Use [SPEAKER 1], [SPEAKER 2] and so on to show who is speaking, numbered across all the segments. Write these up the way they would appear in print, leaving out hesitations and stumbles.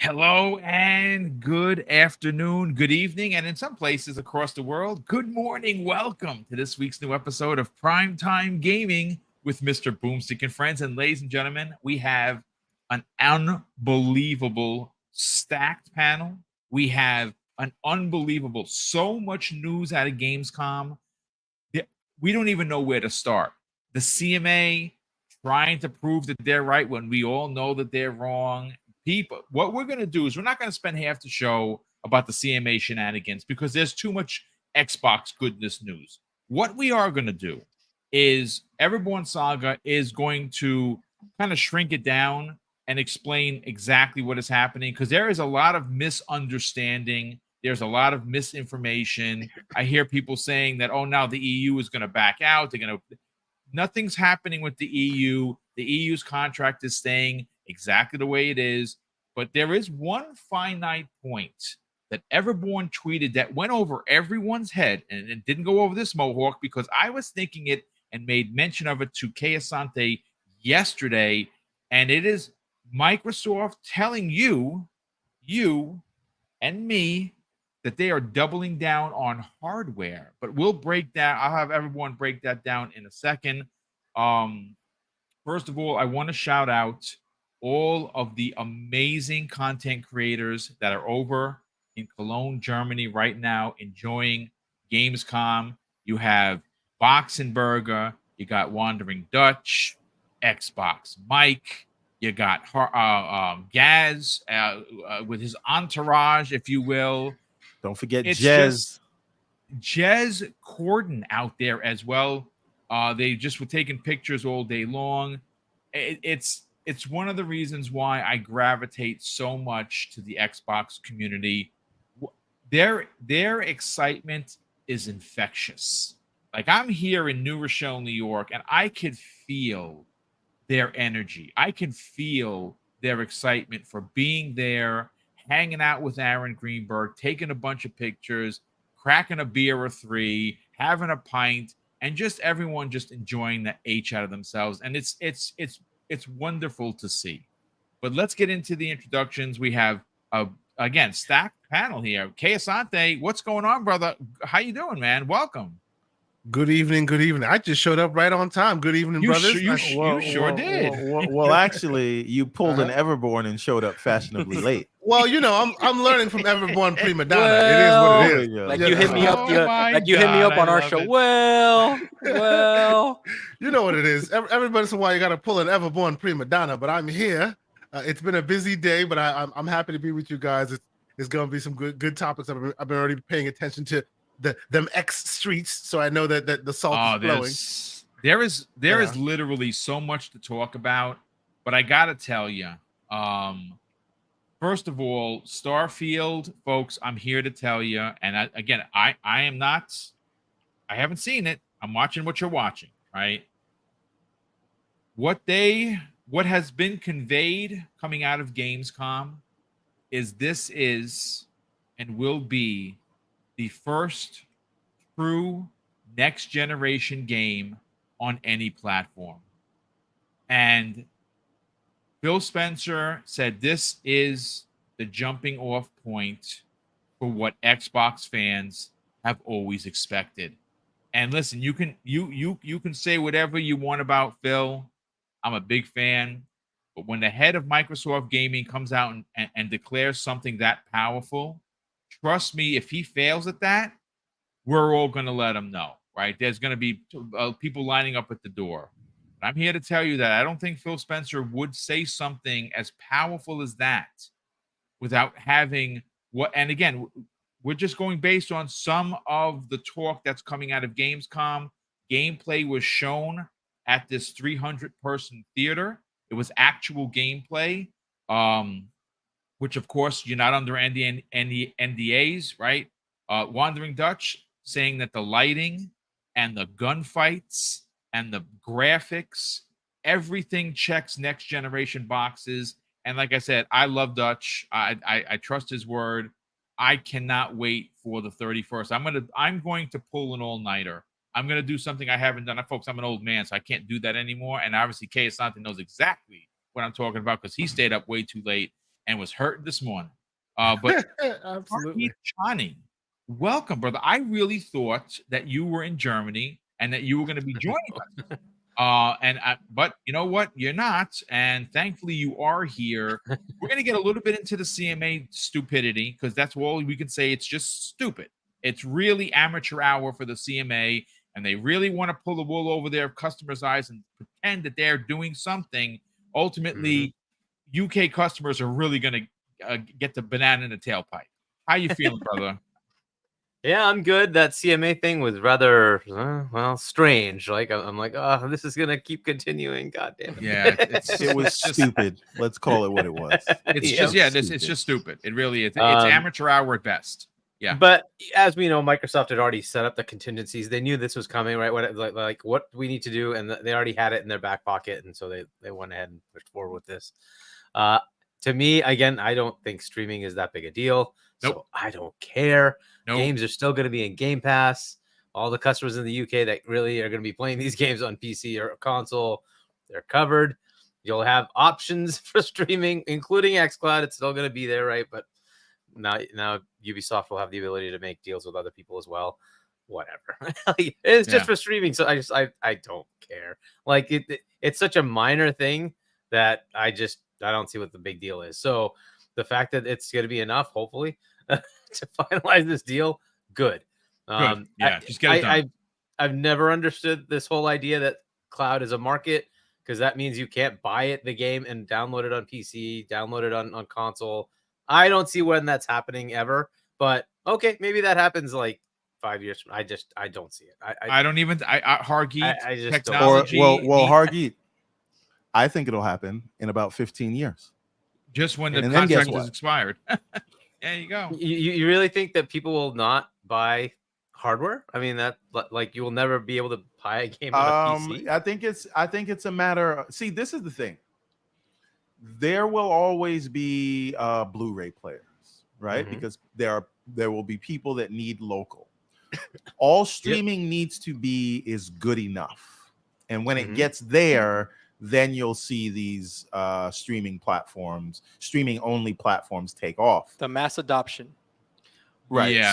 [SPEAKER 1] Hello and good afternoon, good evening, and in some places across the world, good morning. Welcome to this week's new episode of Primetime Gaming with Mr. BoomStick and Friends. And ladies and gentlemen, we have an unbelievable stacked panel. We have an unbelievable, so much news out of Gamescom. We don't even know where to start. The CMA trying to prove that they're right when we all know that they're wrong. People, what we're going to do is we're not going to spend half the show about the CMA shenanigans because there's too much Xbox goodness news. What we are going to do is Everborn Saga is going to kind of shrink it down and explain exactly what is happening because there is a lot of misunderstanding. There's a lot of misinformation. I hear people saying that, oh, now the EU is going to back out. They're going to. Nothing's happening with the EU. The EU's contract is staying exactly the way it is. But there is one finite point that Everborn tweeted that went over everyone's head, and it didn't go over this Mohawk because I was thinking it and made mention of it to Asante yesterday. And it is Microsoft telling you and me that they are doubling down on hardware, but we'll break that. I'll have everyone break that down in a second. First of all, I want to shout out all of the amazing content creators that are over in Cologne, Germany right now, enjoying Gamescom. You have Boxenberger, you got Wandering Dutch, Xbox Mike, you got Gaz with his entourage, if you will.
[SPEAKER 2] Don't forget Jez
[SPEAKER 1] Corden out there as well. They just were taking pictures all day long. It's one of the reasons why I gravitate so much to the Xbox community. Their excitement is infectious. Like I'm here in New Rochelle, New York, and I could feel their energy. I can feel their excitement for being there, hanging out with Aaron Greenberg, taking a bunch of pictures, cracking a beer or three, having a pint, and just everyone just enjoying the H out of themselves. And it's wonderful to see. But let's get into the introductions. We have again stacked panel here. Asante, what's going on, brother? How you doing, man? Welcome.
[SPEAKER 3] Good evening. Good evening. I just showed up right on time. Good evening, brothers.
[SPEAKER 1] You sure did.
[SPEAKER 2] Well, actually, you pulled an Everborn and showed up fashionably late.
[SPEAKER 3] Well, you know, I'm learning from Everborn Prima Donna. Well, it is what it is.
[SPEAKER 4] Like you hit me up, hit me up on our show. Well,
[SPEAKER 3] you know what it is. Every once in a while, you got to pull an Everborn Prima Donna. But I'm here. It's been a busy day, but I'm happy to be with you guys. It's going to be some good topics. I've been already paying attention to them X streets, so I know that the salt is flowing.
[SPEAKER 1] There is literally so much to talk about, but I gotta tell you, first of all, Starfield, folks, I'm here to tell you, and I haven't seen it. I'm watching what you're watching, right? What has been conveyed coming out of Gamescom is this is and will be the first true next generation game on any platform. And Phil Spencer said this is the jumping off point for what Xbox fans have always expected. And listen, you can say whatever you want about Phil. I'm a big fan. But when the head of Microsoft Gaming comes out and declares something that powerful, trust me, if he fails at that, we're all going to let him know, right? There's going to be people lining up at the door. But I'm here to tell you that I don't think Phil Spencer would say something as powerful as that without having what. And again, we're just going based on some of the talk that's coming out of Gamescom. Gameplay was shown at this 300-person theater. It was actual gameplay. Which, of course, you're not under NDAs, right? Wandering Dutch saying that the lighting and the gunfights and the graphics, everything checks next generation boxes. And like I said, I love Dutch. I trust his word. I cannot wait for the 31st. I'm going to pull an all-nighter. I'm going to do something I haven't done. Folks, I'm an old man, so I can't do that anymore. And obviously, Asante knows exactly what I'm talking about because he stayed up way too late. and was hurting this morning. But
[SPEAKER 3] Absolutely.
[SPEAKER 1] Chani, welcome, brother. I really thought that you were in Germany and that you were going to be joining us. But you know what? You're not, and thankfully you are here. We're going to get a little bit into the CMA stupidity because that's all we can say. It's just stupid. It's really amateur hour for the CMA, and they really want to pull the wool over their customers' eyes and pretend that they're doing something. Ultimately, UK customers are really going to get the banana in the tailpipe. How you feeling, brother?
[SPEAKER 4] Yeah, I'm good. That CMA thing was rather, strange. Like, I'm like, oh, this is going to keep continuing. God damn it.
[SPEAKER 1] Yeah,
[SPEAKER 2] it was stupid. Let's call it what it was.
[SPEAKER 1] It's just stupid. It really is. It's amateur hour at best. Yeah.
[SPEAKER 4] But as we know, Microsoft had already set up the contingencies. They knew this was coming, right? What we need to do, and they already had it in their back pocket, and so they went ahead and pushed forward with this. To me, again, I don't think streaming is that big a deal.
[SPEAKER 1] Nope.
[SPEAKER 4] So I don't care.
[SPEAKER 1] Nope.
[SPEAKER 4] Games are still going to be in Game Pass. All the customers in the UK that really are going to be playing these games on PC or console, they're covered. You'll have options for streaming, including xCloud. It's still going to be there, right? But now Ubisoft will have the ability to make deals with other people as well. Whatever. It's just for streaming. So I don't care. Like it's such a minor thing that I don't see what the big deal is. So the fact that it's going to be enough, hopefully, to finalize this deal, good.
[SPEAKER 1] Just get it done.
[SPEAKER 4] I've never understood this whole idea that cloud is a market, because that means you can't buy the game and download it on PC, download it on console. I don't see when that's happening ever, but okay, maybe that happens like 5 years from. I don't see it.
[SPEAKER 1] I don't even. Hargeet,
[SPEAKER 4] I just
[SPEAKER 1] technology.
[SPEAKER 2] Hargeet, I think it'll happen in about 15 years.
[SPEAKER 1] Just when the contract is expired. There you go.
[SPEAKER 4] You really think that people will not buy hardware? I mean, that like you will never be able to buy a game on a PC.
[SPEAKER 2] I think it's a matter of, see, this is the thing. There will always be Blu-ray players, right? Because there will be people that need local. All streaming needs to be is good enough. And when it gets there, then you'll see these streaming only platforms take off.
[SPEAKER 5] The mass adoption.
[SPEAKER 2] Right.
[SPEAKER 1] Yeah.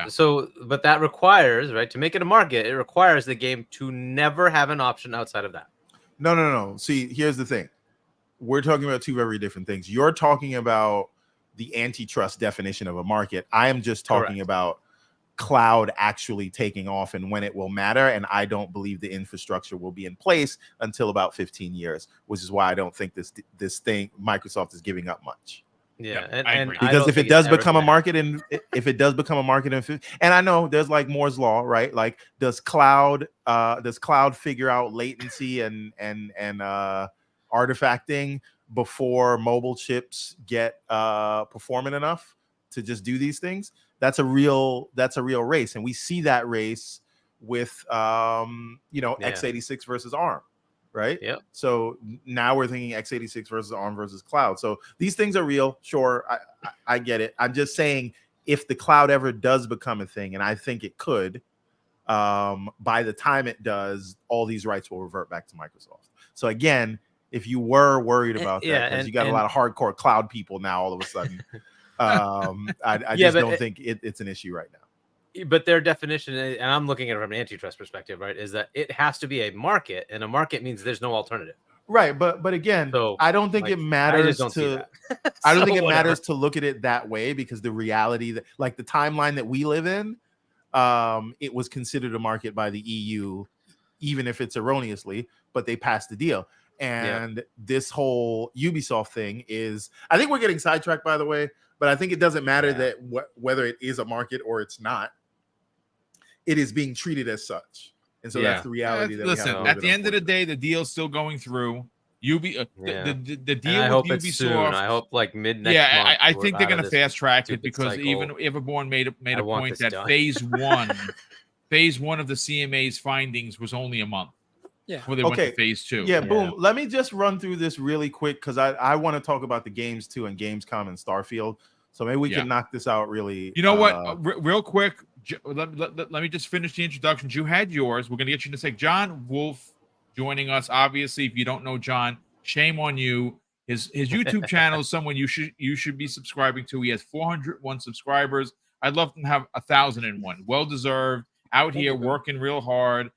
[SPEAKER 4] So, but that requires, right, to make it a market, it requires the game to never have an option outside of that.
[SPEAKER 2] No. See, here's the thing. We're talking about two very different things. You're talking about the antitrust definition of a market. I am just talking about cloud actually taking off and when it will matter. And I don't believe the infrastructure will be in place until about 15 years, which is why I don't think this thing Microsoft is giving up much.
[SPEAKER 4] Yeah,
[SPEAKER 1] and
[SPEAKER 2] because if it does become a market, and and I know there's like Moore's law, right? Like, does cloud figure out latency and artifacting before mobile chips get performant enough to just do these things? That's a real race, and we see that race with x86 versus ARM, right?
[SPEAKER 4] Yeah.
[SPEAKER 2] So now we're thinking x86 versus ARM versus cloud. So these things are real. Sure, I get it. I'm just saying, if the cloud ever does become a thing, and I think it could, by the time it does, all these rights will revert back to Microsoft. So again, if you were worried about that, because you got a lot of hardcore cloud people now all of a sudden, I just don't think it's an issue right now.
[SPEAKER 4] But their definition, and I'm looking at it from an antitrust perspective, right, is that it has to be a market, and a market means there's no alternative.
[SPEAKER 2] Right, but again, I don't think it matters to. I don't think it matters to look at it that way, because the reality that, like, the timeline that we live in, it was considered a market by the EU, even if it's erroneously, but they passed the deal. And this whole Ubisoft thing is, I think we're getting sidetracked, by the way, but I think it doesn't matter that whether it is a market or it's not, it is being treated as such. And so that's the reality.
[SPEAKER 1] Listen, at the end of the day, the deal's still going through. The deal with Ubisoft.
[SPEAKER 4] I hope like mid next month.
[SPEAKER 1] I think they're going to fast track it, because even Everborn made a point that phase one of the CMA's findings was only a month.
[SPEAKER 5] Yeah.
[SPEAKER 1] Before they went to phase 2.
[SPEAKER 2] Yeah, boom. Let me just run through this really quick, because I want to talk about the games too, and Gamescom and Starfield. So maybe we can knock this out really.
[SPEAKER 1] You know what? Real quick, let me just finish the introductions. You had yours. We're going to get you in a sec. John Wolf joining us. Obviously, if you don't know John, shame on you. His YouTube channel is someone you should be subscribing to. He has 401 subscribers. I'd love to have 1,001. Well deserved. Out here working real hard.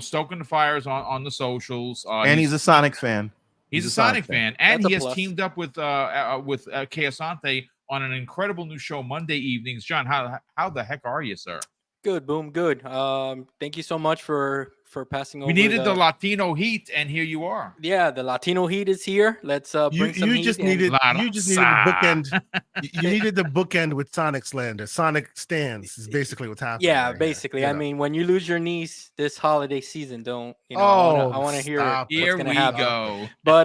[SPEAKER 1] Stoking the fires on the socials.
[SPEAKER 2] And he's a Sonic fan.
[SPEAKER 1] He's a Sonic fan, and he has teamed up with Kay Asante on an incredible new show Monday evenings. John, how the heck are you, sir?
[SPEAKER 5] Good, Boom. Good. Thank you so much for passing over.
[SPEAKER 1] We needed the Latino heat, and here you are.
[SPEAKER 5] Yeah, the Latino heat is here. Let's bring some heat.
[SPEAKER 3] You just needed the bookend. You needed the bookend with Sonic slander. Sonic stands is basically what's happening.
[SPEAKER 5] Yeah,
[SPEAKER 3] right
[SPEAKER 5] basically.
[SPEAKER 3] Here.
[SPEAKER 5] I mean, when you lose your niece this holiday season, don't
[SPEAKER 3] I
[SPEAKER 5] want to hear
[SPEAKER 3] stop.
[SPEAKER 1] Here
[SPEAKER 5] what's
[SPEAKER 1] we
[SPEAKER 5] gonna happen.
[SPEAKER 1] go.
[SPEAKER 5] But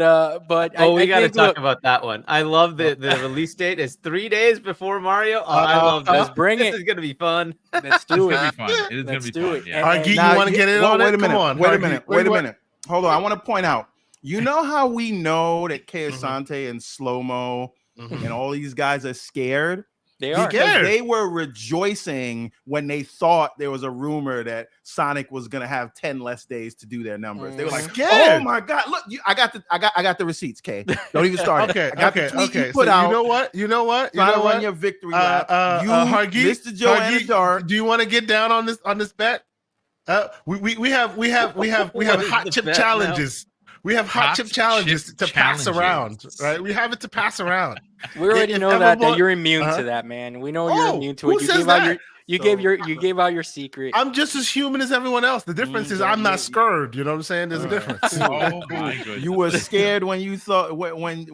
[SPEAKER 4] we got to talk about that one. I love the release date is 3 days before Mario. I love this.
[SPEAKER 5] Let's bring
[SPEAKER 4] this
[SPEAKER 5] it.
[SPEAKER 4] is gonna be fun.
[SPEAKER 5] Let's do
[SPEAKER 1] It's
[SPEAKER 5] it.
[SPEAKER 1] gonna be fun. It is gonna be fun.
[SPEAKER 5] it.
[SPEAKER 1] Yeah.
[SPEAKER 3] Argy, you want to get in on it?
[SPEAKER 2] Wait a minute.
[SPEAKER 3] Come on,
[SPEAKER 2] Wait a
[SPEAKER 3] Argy.
[SPEAKER 2] minute. Wait a minute. Hold on. I want to point out. You know how we know that Kay Asante and Slow Mo and all these guys are scared?
[SPEAKER 5] They are.
[SPEAKER 2] Because they were rejoicing when they thought there was a rumor that Sonic was gonna have 10 less days to do their numbers. They were like,
[SPEAKER 3] scared.
[SPEAKER 2] "Oh my god! Look, I got the receipts, Kay. Don't even start.
[SPEAKER 3] Okay,
[SPEAKER 2] I got the tweet you
[SPEAKER 3] okay.
[SPEAKER 2] put
[SPEAKER 3] So
[SPEAKER 2] out.
[SPEAKER 3] you know what?
[SPEAKER 2] Trying to run your victory lap.
[SPEAKER 3] Hargy,
[SPEAKER 2] Mr. Joanna Dark.
[SPEAKER 3] do you want to get down on this bet? We have hot chip challenges. We have hot chip challenges to pass around, right? We have it to pass around.
[SPEAKER 5] We already know that you're immune to that, man. We know you're immune to it. You gave out your secret.
[SPEAKER 3] I'm just as human as everyone else. The difference is I'm not scared. You know what I'm saying? There's a difference.
[SPEAKER 1] Oh my goodness.
[SPEAKER 2] You were scared when you thought when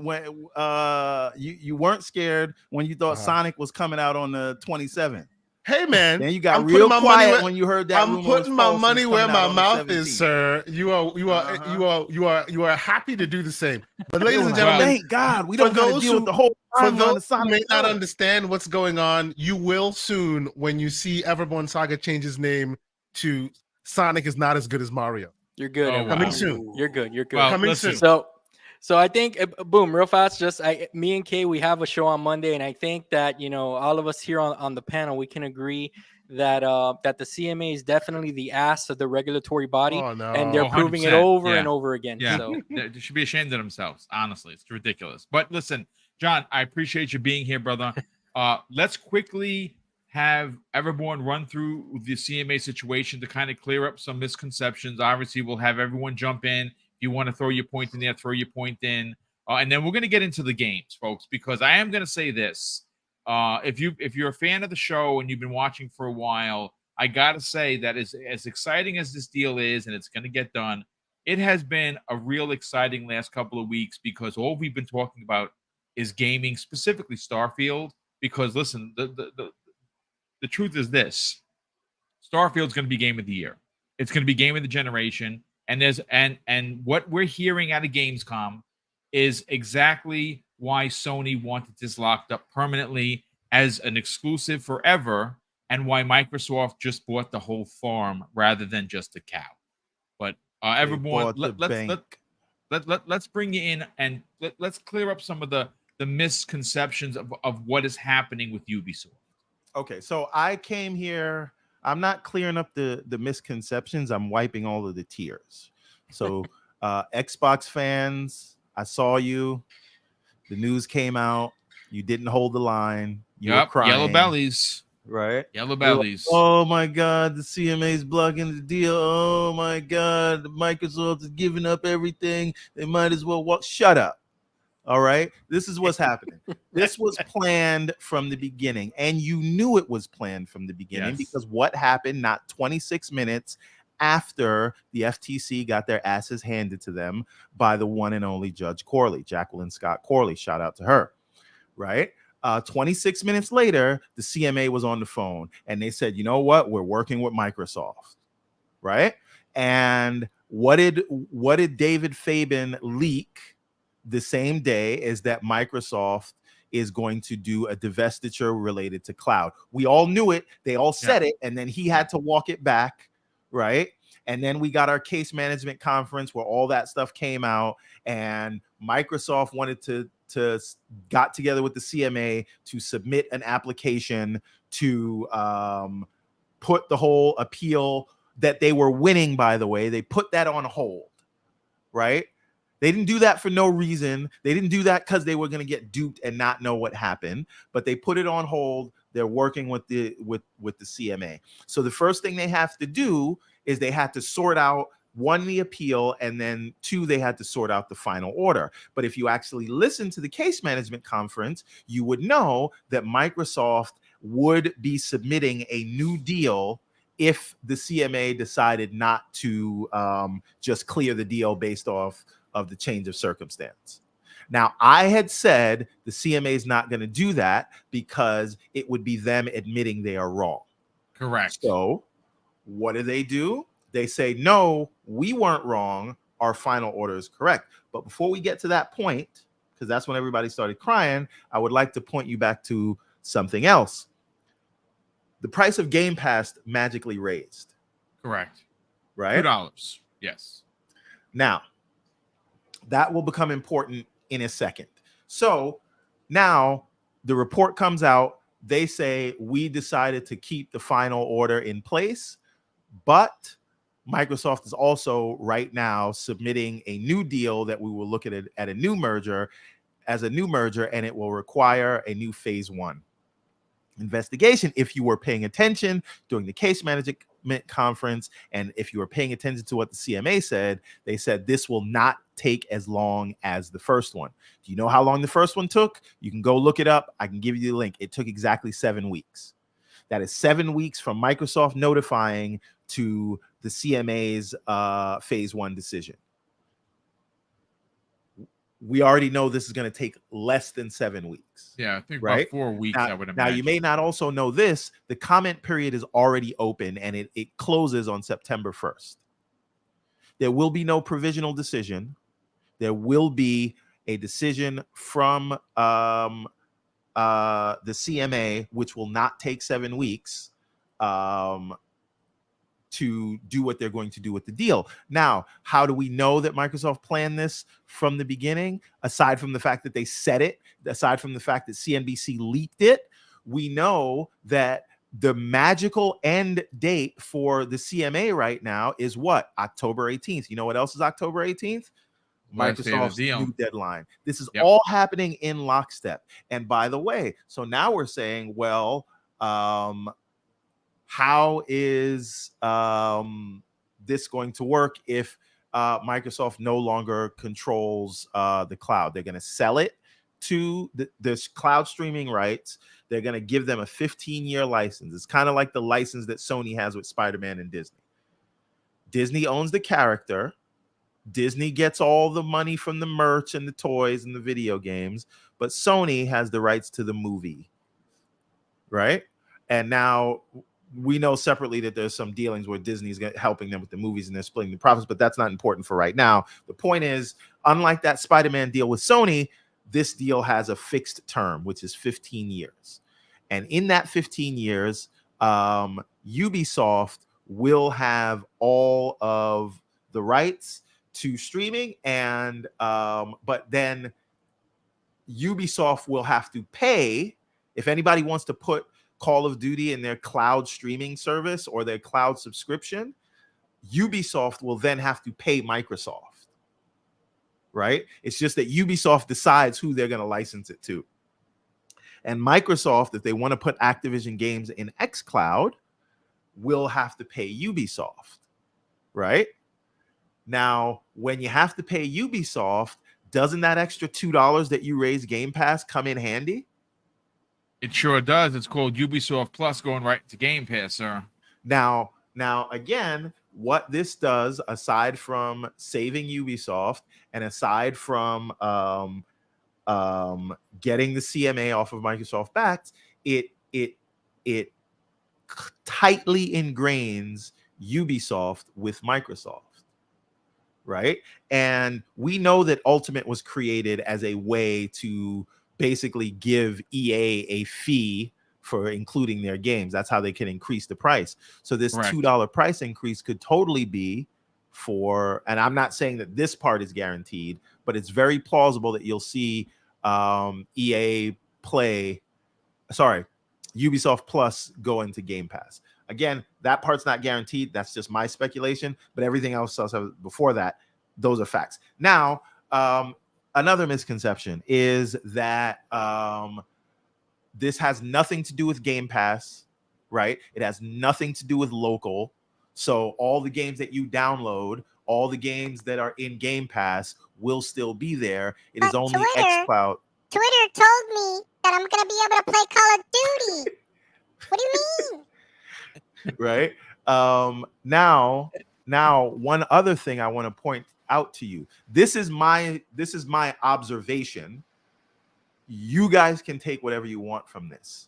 [SPEAKER 2] you weren't scared when you thought Sonic was coming out on the 27th.
[SPEAKER 3] Hey man,
[SPEAKER 2] then you got real quiet when you heard that.
[SPEAKER 3] I'm putting my money where my mouth is, sir. You are happy to do the same. But ladies and gentlemen,
[SPEAKER 2] thank God we don't have to deal with the whole.
[SPEAKER 3] For those who may not understand what's going on, you will soon when you see Everborn Saga change his name to Sonic is not as good as Mario.
[SPEAKER 5] You're good.
[SPEAKER 1] Oh,
[SPEAKER 3] coming
[SPEAKER 1] wow.
[SPEAKER 3] soon.
[SPEAKER 5] You're good. You're good.
[SPEAKER 1] Well,
[SPEAKER 3] coming
[SPEAKER 1] listen.
[SPEAKER 3] soon.
[SPEAKER 5] So I think, Boom, real fast, me and Kay, we have a show on Monday, and I think that, all of us here on the panel, we can agree that that the CMA is definitely the ass of the regulatory body, and they're proving it over and over again.
[SPEAKER 1] Yeah.
[SPEAKER 5] So
[SPEAKER 1] They should be ashamed of themselves. Honestly, it's ridiculous. But listen, John, I appreciate you being here, brother. Let's quickly have Everborn run through the CMA situation to kind of clear up some misconceptions. Obviously, we'll have everyone jump in. You want to throw your point in there, throw your point in. And then we're going to get into the games, folks, because I am going to say this. If you're a fan of the show and you've been watching for a while, I got to say that as exciting as this deal is, and it's going to get done, it has been a real exciting last couple of weeks because all we've been talking about is gaming, specifically Starfield. Because, listen, the truth is this. Starfield's going to be game of the year. It's going to be game of the generation. And what we're hearing out of Gamescom is exactly why Sony wanted this locked up permanently as an exclusive forever, and why Microsoft just bought the whole farm rather than just a cow. But everyone, let's bring you in and let's clear up some of the misconceptions of what is happening with Ubisoft.
[SPEAKER 2] Okay, so I came here. I'm not clearing up the misconceptions. I'm wiping all of the tears. So Xbox fans, I saw you. The news came out. You didn't hold the line. You were crying.
[SPEAKER 1] Yellow bellies.
[SPEAKER 2] Right?
[SPEAKER 1] Yellow bellies.
[SPEAKER 2] Like, oh my God, the CMA is blocking the deal. Oh my God, Microsoft is giving up everything. They might as well walk. Shut up. All right. This is what's happening. This was planned from the beginning, and you knew it was planned from the beginning because what happened not 26 minutes after the FTC got their asses handed to them by the one and only Judge Corley, Jacqueline Scott Corley. Shout out to her. Right. 26 minutes later, the CMA was on the phone and they said, you know what? We're working with Microsoft. Right. And what did David Fabian leak the same day is that Microsoft is going to do a divestiture related to cloud. We all knew it. They all said it. And then he had to walk it back. Right. And then we got our case management conference where all that stuff came out and Microsoft wanted to got together with the CMA to submit an application to put the whole appeal that they were winning, by the way, they put that on hold. Right. They didn't do that for no reason. They didn't do that because they were going to get duped and not know what happened, but they put it on hold. They're working with the CMA. So the first thing they have to do is they had to sort out, one, the appeal, and then two, they had to sort out the final order. But if you actually listen to the case management conference, you would know that Microsoft would be submitting a new deal if the CMA decided not to just clear the deal based off of the change of circumstance. Now, I had said the CMA is not going to do that because it would be them admitting they are wrong.
[SPEAKER 1] Correct.
[SPEAKER 2] So what do? They say, no, we weren't wrong. Our final order is correct. But before we get to that point, because that's when everybody started crying, I would like to point you back to something else. The price of Game Pass magically raised.
[SPEAKER 1] Correct.
[SPEAKER 2] Right?
[SPEAKER 1] $2. Yes.
[SPEAKER 2] Now, that will become important in a second. So now the report comes out. They say we decided to keep the final order in place, but Microsoft is also right now submitting a new deal that we will look at it at a new merger, and it will require a new phase 1 investigation. If you were paying attention during the case management conference, and if you were paying attention to what the CMA said, they said this will not take as long as the first one. Do you know how long the first one took? You can go look it up. I can give you the link. It took exactly 7 weeks. That is 7 weeks from Microsoft notifying to the CMA's phase 1 decision. We already know this is going to take less than 7 weeks.
[SPEAKER 1] Yeah, I think
[SPEAKER 2] right?
[SPEAKER 1] about 4 weeks,
[SPEAKER 2] now,
[SPEAKER 1] I would imagine.
[SPEAKER 2] Now, you may not also know this. The comment period is already open, and it closes on September 1st. There will be no provisional decision. There will be a decision from the CMA, which will not take 7 weeks to do what they're going to do with the deal. Now, how do we know that Microsoft planned this from the beginning? Aside from the fact that they said it, aside from the fact that CNBC leaked it, we know that the magical end date for the CMA right now is what? October 18th. You know what else is October 18th? Microsoft's new deadline. This is all happening in lockstep. And by the way, so now we're saying, well, how is this going to work if Microsoft no longer controls the cloud? They're going to sell it to this cloud streaming rights. They're going to give them a 15-year license. It's kind of like the license that Sony has with Spider-Man and Disney. Disney owns the character. Disney gets all the money from the merch and the toys and the video games, but Sony has the rights to the movie, right? And now we know separately that there's some dealings where Disney's helping them with the movies and they're splitting the profits, but that's not important for right now. The point is, unlike that Spider-Man deal with Sony, this deal has a fixed term, which is 15 years. And in that 15 years, Ubisoft will have all of the rights to streaming, and but then Ubisoft will have to pay if anybody wants to put Call of Duty in their cloud streaming service or their cloud subscription. Ubisoft will then have to pay Microsoft, right? It's just that Ubisoft decides who they're going to license it to. And Microsoft, if they want to put Activision games in xCloud, will have to pay Ubisoft, right? Now, when you have to pay Ubisoft, doesn't that extra $2 that you raise Game Pass come in handy?
[SPEAKER 1] It sure does. It's called Ubisoft Plus, going right to Game Pass, sir.
[SPEAKER 2] Now, again, what this does, aside from saving Ubisoft and aside from getting the CMA off of Microsoft backs, it tightly ingrains Ubisoft with Microsoft, right? And we know that Ultimate was created as a way to basically give EA a fee for including their games. That's how they can increase the price. So this $2 price increase could totally be for, and I'm not saying that this part is guaranteed, but it's very plausible that you'll see Ubisoft Plus go into Game Pass. Again, that part's not guaranteed. That's just my speculation, but everything else before that, those are facts. Now, Another misconception is that this has nothing to do with Game Pass, right? It has nothing to do with local. So all the games that you download, all the games that are in Game Pass will still be there. It is only xCloud.
[SPEAKER 6] Twitter told me that I'm going to be able to play Call of Duty. What do you mean?
[SPEAKER 2] Right? Now, one other thing I want to point out to you. This is my observation. You guys can take whatever you want from this.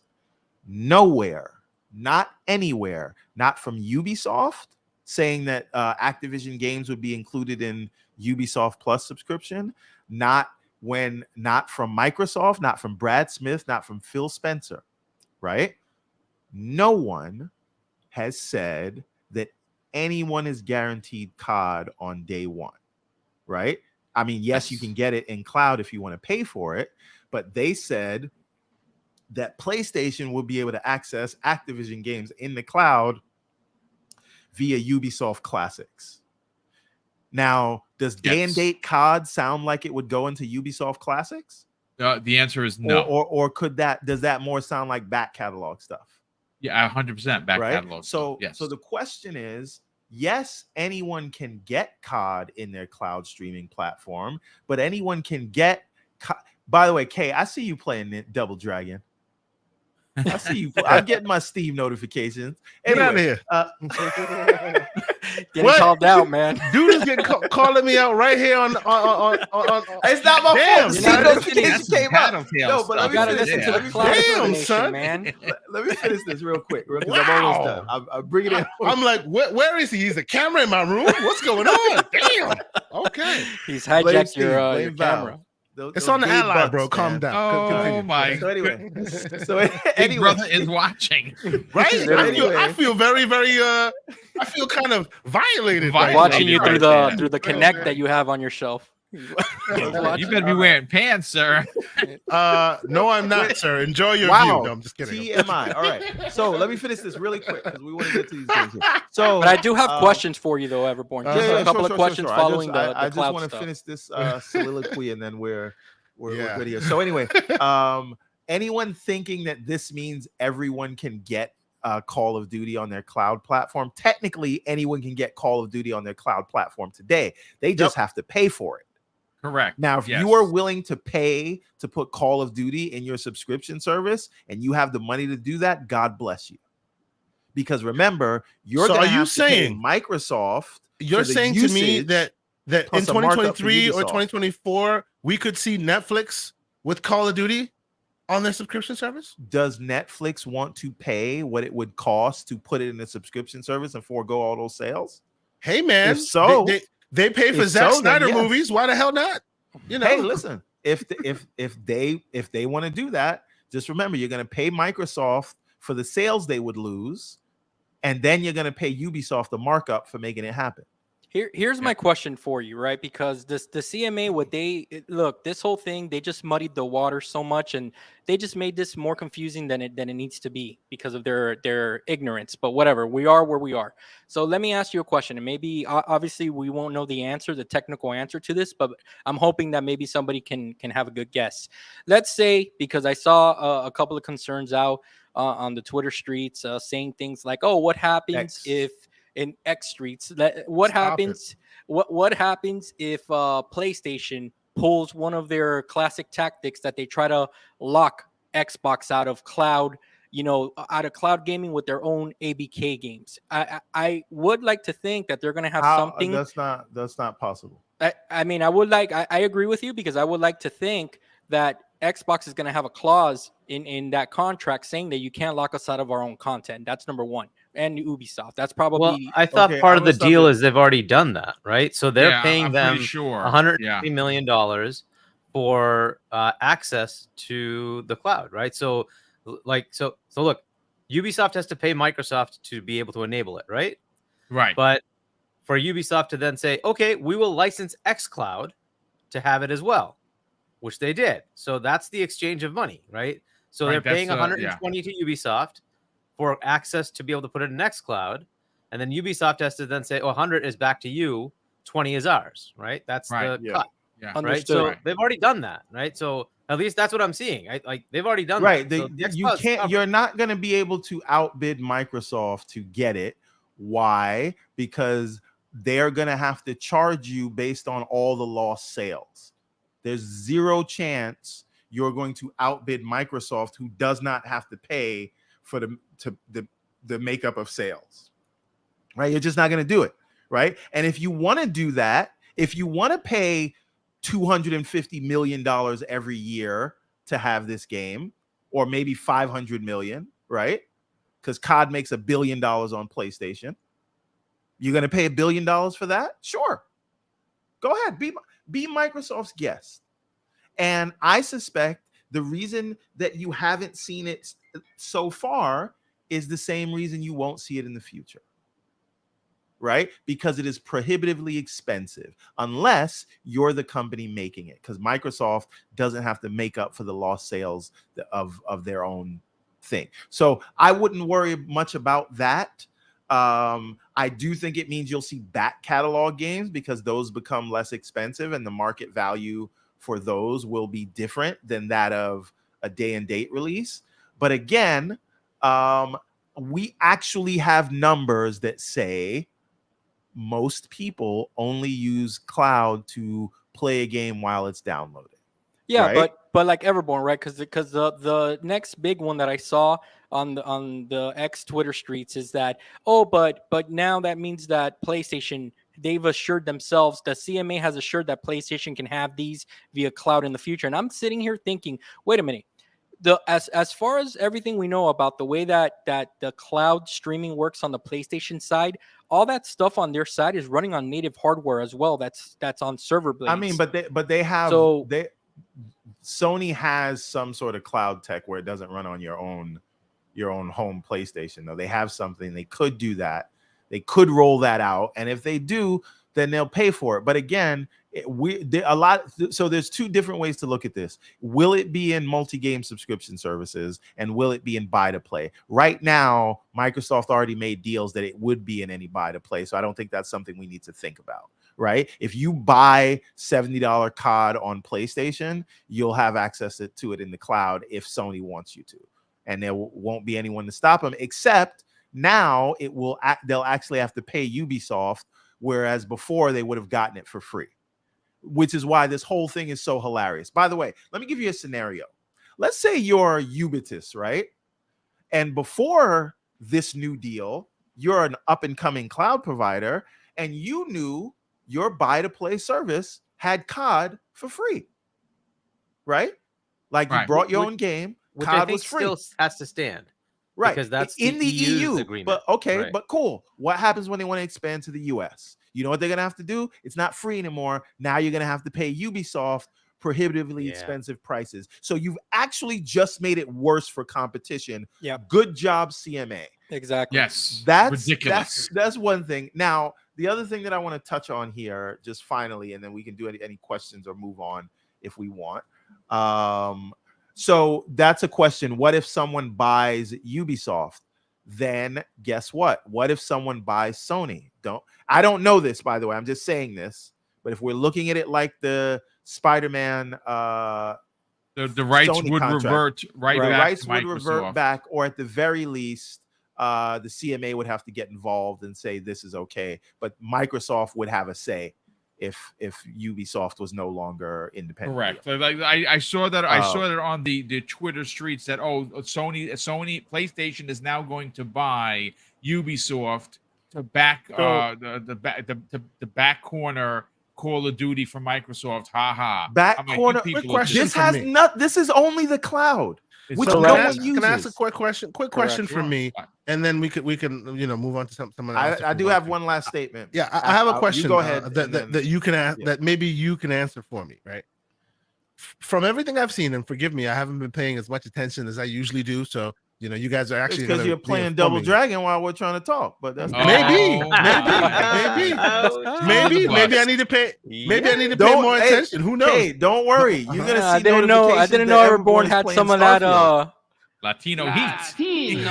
[SPEAKER 2] Nowhere, not anywhere, not from Ubisoft saying that Activision games would be included in Ubisoft Plus subscription, not from Microsoft, not from Brad Smith, not from Phil Spencer, right? No one has said that anyone is guaranteed COD on day one, right? I mean, yes, you can get it in cloud if you want to pay for it, but they said that PlayStation will be able to access Activision games in the cloud via Ubisoft Classics. Now, does day and date COD sound like it would go into Ubisoft Classics?
[SPEAKER 1] The answer is no.
[SPEAKER 2] Or does that more sound like back catalog stuff?
[SPEAKER 1] Yeah, 100% back catalog.
[SPEAKER 2] So the question is, yes, anyone can get COD in their cloud streaming platform, but anyone can get. By the way, Kay, I see you playing Double Dragon. I see you. I'm getting my Steam notifications. Anyway,
[SPEAKER 3] get out of here.
[SPEAKER 5] Getting called out, man.
[SPEAKER 3] Dude is getting calling me out right here on.
[SPEAKER 2] It's not my fault.
[SPEAKER 5] Steam
[SPEAKER 2] notification came up. No, but
[SPEAKER 5] I gotta listen to the cloud
[SPEAKER 3] son,
[SPEAKER 5] man.
[SPEAKER 2] Let me finish this real quick. Wow. I'm almost done. I'm bringing it.
[SPEAKER 3] I'm like, where is he? He's a camera in my room. What's going on? Damn. Okay.
[SPEAKER 5] He's hijacked your camera.
[SPEAKER 3] It's on the ally, bro. Calm down.
[SPEAKER 1] Oh my.
[SPEAKER 2] So anyway,
[SPEAKER 1] Big brother is watching.
[SPEAKER 3] Right? I feel very, very. I feel kind of violated.
[SPEAKER 5] Watching you through the Kinect that you have on your shelf.
[SPEAKER 1] You better be wearing pants, sir.
[SPEAKER 3] No, I'm not, sir. Enjoy your view. No, I'm just kidding.
[SPEAKER 2] TMI. All right. So let me finish this really quick because we want to get to these things here. So,
[SPEAKER 5] but I do have questions for you, though, Everborn. Just a couple of questions following the
[SPEAKER 2] I
[SPEAKER 5] cloud
[SPEAKER 2] just want to
[SPEAKER 5] stuff.
[SPEAKER 2] finish this soliloquy and then we're good here. So anyway, anyone thinking that this means everyone can get Call of Duty on their cloud platform? Technically, anyone can get Call of Duty on their cloud platform today. They just have to pay for it.
[SPEAKER 1] Correct.
[SPEAKER 2] Now, if you are willing to pay to put Call of Duty in your subscription service and you have the money to do that, God bless you. Because remember, you're going to have to pay Microsoft.
[SPEAKER 3] You're saying to me that in 2023 or 2024, we could see Netflix with Call of Duty on their subscription service?
[SPEAKER 2] Does Netflix want to pay what it would cost to put it in a subscription service and forego all those sales?
[SPEAKER 3] Hey, man.
[SPEAKER 2] If so,
[SPEAKER 3] they pay for Zack Snyder movies. Why the hell not? You know.
[SPEAKER 2] Hey, listen. If they want to do that, just remember you're going to pay Microsoft for the sales they would lose, and then you're going to pay Ubisoft the markup for making it happen.
[SPEAKER 5] Here's my question for you, right? Because the CMA, this whole thing, they just muddied the water so much, and they just made this more confusing than it needs to be because of their ignorance. But whatever, we are where we are. So let me ask you a question, and maybe obviously we won't know the technical answer to this, but I'm hoping that maybe somebody can have a good guess. Let's say, because I saw a couple of concerns out on the Twitter streets saying things like, "Oh, what happens if?" In X streets, what happens if PlayStation pulls one of their classic tactics that they try to lock Xbox out of cloud gaming with their own ABK games? I would like to think that they're going to have something.
[SPEAKER 2] That's not possible.
[SPEAKER 5] I mean, I agree with you, because I would like to think that Xbox is going to have a clause in that contract saying that you can't lock us out of our own content. That's number one. And Ubisoft. That's probably.
[SPEAKER 4] Well, I thought part of the deal is they've already done that, right? So they're paying them $150 million for access to the cloud, right? So look, Ubisoft has to pay Microsoft to be able to enable it, right?
[SPEAKER 1] Right.
[SPEAKER 4] But for Ubisoft to then say, okay, we will license xCloud to have it as well, which they did. So that's the exchange of money, right? So they're paying $120 to Ubisoft for access to be able to put it in xCloud, and then Ubisoft has to then say, 100 is back to you, 20 is ours, right? That's the cut.
[SPEAKER 1] Yeah.
[SPEAKER 4] Right. So they've already done that. Right. So at least that's what I'm seeing. Like they've already done
[SPEAKER 2] right.
[SPEAKER 4] that. So
[SPEAKER 2] you can't. You're not going to be able to outbid Microsoft to get it. Why? Because they're going to have to charge you based on all the lost sales. There's zero chance you're going to outbid Microsoft, who does not have to pay for the makeup of sales. Right? You're just not going to do it. Right? And if you want to do that, if you want to pay $250 million every year to have this game, or maybe 500 million, right? Because COD makes $1 billion on PlayStation. You're going to pay $1 billion for that? Sure. Go ahead. Be Microsoft's guest. And I suspect the reason that you haven't seen it so far is the same reason you won't see it in the future. Right? Because it is prohibitively expensive unless you're the company making it, because Microsoft doesn't have to make up for the lost sales of their own thing. So I wouldn't worry much about that. I do think it means you'll see back catalog games because those become less expensive and the market value for those will be different than that of a day and date release. But again, we actually have numbers that say most people only use cloud to play a game while it's downloaded.
[SPEAKER 5] Yeah,
[SPEAKER 2] right?
[SPEAKER 5] but like Everborn, right? Because the next big one that I saw on the X Twitter streets is that but now that means that PlayStation, they've assured themselves, the CMA has assured that PlayStation can have these via cloud in the future. And I'm sitting here thinking, wait a minute. As far as everything we know about the way that the cloud streaming works on the PlayStation side, all that stuff on their side is running on native hardware as well. That's on server blades.
[SPEAKER 2] I mean, but they have Sony has some sort of cloud tech where it doesn't run on your own home PlayStation. Though they have something, they could do that. They could roll that out, and if they do, then they'll pay for it. But again, so there's two different ways to look at this. Will it be in multi-game subscription services, and will it be in buy-to-play? Right now, Microsoft already made deals that it would be in any buy-to-play, so I don't think that's something we need to think about, right? If you buy $70 COD on PlayStation, you'll have access to it in the cloud if Sony wants you to, and there won't be anyone to stop them, except now they'll actually have to pay Ubisoft, whereas before they would have gotten it for free, which is why this whole thing is so hilarious. By the way, let me give you a scenario. Let's say you're Ubisoft, right? And before this new deal, you're an up-and-coming cloud provider, and you knew your buy-to-play service had COD for free, right? Like you brought your own game,
[SPEAKER 4] which
[SPEAKER 2] COD
[SPEAKER 4] I think
[SPEAKER 2] was free.
[SPEAKER 4] Still has to stand.
[SPEAKER 2] Right,
[SPEAKER 4] because that's
[SPEAKER 2] in the EU
[SPEAKER 4] agreement.
[SPEAKER 2] But okay,
[SPEAKER 4] right.
[SPEAKER 2] But cool. What happens when they want to expand to the US? You know what they're gonna have to do? It's not free anymore. Now you're gonna have to pay Ubisoft prohibitively expensive prices. So you've actually just made it worse for competition.
[SPEAKER 5] Yeah.
[SPEAKER 2] Good job, CMA.
[SPEAKER 5] Exactly.
[SPEAKER 1] Yes.
[SPEAKER 2] That's
[SPEAKER 1] ridiculous.
[SPEAKER 2] That's one thing. Now, the other thing that I want to touch on here, just finally, and then we can do any questions or move on if we want. So that's a question. What if someone buys Ubisoft? Then guess what? What if someone buys Sony? I don't know this, by the way. I'm just saying this. But if we're looking at it like the Spider-Man,
[SPEAKER 1] the rights
[SPEAKER 2] Sony
[SPEAKER 1] would
[SPEAKER 2] contract,
[SPEAKER 1] revert
[SPEAKER 2] the rights would revert back, or at the very least, the CMA would have to get involved and say this is okay. But Microsoft would have a say if Ubisoft was no longer independent.
[SPEAKER 1] Correct. Like I saw that on the Twitter streets that Sony PlayStation is now going to buy Ubisoft to back the back corner Call of Duty from Microsoft.
[SPEAKER 2] Back corner.
[SPEAKER 3] Quick question.
[SPEAKER 2] This is only the cloud. Which
[SPEAKER 3] so
[SPEAKER 2] no
[SPEAKER 3] can
[SPEAKER 2] one uses.
[SPEAKER 3] I ask a quick question? Quick question for me, and then we can move on to someone else.
[SPEAKER 2] I do have one last statement.
[SPEAKER 3] Yeah, I have a question.
[SPEAKER 2] Go ahead.
[SPEAKER 3] That you can ask. That maybe you can answer for me, right? From everything I've seen, and forgive me, I haven't been paying as much attention as I usually do. So you guys are actually
[SPEAKER 2] because you're playing Double Dragon while we're trying to talk. But that's
[SPEAKER 3] maybe I need to pay. Maybe I need to pay more attention. Who knows?
[SPEAKER 2] Hey, don't worry. You're gonna see.
[SPEAKER 5] I didn't know Everborn had some of that
[SPEAKER 1] Latino heat.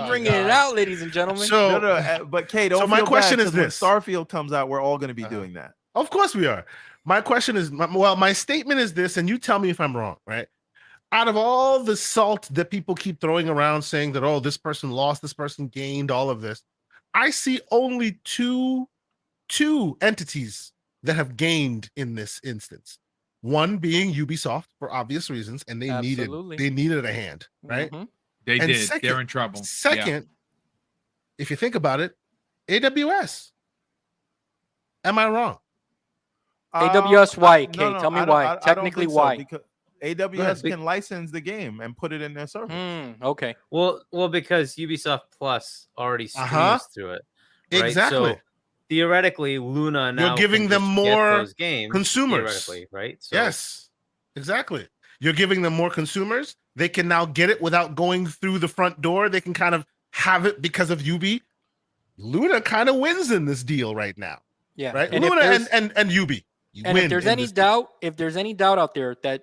[SPEAKER 5] Bringing it out, ladies and gentlemen.
[SPEAKER 2] So, but Kay, don't.
[SPEAKER 3] So my question is this:
[SPEAKER 2] when Starfield comes out, we're all going to be doing that.
[SPEAKER 3] Of course we are. My question is, my statement is this, and you tell me if I'm wrong, right? Out of all the salt that people keep throwing around saying that, oh, this person lost, this person gained, all of this, I see only two entities that have gained in this instance. One being Ubisoft for obvious reasons, and they needed a hand, right?
[SPEAKER 5] Mm-hmm.
[SPEAKER 1] They did. They're in trouble.
[SPEAKER 3] Second, if you think about it, AWS. Am I wrong?
[SPEAKER 5] AWS, why? Kay,
[SPEAKER 2] No,
[SPEAKER 5] tell me why. Technically, why?
[SPEAKER 2] So, because AWS can license the game and put it in their service.
[SPEAKER 5] Okay.
[SPEAKER 4] Well, because Ubisoft Plus already streams through it. Right?
[SPEAKER 3] Exactly.
[SPEAKER 4] So theoretically, Luna now
[SPEAKER 3] you're giving them more
[SPEAKER 4] those games,
[SPEAKER 3] consumers,
[SPEAKER 4] right? So,
[SPEAKER 3] yes, exactly. You're giving them more consumers. They can now get it without going through the front door. They can kind of have it because of Ubi. Luna kind of wins in this deal right now.
[SPEAKER 5] Yeah,
[SPEAKER 3] right. And Luna and Ubi.
[SPEAKER 5] If there's any doubt out there that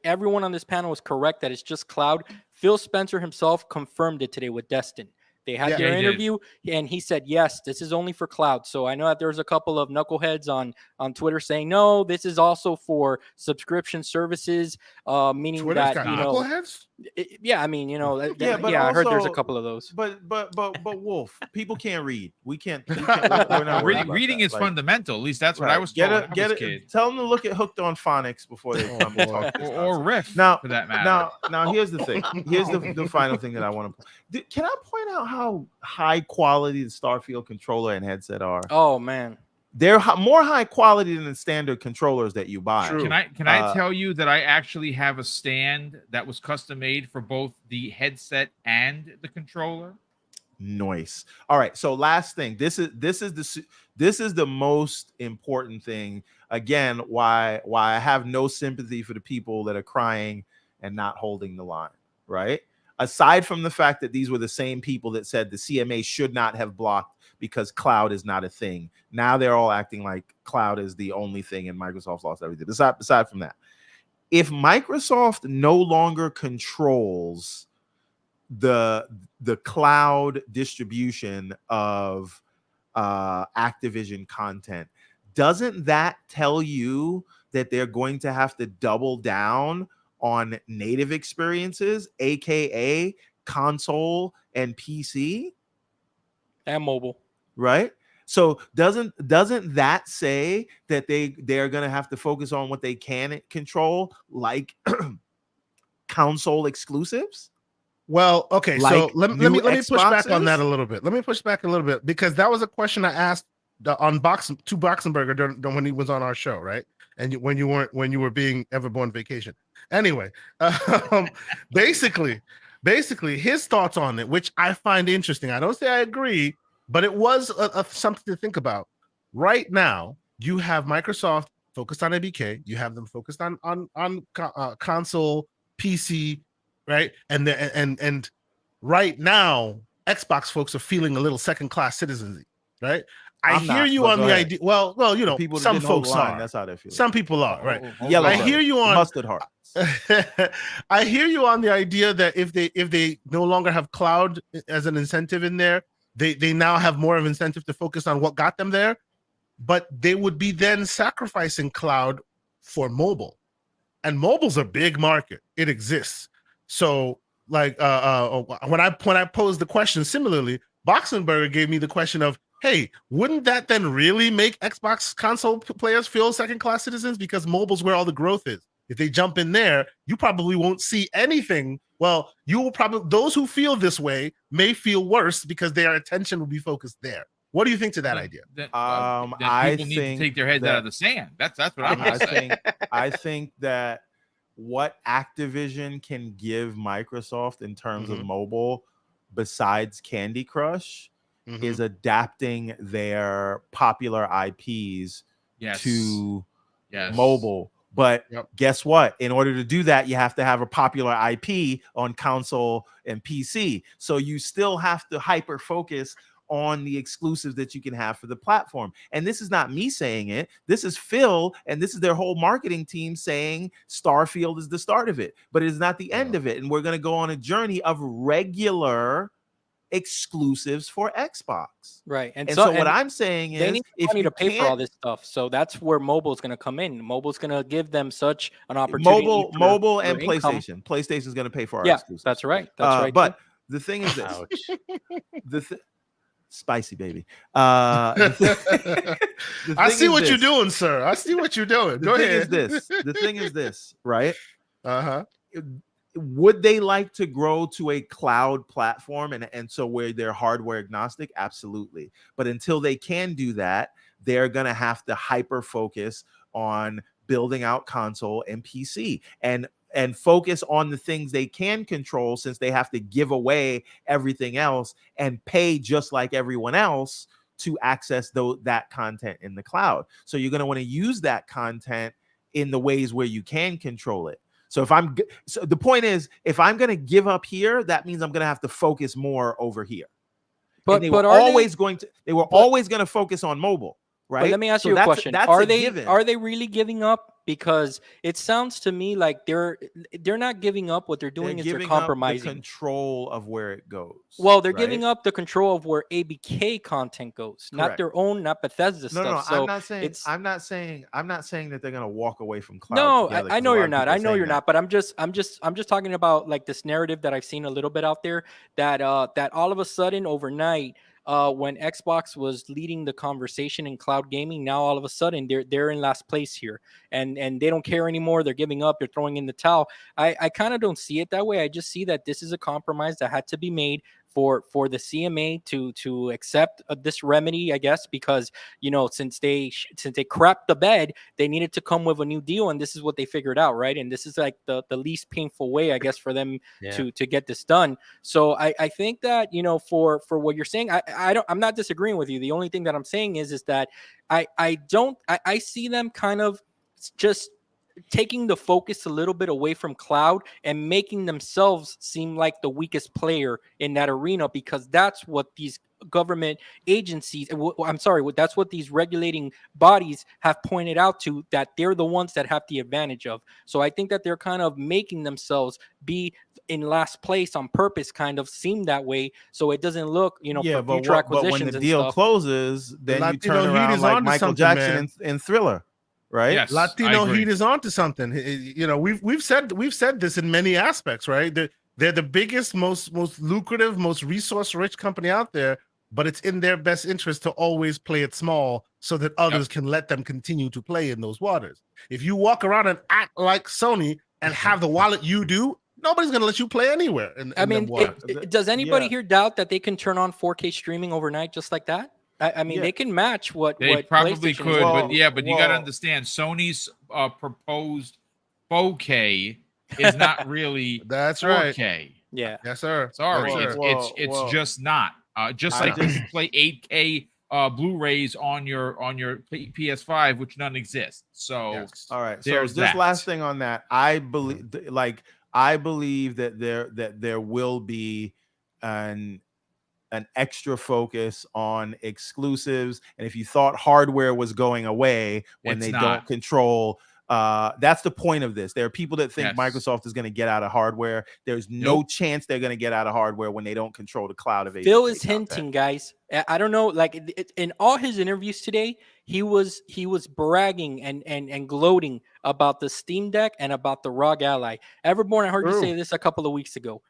[SPEAKER 5] everyone on this panel was correct, that it's just cloud, Phil Spencer himself confirmed it today with Destin. They had their interview, and he said, yes, this is only for cloud. So I know that there's a couple of knuckleheads on Twitter saying, no, this is also for subscription services, meaning
[SPEAKER 3] Twitter's
[SPEAKER 5] that,
[SPEAKER 3] got
[SPEAKER 5] knuckleheads? I mean, I heard there's a couple of those.
[SPEAKER 2] But Wolf, people can't read. We can't.
[SPEAKER 1] We're not reading is fundamental. At least that's what I was told.
[SPEAKER 2] Tell them to look at Hooked on Phonics before they come and talk.
[SPEAKER 1] Or Riff,
[SPEAKER 2] now,
[SPEAKER 1] for that matter.
[SPEAKER 2] Now, here's the thing. Here's the final thing that I want to. Can I point out how high quality the Starfield controller and headset are?
[SPEAKER 5] Oh man.
[SPEAKER 2] They're more high quality than the standard controllers that you buy.
[SPEAKER 1] True. Can I tell you that I actually have a stand that was custom made for both the headset and the controller?
[SPEAKER 2] Nice. All right. So last thing, this is the most important thing. Again, why I have no sympathy for the people that are crying and not holding the line. Right. Aside from the fact that these were the same people that said the CMA should not have blocked because cloud is not a thing. Now they're all acting like cloud is the only thing and Microsoft lost everything. Aside from that, if Microsoft no longer controls the cloud distribution of Activision content, doesn't that tell you that they're going to have to double down on native experiences, aka console and PC
[SPEAKER 5] and mobile?
[SPEAKER 2] Right. So doesn't that say that they're going to have to focus on what they can control, like console exclusives?
[SPEAKER 3] Well, okay,
[SPEAKER 2] like
[SPEAKER 3] so let me push back on that a little bit. Let me push back a little bit because that was a question I asked on to Boxenberger when he was on our show, right? And when you were being Everborn Vacation. Anyway, basically his thoughts on it, which I find interesting. I don't say I agree, but it was something to think about. Right now, you have Microsoft focused on ABK. You have them focused on console, PC, right? And right now, Xbox folks are feeling a little second-class citizens, right? I hear you on the idea. Well, you know, people some folks are.
[SPEAKER 2] That's how they feel.
[SPEAKER 3] Some people are, right?
[SPEAKER 2] Yellow.
[SPEAKER 3] I hear you on
[SPEAKER 2] mustard heart.
[SPEAKER 3] I hear you on the idea that if they no longer have cloud as an incentive in there, they now have more of an incentive to focus on what got them there, but they would be then sacrificing cloud for mobile, and mobile's a big market. It exists. So like when I posed the question similarly, Boxenberger gave me the question of, hey, wouldn't that then really make Xbox console players feel second-class citizens because mobile's where all the growth is? If they jump in there, you probably won't see anything. Well, you will probably, those who feel this way may feel worse because their attention will be focused there. What do you think to that idea?
[SPEAKER 1] I think need to take their heads out of the sand. That's what I'm saying.
[SPEAKER 2] I think that what Activision can give Microsoft in terms of mobile, besides Candy Crush, is adapting their popular IPs to mobile. But guess what? In order to do that, you have to have a popular IP on console and PC. So you still have to hyper focus on the exclusives that you can have for the platform. And this is not me saying it. This is Phil, and this is their whole marketing team saying Starfield is the start of it. But it is not the end of it. And we're going to go on a journey of regular exclusives for Xbox.
[SPEAKER 5] Right.
[SPEAKER 2] And so what I'm saying
[SPEAKER 5] they
[SPEAKER 2] is,
[SPEAKER 5] need
[SPEAKER 2] if
[SPEAKER 5] money
[SPEAKER 2] you
[SPEAKER 5] to pay for all
[SPEAKER 2] can't,
[SPEAKER 5] this stuff, so that's where mobile's going to come in. Mobile's going to give them such an opportunity.
[SPEAKER 2] mobile and
[SPEAKER 5] income.
[SPEAKER 2] PlayStation is going to pay for our
[SPEAKER 5] Yeah,
[SPEAKER 2] exclusives.
[SPEAKER 5] that's right. That's right.
[SPEAKER 2] But
[SPEAKER 5] too.
[SPEAKER 2] the thing is this.
[SPEAKER 4] Ouch.
[SPEAKER 2] Spicy baby.
[SPEAKER 3] I see what
[SPEAKER 2] this.
[SPEAKER 3] you're doing, sir. I see what you're doing. Go ahead.
[SPEAKER 2] The thing is this, right?
[SPEAKER 3] Uh-huh.
[SPEAKER 2] Would they like to grow to a cloud platform and so where they're hardware agnostic? Absolutely. But until they can do that, they're going to have to hyper focus on building out console and PC and focus on the things they can control, since they have to give away everything else and pay just like everyone else to access that content in the cloud. So you're going to want to use that content in the ways where you can control it. So so the point is, if I'm going to give up here, that means I'm going to have to focus more over here.
[SPEAKER 5] But
[SPEAKER 2] they were always going to focus on mobile, right?
[SPEAKER 5] But let me ask you a question. Are they really giving up? Because it sounds to me like they're not giving up. What they're doing is they're compromising
[SPEAKER 2] the control of where it goes.
[SPEAKER 5] Well, they're giving up the control of where ABK content goes, not their own, not Bethesda stuff.
[SPEAKER 2] No,
[SPEAKER 5] so
[SPEAKER 2] I'm not saying that they're going to walk away from cloud.
[SPEAKER 5] No, I know you're not. I know you're not. But I'm just talking about like this narrative that I've seen a little bit out there that all of a sudden overnight, when Xbox was leading the conversation in cloud gaming, now all of a sudden they're in last place here, and they don't care anymore. They're giving up. They're throwing in the towel. I kind of don't see it that way. I just see that this is a compromise that had to be made for the CMA to accept this remedy, I guess, because since they crapped the bed, they needed to come with a new deal, and this is what they figured out, right? And this is like the least painful way, I guess, for them to get this done. So I think that for what you're saying, I'm not disagreeing with you. The only thing that I'm saying is that I see them kind of just taking the focus a little bit away from cloud and making themselves seem like the weakest player in that arena, because that's what these government agencies, that's what these regulating bodies have pointed out to, that they're the ones that have the advantage of. So I think that they're kind of making themselves be in last place on purpose, kind of seem that way, so it doesn't look, for future acquisitions.
[SPEAKER 2] But when the deal closes, then you turn around like Michael Jackson in Thriller. Right.
[SPEAKER 3] Yes, Latino heat is onto something. We've said this in many aspects, right? They're the biggest, most lucrative, most resource-rich company out there, but it's in their best interest to always play it small so that others can let them continue to play in those waters. If you walk around and act like Sony and have the wallet you do, nobody's going to let you play anywhere.
[SPEAKER 5] Does anybody here doubt that they can turn on 4K streaming overnight just like that? I mean, they can match what
[SPEAKER 1] they probably could, but you got to understand, Sony's proposed 4K is not really
[SPEAKER 3] that's
[SPEAKER 1] 4K.
[SPEAKER 3] Right.
[SPEAKER 5] Yeah,
[SPEAKER 3] yes, sir.
[SPEAKER 1] Sorry, it's just not. Just like you can play 8K Blu-rays on your PS5, which none exist. So
[SPEAKER 2] all right. So this last thing on that, I believe that there will be an extra focus on exclusives. And if you thought hardware was going away when they don't control, that's the point of this. There are people that think Microsoft is going to get out of hardware. There's no chance they're going to get out of hardware when they don't control the cloud of APK
[SPEAKER 5] Phil is
[SPEAKER 2] content.
[SPEAKER 5] hinting, guys. I don't know, like in all his interviews today, he was bragging and gloating about the Steam Deck and about the ROG Ally. Everborn, I heard you say this a couple of weeks ago.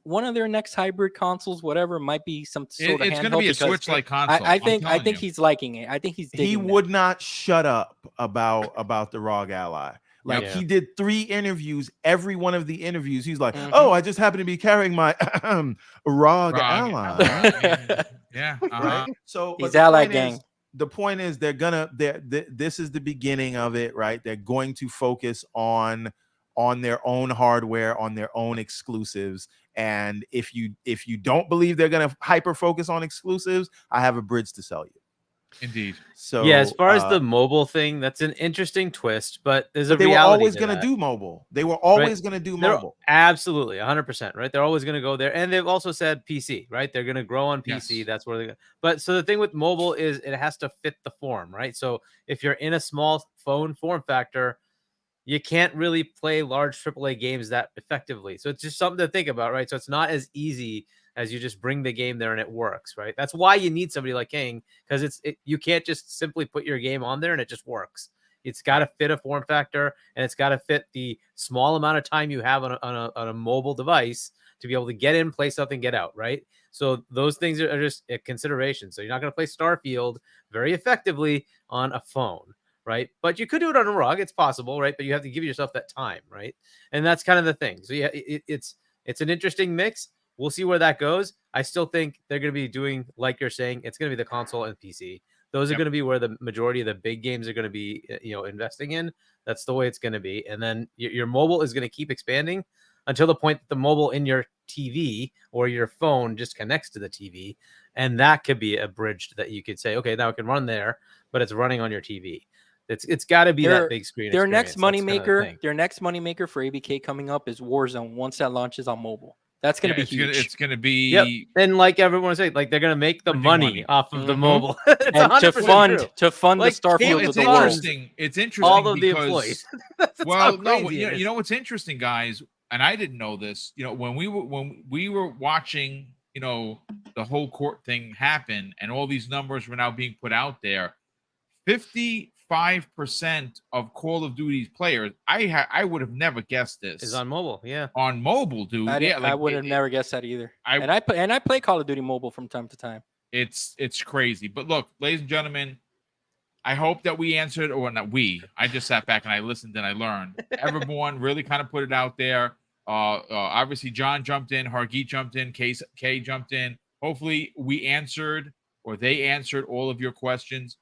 [SPEAKER 5] One of their next hybrid consoles, whatever, might be some sort of handheld.
[SPEAKER 1] It's going to be a Switch-like console.
[SPEAKER 5] I think he's liking it. I think he's digging
[SPEAKER 2] He would not shut up about the ROG Ally. Like he did 3 interviews. Every one of the interviews, he's like, "Oh, I just happen to be carrying my ROG Ally." Right? So
[SPEAKER 5] he's Ally gang.
[SPEAKER 2] The point is, this is the beginning of it, right? They're going to focus on their own hardware, on their own exclusives. And if you don't believe they're going to hyper focus on exclusives, I have a bridge to sell you.
[SPEAKER 1] Indeed.
[SPEAKER 4] So as far as the mobile thing, that's an interesting twist, but there's a reality.
[SPEAKER 2] They were always going to do mobile. They were always going to do mobile.
[SPEAKER 4] Absolutely, 100%, right? They're always going to go there, and they've also said PC, right? They're going to grow on PC. That's where they're going. But so the thing with mobile is it has to fit the form, right? So if you're in a small phone form factor, you can't really play large AAA games that effectively. So it's just something to think about, right? So it's not as easy as you just bring the game there and it works, right? That's why you need somebody like King, because you can't just simply put your game on there and it just works. It's got to fit a form factor, and it's got to fit the small amount of time you have on a mobile device to be able to get in, play something, get out, right? So those things are just a consideration. So you're not going to play Starfield very effectively on a phone, right? But you could do it on a ROG. It's possible, right? But you have to give yourself that time, right? And that's kind of the thing. So yeah, it's an interesting mix. We'll see where that goes. I still think they're going to be doing, like you're saying, it's going to be the console and PC. Those are going to be where the majority of the big games are going to be, investing in. That's the way it's going to be. And then your mobile is going to keep expanding until the point that the mobile in your TV or your phone just connects to the TV. And that could be a bridge that you could say, okay, now it can run there, but it's running on your TV. It's got to be that big screen.
[SPEAKER 5] Their next moneymaker for ABK coming up is Warzone once that launches on mobile. That's going to be huge.
[SPEAKER 1] It's going to be,
[SPEAKER 4] and like everyone said, like they're going to make the money off of the mobile,
[SPEAKER 5] and to fund like, the Starfield of the world.
[SPEAKER 1] It's interesting.
[SPEAKER 4] All of the employees.
[SPEAKER 1] Well, no, you know what's interesting, guys, and I didn't know this. When we were watching, the whole court thing happen, and all these numbers were now being put out there. 55% of Call of Duty's players, I would have never guessed this,
[SPEAKER 4] is on mobile. Yeah,
[SPEAKER 1] on mobile, dude.
[SPEAKER 5] I would have never guessed that either. I play Call of Duty mobile from time to time.
[SPEAKER 1] It's crazy. But look, ladies and gentlemen, I hope that we answered, or not we. I just sat back and I listened and I learned. Everyone really kind of put it out there. Obviously, John jumped in, Hargeet jumped in, Kay jumped in. Hopefully, we answered, or they answered all of your questions.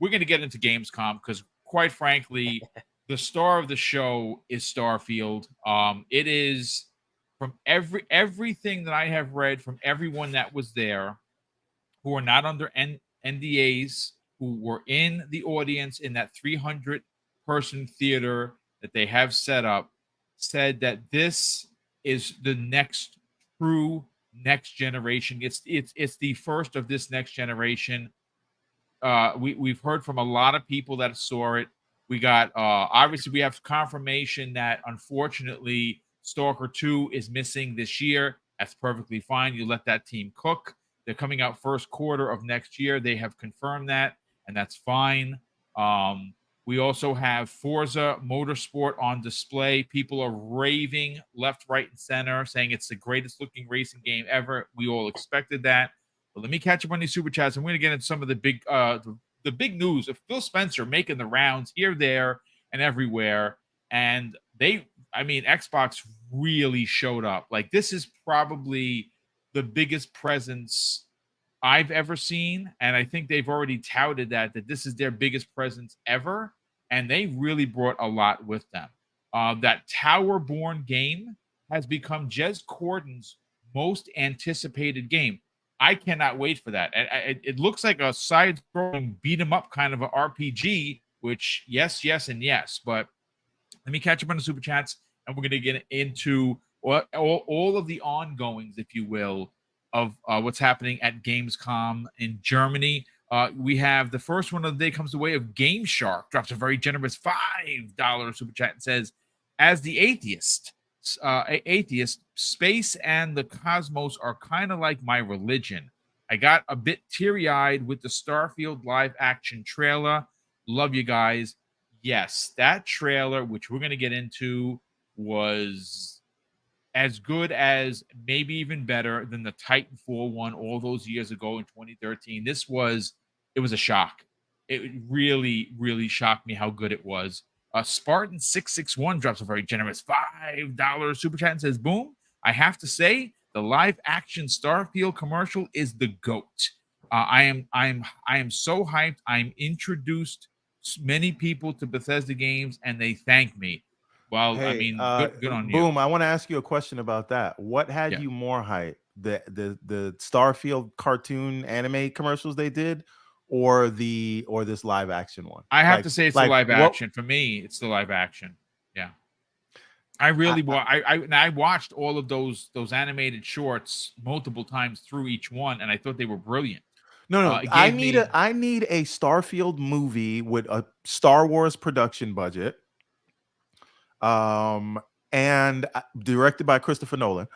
[SPEAKER 1] We're going to get into Gamescom because, quite frankly, the star of the show is Starfield. It is, from everything that I have read from everyone that was there, who are not under NDAs, who were in the audience in that 300-person theater that they have set up, said that this is the true next generation. It's the first of this next generation. We've heard from a lot of people that saw it. We got obviously we have confirmation that unfortunately Stalker 2 is missing this year. That's perfectly fine. You let that team cook. They're coming out first quarter of next year. They have confirmed that, and that's fine. We also have Forza Motorsport on display. People are raving left, right, and center, saying it's the greatest looking racing game ever. We all expected that. But let me catch up on these super chats. I'm going to get into some of the big news of Phil Spencer making the rounds here, there, and everywhere. And Xbox really showed up. Like, this is probably the biggest presence I've ever seen. And I think they've already touted that this is their biggest presence ever. And they really brought a lot with them. That Towerborn game has become Jez Corden's most anticipated game. I cannot wait for that. It looks like a side-scrolling beat-em-up kind of an RPG, which yes, and yes. But let me catch up on the super chats, and we're going to get into all of the ongoings, if you will, of what's happening at Gamescom in Germany. We have the first one of the day comes the way of Game Shark, drops a very generous $5 super chat and says, as the atheist, space and the cosmos are kind of like my religion. I got a bit teary-eyed with the Starfield live action trailer. Love you guys. Yes, that trailer, which we're going to get into, was as good as, maybe even better than the Titanfall one all those years ago in 2013. It was a shock. It really, really shocked me how good it was. Spartan 661 drops a very generous $5 super chat and says, "Boom! I have to say, the live action Starfield commercial is the GOAT. I am so hyped. I'm introduced many people to Bethesda games, and they thank me. Well, hey, good on you.
[SPEAKER 2] Boom! I want to ask you a question about that. What had you more hyped? The Starfield cartoon anime commercials they did, or this live action one?
[SPEAKER 1] I have to say it's the live action. For me, it's the live action. Yeah. I really I watched all of those animated shorts multiple times through each one, and I thought they were brilliant.
[SPEAKER 2] No, I need a Starfield movie with a Star Wars production budget, and directed by Christopher Nolan.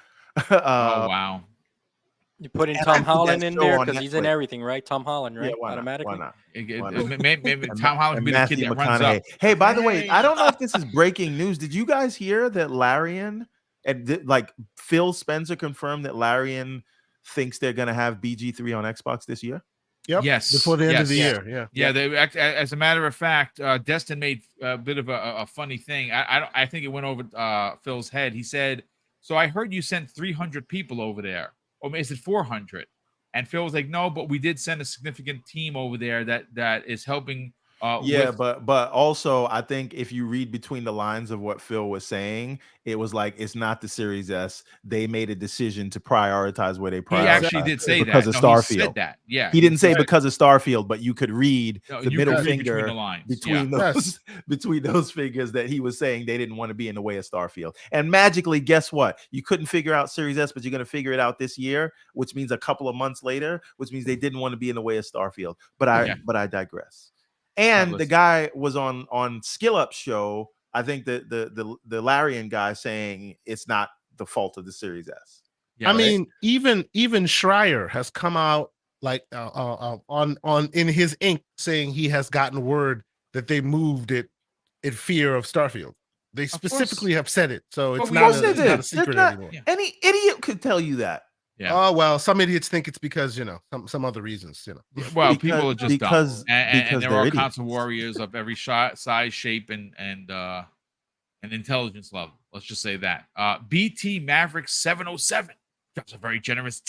[SPEAKER 1] Oh wow!
[SPEAKER 5] You put in
[SPEAKER 2] And I
[SPEAKER 5] Tom
[SPEAKER 2] put that
[SPEAKER 5] Holland in
[SPEAKER 2] show
[SPEAKER 5] there
[SPEAKER 2] on
[SPEAKER 5] because he's in
[SPEAKER 2] Netflix.
[SPEAKER 5] everything, right? Tom Holland, right?
[SPEAKER 2] Yeah, why not?
[SPEAKER 5] Automatically.
[SPEAKER 2] Why not?
[SPEAKER 1] Maybe Tom Holland be the kid
[SPEAKER 2] Matthew
[SPEAKER 1] that runs up.
[SPEAKER 2] McConaughey. Hey, by the way, I don't know if this is breaking news. Did you guys hear that Larian, like Phil Spencer confirmed that Larian thinks they're going to have BG3 on Xbox this year?
[SPEAKER 3] Yep.
[SPEAKER 1] Yes.
[SPEAKER 3] Before the end of the year.
[SPEAKER 1] Yeah. They, as a matter of fact, Destin made a bit of a funny thing. I think it went over Phil's head. He said, "So I heard you sent 300 people over there, or is it 400?" And Phil was like, "No, but we did send a significant team over there that is helping."
[SPEAKER 2] But also I think if you read between the lines of what Phil was saying, it was like it's not the Series S. They made a decision to prioritize where they prioritize.
[SPEAKER 1] He actually did say
[SPEAKER 2] because
[SPEAKER 1] that.
[SPEAKER 2] of
[SPEAKER 1] No,
[SPEAKER 2] Starfield.
[SPEAKER 1] he said that. Yeah,
[SPEAKER 2] he didn't say because of Starfield, but you could read the middle finger
[SPEAKER 1] between the lines.
[SPEAKER 2] between those between those figures that he was saying they didn't want to be in the way of Starfield. And magically, guess what? You couldn't figure out Series S, but you're going to figure it out this year, which means a couple of months later, which means they didn't want to be in the way of Starfield. But I digress. And the guy was on Skill Up show. I think the Larian guy saying it's not the fault of the Series S.
[SPEAKER 3] Yeah, I mean, even Schreier has come out like on in his ink saying he has gotten word that they moved it in fear of Starfield. They specifically have said it, so it's not a secret anymore.
[SPEAKER 2] Any idiot could tell you that.
[SPEAKER 3] Yeah. Oh well, some idiots think it's because some other reasons.
[SPEAKER 1] Well, people are just dumb. And there are console warriors of every size, shape, and intelligence level. Let's just say that. BT Maverick 707 drops a very generous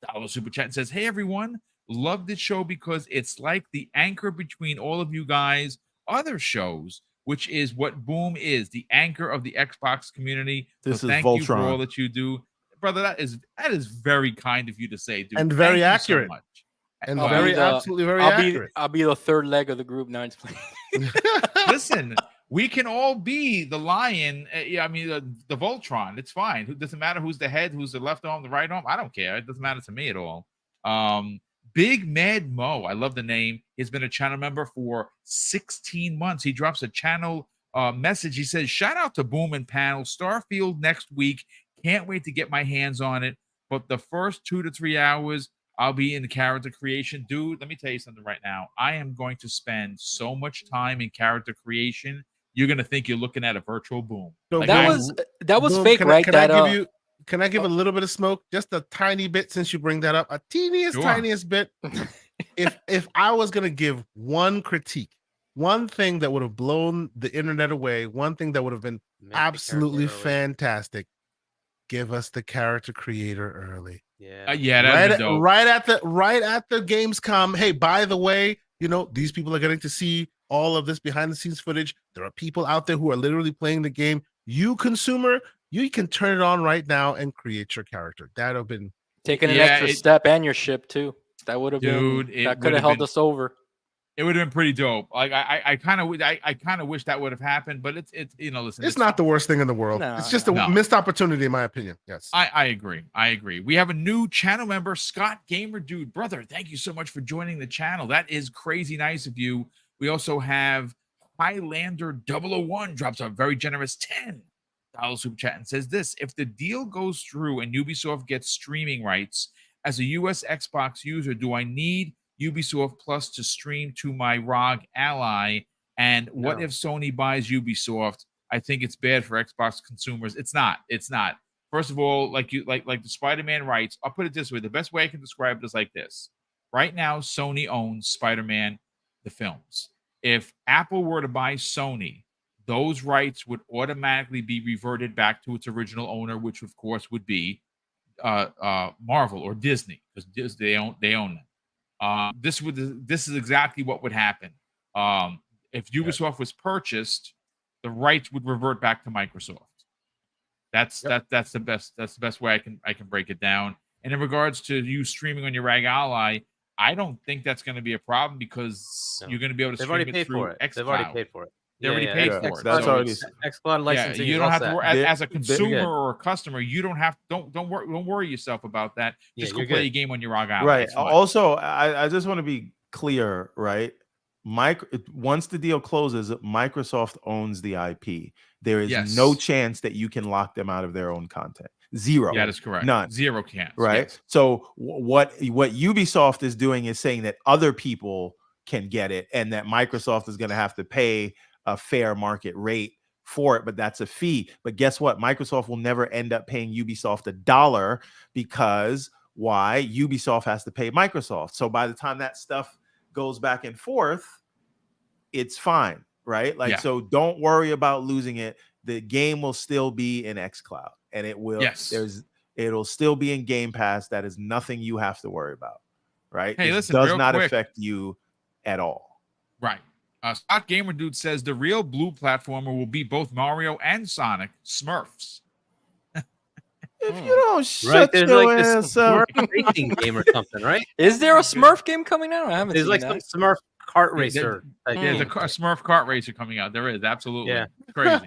[SPEAKER 1] $10 super chat and says, "Hey everyone, love this show because it's like the anchor between all of you guys' other shows, which is what Boom is, the anchor of the Xbox community.
[SPEAKER 2] This
[SPEAKER 1] so
[SPEAKER 2] is
[SPEAKER 1] thank
[SPEAKER 2] Voltron.
[SPEAKER 1] you for all that you do." Brother, that is very kind of you to say, dude.
[SPEAKER 3] And very accurate.
[SPEAKER 1] So much.
[SPEAKER 3] And absolutely very accurate.
[SPEAKER 5] I'll be the third leg of the group. Now it's playing.
[SPEAKER 1] Listen, we can all be the lion. I mean, the Voltron. It's fine. It doesn't matter who's the head, who's the left arm, the right arm. I don't care. It doesn't matter to me at all. Big Mad Mo. I love the name. He's been a channel member for 16 months. He drops a channel message. He says, "Shout out to Boom and Panel. Starfield next week. Can't wait to get my hands on it. But the first 2 to 3 hours, I'll be in character creation." Dude, let me tell you something right now. I am going to spend so much time in character creation. You're going to think you're looking at a virtual Boom.
[SPEAKER 3] So
[SPEAKER 1] like
[SPEAKER 5] that was
[SPEAKER 3] Boom,
[SPEAKER 5] fake, right?
[SPEAKER 3] Can I give a little bit of smoke? Just a tiny bit, since you bring that up. A tiniest bit. If I was going to give one critique, one thing that would have blown the internet away, one thing that would have been absolutely fantastic, give us the character creator early. Right at the Gamescom. Hey, by the way, these people are getting to see all of this behind the scenes footage. There are people out there who are literally playing the game. You consumer, you can turn it on right now and create your character. That'd have been
[SPEAKER 5] taking an extra step, and your ship too. That would have been that could have held us over.
[SPEAKER 1] It would have been pretty dope. Like I kind of wish that would have happened, but it's listen.
[SPEAKER 3] It's not the worst thing in the world. It's just a missed opportunity, in my opinion. Yes,
[SPEAKER 1] I agree. We have a new channel member, Scott Gamer Dude. Brother, thank you so much for joining the channel. That is crazy nice of you. We also have Highlander 001 drops a very generous $10 super chat and says this: "If the deal goes through and Ubisoft gets streaming rights, as a US Xbox user, do I need Ubisoft Plus to stream to my ROG ally? And what if Sony buys Ubisoft? I think it's bad for Xbox consumers." It's not. First of all, like the Spider-Man rights, I'll put it this way. The best way I can describe it is like this. Right now, Sony owns Spider-Man, the films. If Apple were to buy Sony, those rights would automatically be reverted back to its original owner, which of course would be Marvel or Disney, because they own them. This is exactly what would happen. If Ubisoft was purchased, the rights would revert back to Microsoft. That's the best way I can break it down. And in regards to you streaming on your RAG Ally, I don't think that's going to be a problem because you're going to be able to stream it through xCloud.
[SPEAKER 4] They've already paid for it.
[SPEAKER 1] They already paid for it.
[SPEAKER 2] That's already
[SPEAKER 4] xCloud licensing.
[SPEAKER 1] You don't have to worry as a consumer or a customer. You don't worry yourself about that. Just go play a game on your ROG Ally.
[SPEAKER 2] Right. Also, I just want to be clear, right? once the deal closes, Microsoft owns the IP. There is no
[SPEAKER 1] Yes.
[SPEAKER 2] chance that you can lock them out of their own content. Zero.
[SPEAKER 1] Yeah, that's correct.
[SPEAKER 2] None.
[SPEAKER 1] Zero chance.
[SPEAKER 2] Right.
[SPEAKER 1] Yes.
[SPEAKER 2] So what Ubisoft is doing is saying that other people can get it, and that Microsoft is going to have to pay a fair market rate for it, but that's a fee. But guess what? Microsoft will never end up paying Ubisoft $1 because why? Ubisoft has to pay Microsoft. So by the time that stuff goes back and forth, it's fine, right? Like, so don't worry about losing it. The game will still be in xCloud, and it will.
[SPEAKER 1] Yes.
[SPEAKER 2] It'll still be in Game Pass. That is nothing you have to worry about, right?
[SPEAKER 1] Hey,
[SPEAKER 2] this
[SPEAKER 1] listen,
[SPEAKER 2] does not affect you at all.
[SPEAKER 1] Right. Scott Gamer Dude says the real blue platformer will be both Mario and Sonic Smurfs.
[SPEAKER 2] If you don't shut
[SPEAKER 4] there's
[SPEAKER 2] your
[SPEAKER 4] like
[SPEAKER 2] ass
[SPEAKER 4] this
[SPEAKER 2] up.
[SPEAKER 4] Smurf racing game or something, right?
[SPEAKER 5] Is there a Smurf game coming out? I haven't
[SPEAKER 4] There's
[SPEAKER 5] seen
[SPEAKER 4] like
[SPEAKER 5] that.
[SPEAKER 4] some Smurf kart racer.
[SPEAKER 1] There's a Smurf kart racer coming out. There is, absolutely.
[SPEAKER 4] Yeah.
[SPEAKER 1] Crazy.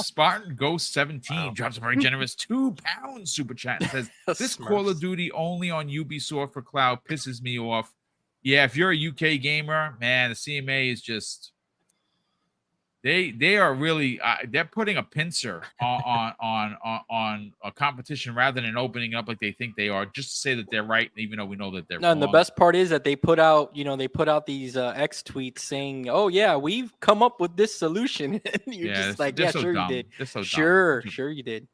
[SPEAKER 1] Spartan Ghost 17 drops a very generous £2 super chat and says, this Call of Duty only on Ubisoft for cloud pisses me off. Yeah, if you're a UK gamer, man, the CMA is just they are really they're putting a pincer on a competition rather than opening up like they think they are, just to say that they're right, even though we know that they're wrong.
[SPEAKER 5] And the best part is that they put out these X tweets saying, "Oh yeah, we've come up with this solution." And you're just like, "Yeah, sure you did. Sure you did."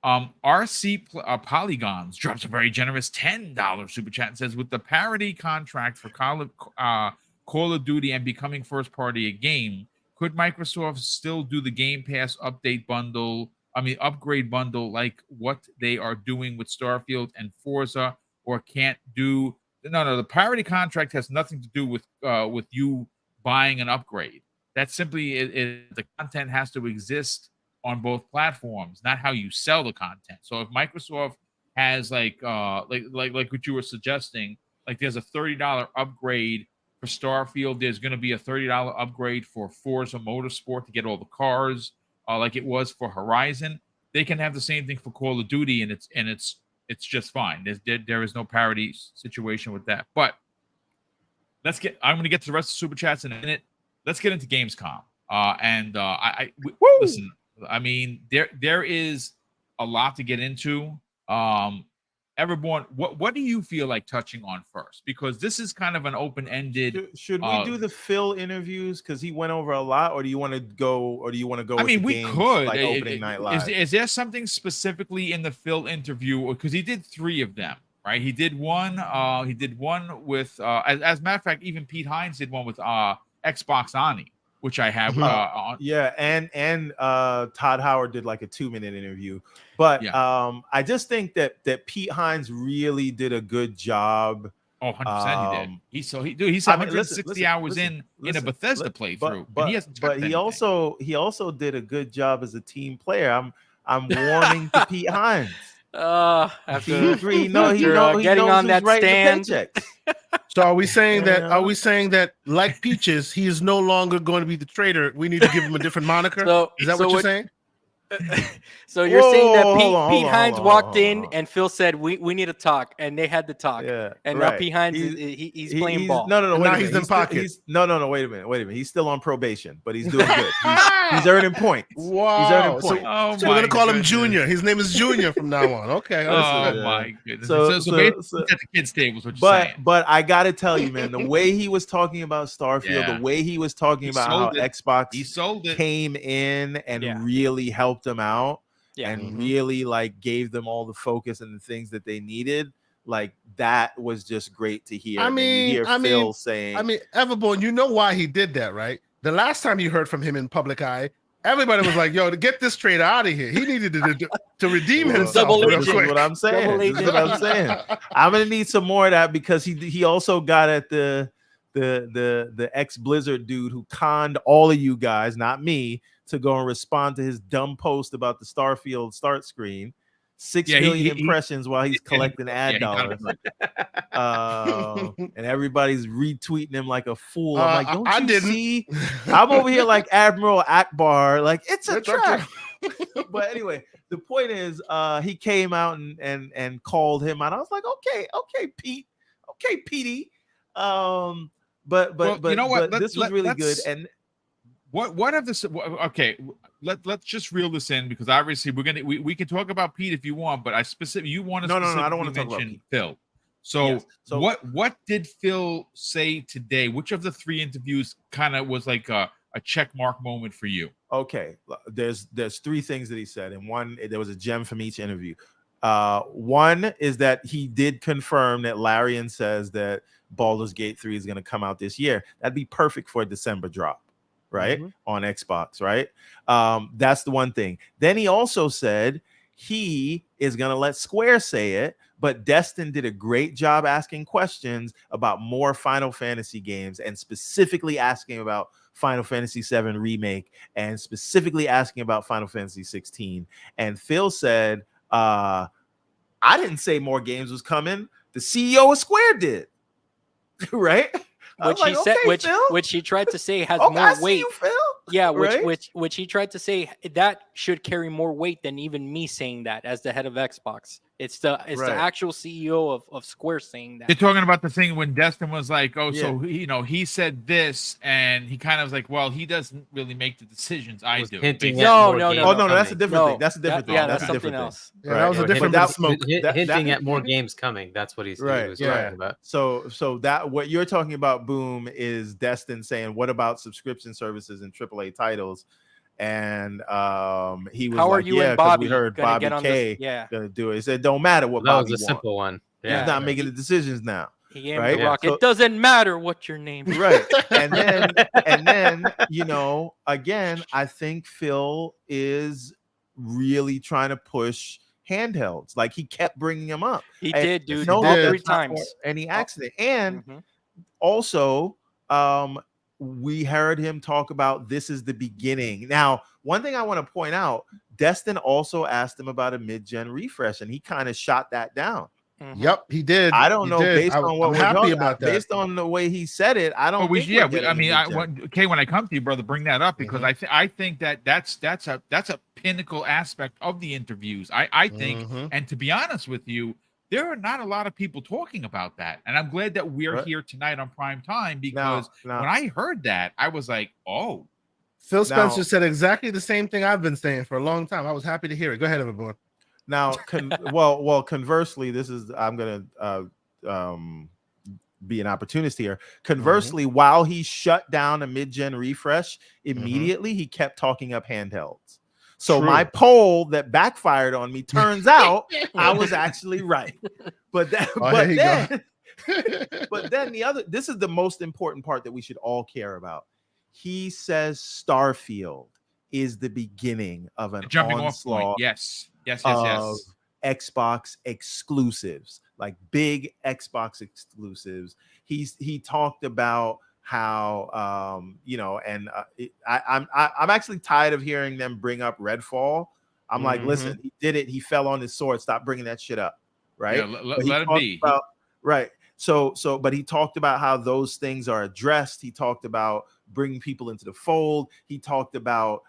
[SPEAKER 1] RC Polygons drops a very generous $10 super chat and says, with the parity contract for Call of Duty and becoming first party a game, could Microsoft still do the Game Pass upgrade bundle like what they are doing with Starfield and Forza, or can't do? No, the parity contract has nothing to do with you buying an upgrade. That's simply the content has to exist on both platforms, not how you sell the content. So if Microsoft has like what you were suggesting, like there's a $30 upgrade for Starfield, there's going to be a $30 upgrade for Forza Motorsport to get all the cars, like it was for Horizon. They can have the same thing for Call of Duty, and it's just fine. There is no parity situation with that. But I'm going to get to the rest of the super chats in a minute. Let's get into Gamescom. Listen. I mean, there is a lot to get into. Everborn, what do you feel like touching on first? Because this is kind of an open-ended.
[SPEAKER 2] Should we do the Phil interviews because he went over a lot, or do you want to go? I
[SPEAKER 1] mean, we could
[SPEAKER 2] like opening night live.
[SPEAKER 1] Is there something specifically in the Phil interview? Because he did 3 of them, right? He did one. He did one with. As a matter of fact, even Pete Hines did one with Xbox Oni, which I have on.
[SPEAKER 2] Yeah, and Todd Howard did like a 2-minute interview. But I just think that Pete Hines really did a good job.
[SPEAKER 1] Oh, 100% he did. He's 160 hours in a Bethesda playthrough.
[SPEAKER 2] But he also did a good job as a team player. I'm warning to Pete Hines.
[SPEAKER 5] After
[SPEAKER 2] getting
[SPEAKER 5] on that stand.
[SPEAKER 3] So are we saying that like Peaches, he is no longer going to be the traitor? We need to give him a different moniker. Is that what you're saying?
[SPEAKER 5] So you're saying that Pete Hines walked in and Phil said, we need to talk, and they had to talk. Yeah, and now Pete Hines he's playing ball.
[SPEAKER 2] No,
[SPEAKER 3] wait a minute. He's in pocket.
[SPEAKER 2] No, wait a minute. He's still on probation, but he's doing good. He's earning points.
[SPEAKER 3] Wow.
[SPEAKER 2] He's earning points.
[SPEAKER 3] So we're gonna call him Junior. His name is Junior from now on. Okay.
[SPEAKER 1] My goodness. So at the kids' table is what you're saying.
[SPEAKER 2] But I gotta tell you, man, the way he was talking about Starfield, the way he was talking about how Xbox came in and really helped them out and really like gave them all the focus and the things that they needed, like that was just great to hear. Phil saying,
[SPEAKER 3] Everborn, you know why he did that, right? The last time you heard from him in public eye, everybody was like, yo, to get this traitor out of here, he needed to redeem himself.
[SPEAKER 2] This is what I'm saying. I'm gonna need some more of that, because he also got at the ex-Blizzard dude who conned all of you guys, not me, to go and respond to his dumb post about the Starfield start screen. 6 million impressions while he's collecting ad dollars. And everybody's retweeting him like a fool. I'm like, don't you see? I'm over here like Admiral Akbar, like it's a trap. But anyway, the point is, he came out and called him out. I was like, okay, Pete, okay, Petey. you know what? This was really good. And
[SPEAKER 1] what have this? Okay, let's just reel this in, because obviously we can talk about Pete if you want, but you want to
[SPEAKER 2] no, I don't want to talk about Pete.
[SPEAKER 1] Phil. So what did Phil say today? Which of the 3 interviews kind of was like a check mark moment for you?
[SPEAKER 2] Okay, there's 3 things that he said, and one, there was a gem from each interview. One is that he did confirm that Larian says that Baldur's Gate 3 is going to come out this year. That'd be perfect for a December drop, right? On Xbox, right? That's the one thing. Then he also said he is going to let Square say it, but Destin did a great job asking questions about more Final Fantasy games, and specifically asking about Final Fantasy VII Remake, and specifically asking about Final Fantasy 16. And Phil said, I didn't say more games was coming. The CEO of Square did. Right?
[SPEAKER 5] Which he tried to say has more weight.
[SPEAKER 2] You, Phil.
[SPEAKER 5] Yeah,
[SPEAKER 2] right?
[SPEAKER 5] which he tried to say that should carry more weight than even me saying that as the head of Xbox. It's the actual CEO of Square saying that.
[SPEAKER 1] They're talking about the thing when Destin was like, so he said this, and he kind of was like, well, he doesn't really make the decisions. I do.
[SPEAKER 5] No,
[SPEAKER 2] that's a different thing. That's a different thing.
[SPEAKER 5] Yeah,
[SPEAKER 2] that's
[SPEAKER 5] something else.
[SPEAKER 3] Yeah, that was a different
[SPEAKER 2] smoke.
[SPEAKER 4] Hinting at more games coming. That's what he was talking about.
[SPEAKER 2] So that what you're talking about, Boom, is Destin saying, what about subscription services and AAA titles? And he was like, because we heard Bobby K gonna do it. He said, don't matter what Bobby
[SPEAKER 4] was a simple one.
[SPEAKER 2] Yeah. He's not making the decisions now.
[SPEAKER 5] Right? It doesn't matter what your name is.
[SPEAKER 2] Right. And then, again, I think Phil is really trying to push handhelds. Like, he kept bringing them up.
[SPEAKER 5] He did, dude.
[SPEAKER 2] No,
[SPEAKER 5] 3 times.
[SPEAKER 2] Any accident. And also, we heard him talk about this is the beginning. Now, one thing I want to point out, Destin also asked him about a mid-gen refresh, and he kind of shot that down.
[SPEAKER 3] Yep, he did.
[SPEAKER 2] I don't know, based on what
[SPEAKER 3] I'm
[SPEAKER 2] we're
[SPEAKER 3] happy about that.
[SPEAKER 2] Based on the way he said it, I don't.
[SPEAKER 1] When I come to you, brother, bring that up, because I think that's a pinnacle aspect of the interviews. I think, and to be honest with you, there are not a lot of people talking about that, and I'm glad that we're here tonight on Prime Time, because when I heard that, I was like, oh.
[SPEAKER 3] Phil Spencer said exactly the same thing I've been saying for a long time. I was happy to hear it. Go ahead, everyone.
[SPEAKER 2] Now, conversely, I'm going to be an opportunist here. Conversely, while he shut down a mid-gen refresh, immediately he kept talking up handhelds. So my poll that backfired on me, turns out I was actually right. But then this is the most important part that we should all care about. He says Starfield is the beginning of an
[SPEAKER 1] jumping off point.
[SPEAKER 2] Yes. Xbox exclusives, like big Xbox exclusives. He talked about how I'm actually tired of hearing them bring up Redfall. I'm like, listen, he did it. He fell on his sword. Stop bringing that shit up, right?
[SPEAKER 1] Yeah, let it be.
[SPEAKER 2] Right. So, but he talked about how those things are addressed. He talked about bringing people into the fold. He talked about,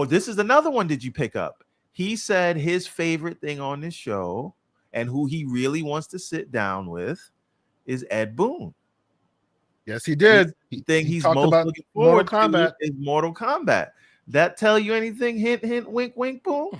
[SPEAKER 2] this is another one. Did you pick up? He said his favorite thing on this show, and who he really wants to sit down with, is Ed Boon.
[SPEAKER 3] Yes, he did.
[SPEAKER 2] The thing he's most looking forward to is Mortal Kombat. That tell you anything? Hint, hint, wink, wink, Boom.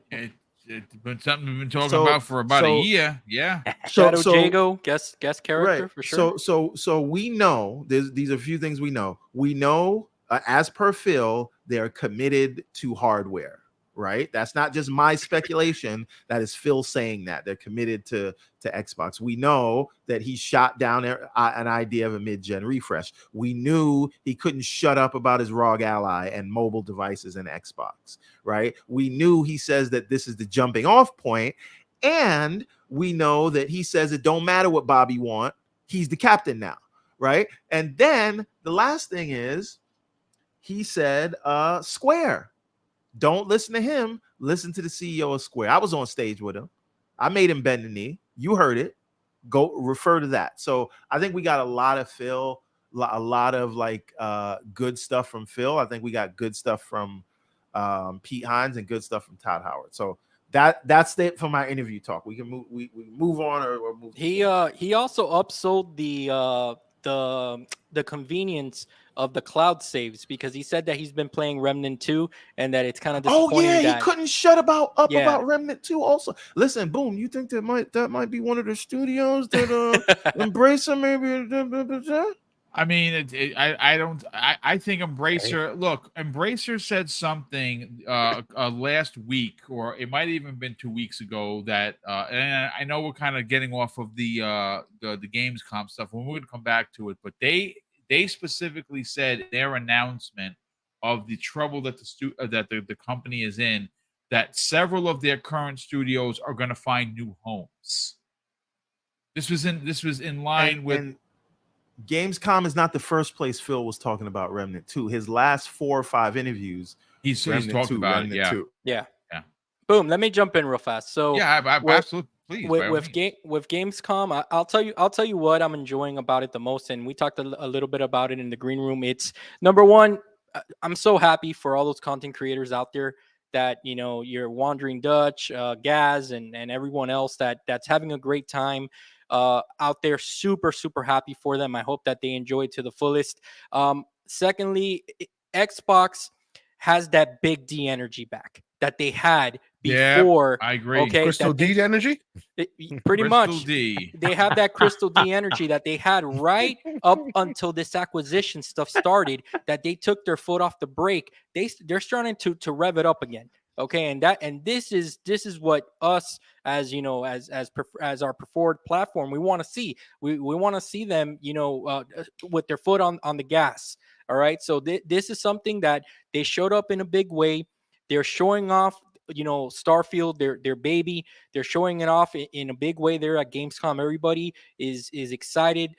[SPEAKER 1] It's been something we've been talking about for about a year. Yeah.
[SPEAKER 5] Shadow Jago, guest character, for sure.
[SPEAKER 2] So we know these are a few things we know. We know, as per Phil, they're committed to hardware. Right, that's not just my speculation. That is Phil saying that they're committed to Xbox. We know that he shot down an idea of a mid-gen refresh. We knew he couldn't shut up about his ROG Ally and mobile devices and Xbox. Right, we knew he says that this is the jumping off point, and we know that he says it don't matter what Bobby want. He's the captain now. Right, and then the last thing is he said Square. Don't listen to him. Listen to the CEO of Square. I was on stage with him. I made him bend the knee. You heard it. Go refer to that. So I think we got a lot of Phil, a lot of good stuff from Phil. I think we got good stuff from Pete Hines and good stuff from Todd Howard. So that's it for my interview talk. We can move. We move on or move.
[SPEAKER 5] He also upsold the convenience of the cloud saves, because he said that he's been playing Remnant 2 and that it's kind of disappointing.
[SPEAKER 2] Oh yeah,
[SPEAKER 5] that,
[SPEAKER 2] he couldn't shut about Remnant 2 also. Listen, Boom, you think that might be one of the studios that Embracer maybe?
[SPEAKER 1] I mean, I think Embracer. Look, Embracer said something last week, or it might have even been 2 weeks ago. That and I know we're kind of getting off of the Gamescom stuff, and we're going to come back to it. But they specifically said in their announcement of the trouble that the company is in, that several of their current studios are going to find new homes. This was in line with.
[SPEAKER 2] Gamescom is not the first place Phil was talking about Remnant 2. His last 4 or 5 interviews,
[SPEAKER 1] he's talked about it.
[SPEAKER 5] Yeah. Boom. Let me jump in real fast. So
[SPEAKER 1] absolutely. Please,
[SPEAKER 5] with Gamescom, I'll tell you what I'm enjoying about it the most, and we talked a little bit about it in the green room. It's number one. I'm so happy for all those content creators out there that, you know, you're Wandering Dutch, Gaz, and everyone else that's having a great time out there. Super, super happy for them. I hope that they enjoy it to the fullest. Secondly, Xbox has that big D energy back that they had before.
[SPEAKER 1] I agree.
[SPEAKER 5] Okay,
[SPEAKER 3] Crystal D energy?
[SPEAKER 5] Pretty
[SPEAKER 1] Crystal
[SPEAKER 5] much.
[SPEAKER 1] D.
[SPEAKER 5] They have that Crystal D energy that they had right up until this acquisition stuff started, that they took their foot off the brake. They're starting to rev it up again. Okay, and this is what us, as you know, as our preferred platform, we want to see. We want to see them, you know, with their foot on the gas. All right, so this is something that they showed up in a big way. They're showing off, you know, Starfield, their baby. They're showing it off in a big way there at Gamescom. Everybody is excited.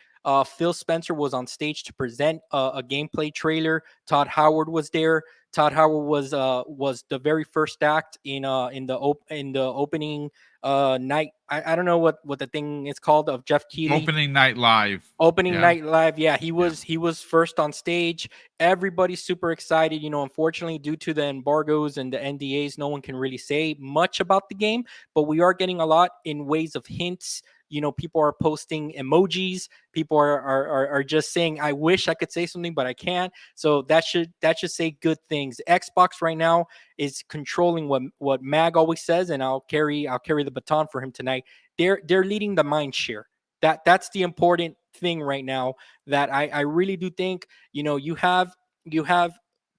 [SPEAKER 5] Phil Spencer was on stage to present a gameplay trailer. Todd Howard was there. Todd Howard was the very first act in the opening night. I don't know what the thing is called of Jeff Keighley.
[SPEAKER 1] Opening night live.
[SPEAKER 5] Night live. Yeah, he was first on stage. Everybody's super excited. You know, unfortunately, due to the embargoes and the NDAs, no one can really say much about the game, but we are getting a lot in ways of hints. You know, people are posting emojis. People are just saying, "I wish I could say something, but I can't." So that should say good things. Xbox right now is controlling what Mag always says, and I'll carry the baton for him tonight. They're leading the mind share. That's the important thing right now. That I really do think, you know, you have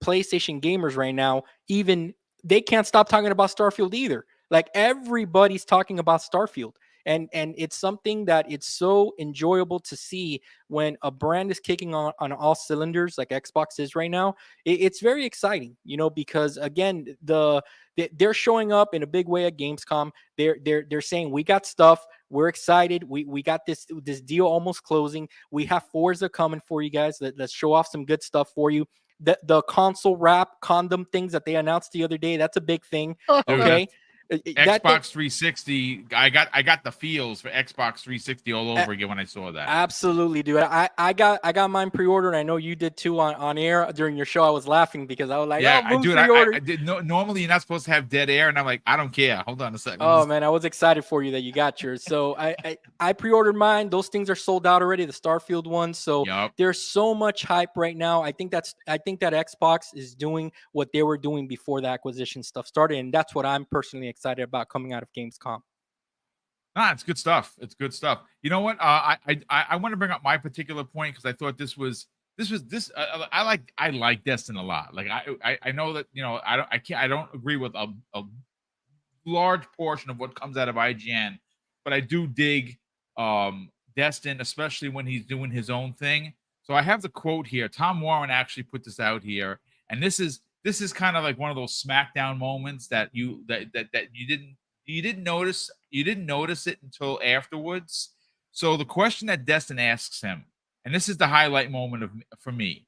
[SPEAKER 5] PlayStation gamers right now. Even they can't stop talking about Starfield either. Like, everybody's talking about Starfield. And it's something that it's so enjoyable to see when a brand is kicking on all cylinders like Xbox is right now. It's very exciting, you know, because again, they're showing up in a big way at Gamescom. They're saying, we got stuff. We're excited. We got this deal almost closing. We have Forza coming for you guys. Let's show off some good stuff for you. The console wrap condom things that they announced the other day, that's a big thing. Okay.
[SPEAKER 1] Xbox 360. I got the feels for Xbox 360 all over again when I saw that.
[SPEAKER 5] Absolutely, dude. I got mine pre-ordered. I know you did too on air during your show. I was laughing because I was like,
[SPEAKER 1] yeah,
[SPEAKER 5] oh,
[SPEAKER 1] I did. Normally you're not supposed to have dead air, and I'm like, I don't care. Hold on a second.
[SPEAKER 5] Oh man, I was excited for you that you got yours. So I pre-ordered mine. Those things are sold out already, the Starfield ones. So There's so much hype right now. I think that Xbox is doing what they were doing before the acquisition stuff started, and that's what I'm personally excited about coming out of Gamescom.
[SPEAKER 1] It's good stuff. It's good stuff. You know what? I want to bring up my particular point because I thought this was. I like Destin a lot. Like I know that, you know, I don't agree with a large portion of what comes out of IGN, but I do dig Destin, especially when he's doing his own thing. So I have the quote here. Tom Warren actually put this out here, and this is kind of like one of those SmackDown moments that you didn't notice it until afterwards. So the question that Destin asks him, and this is the highlight moment for me,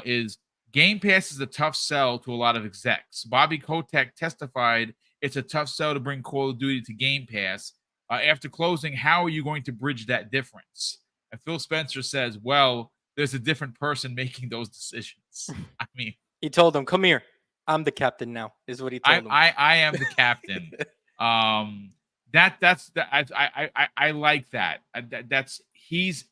[SPEAKER 1] is Game Pass is a tough sell to a lot of execs. Bobby Kotick testified it's a tough sell to bring Call of Duty to Game Pass. After closing, how are you going to bridge that difference? And Phil Spencer says, well, there's a different person making those decisions. I mean,
[SPEAKER 5] he told him, come here. I'm the captain now, is what he told him.
[SPEAKER 1] I am the captain. I like that. He's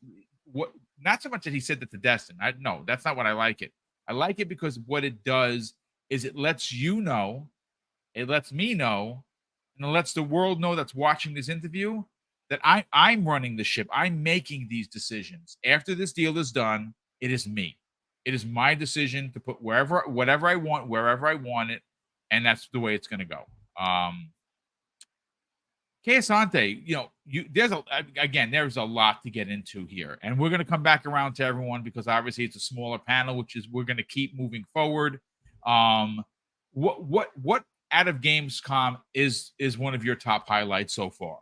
[SPEAKER 1] not so much that he said that to Destin. No, that's not what I like it. I like it because what it does is it lets you know, it lets me know, and it lets the world know that's watching this interview that I'm running the ship. I'm making these decisions. After this deal is done, it is me. It is my decision to put whatever I want, wherever I want it, and that's the way it's going to go. Asante, there's a lot to get into here, and we're going to come back around to everyone because obviously it's a smaller panel, which is we're going to keep moving forward. What out of Gamescom is one of your top highlights so far?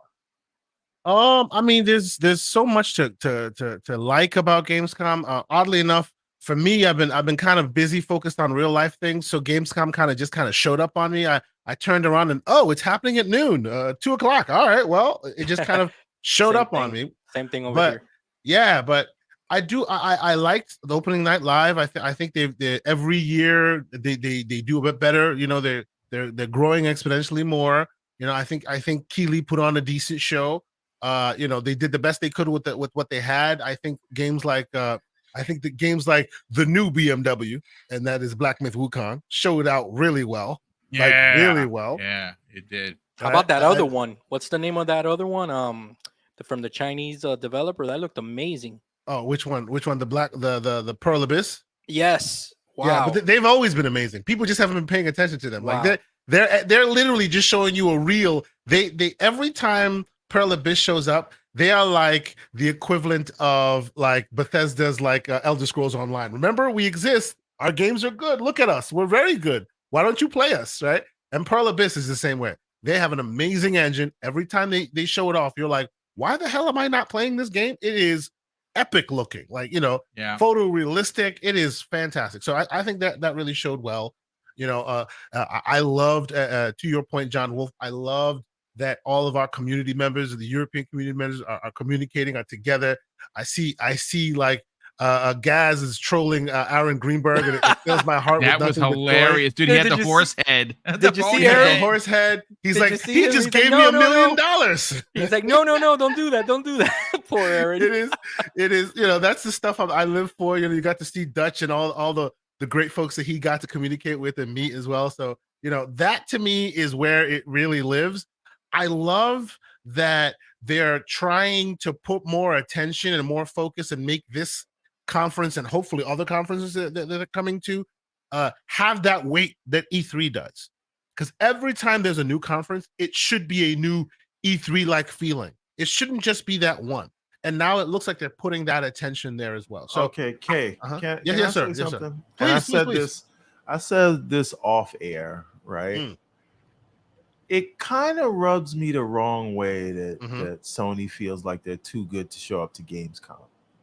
[SPEAKER 3] I mean, there's so much to like about Gamescom. Oddly enough, for me, I've been kind of busy focused on real life things, so Gamescom kind of showed up on me. I turned around and it's happening at noon, 2:00. All right, well, it just kind of showed up on me.
[SPEAKER 5] Same thing over here.
[SPEAKER 3] Yeah, but I liked the opening night live. I think they every year they do a bit better. You know, they're growing exponentially more. You know, I think Keighley put on a decent show. They did the best they could with what they had. I think games like the new BMW, and that is Black Myth Wukong, showed out really well.
[SPEAKER 1] Yeah,
[SPEAKER 3] really well.
[SPEAKER 1] Yeah, it did.
[SPEAKER 5] How about that other one? What's the name of that other one? From the Chinese developer, that looked amazing.
[SPEAKER 3] Oh, which one? The Pearl Abyss?
[SPEAKER 5] Yes. Wow.
[SPEAKER 3] Yeah, but they've always been amazing. People just haven't been paying attention to them. Wow. Like they're literally just showing you a reel. They every time Pearl Abyss shows up, they are like the equivalent of like Bethesda's like Elder Scrolls Online. Remember, we exist. Our games are good. Look at us. We're very good. Why don't you play us, right? And Pearl Abyss is the same way. They have an amazing engine. Every time they show it off, you're like, why the hell am I not playing this game? It is epic looking, like, photorealistic. It is fantastic. So I think that really showed well. I loved, to your point, John Wolf, I loved that all of our community members, the European community members are communicating, are together. I see like Gaz is trolling Aaron Greenberg, and it fills my heart.
[SPEAKER 1] That was hilarious, dude. He had the horse head.
[SPEAKER 3] Did you see the horse head? He's like, he just gave me $1 million.
[SPEAKER 5] He's like, no, don't do that. Poor Aaron.
[SPEAKER 3] It is. That's the stuff I live for. You got to see Dutch and all the great folks that he got to communicate with and meet as well. So that to me is where it really lives. I love that they're trying to put more attention and more focus and make this conference and hopefully other conferences that are coming to have that weight that E3 does. Because every time there's a new conference, it should be a new E3-like feeling. It shouldn't just be that one. And now it looks like they're putting that attention there as well. So
[SPEAKER 2] okay, Kay.
[SPEAKER 3] Yes, sir. Please.
[SPEAKER 2] I said this off air, right? It kind of rubs me the wrong way that Sony feels like they're too good to show up to Gamescom.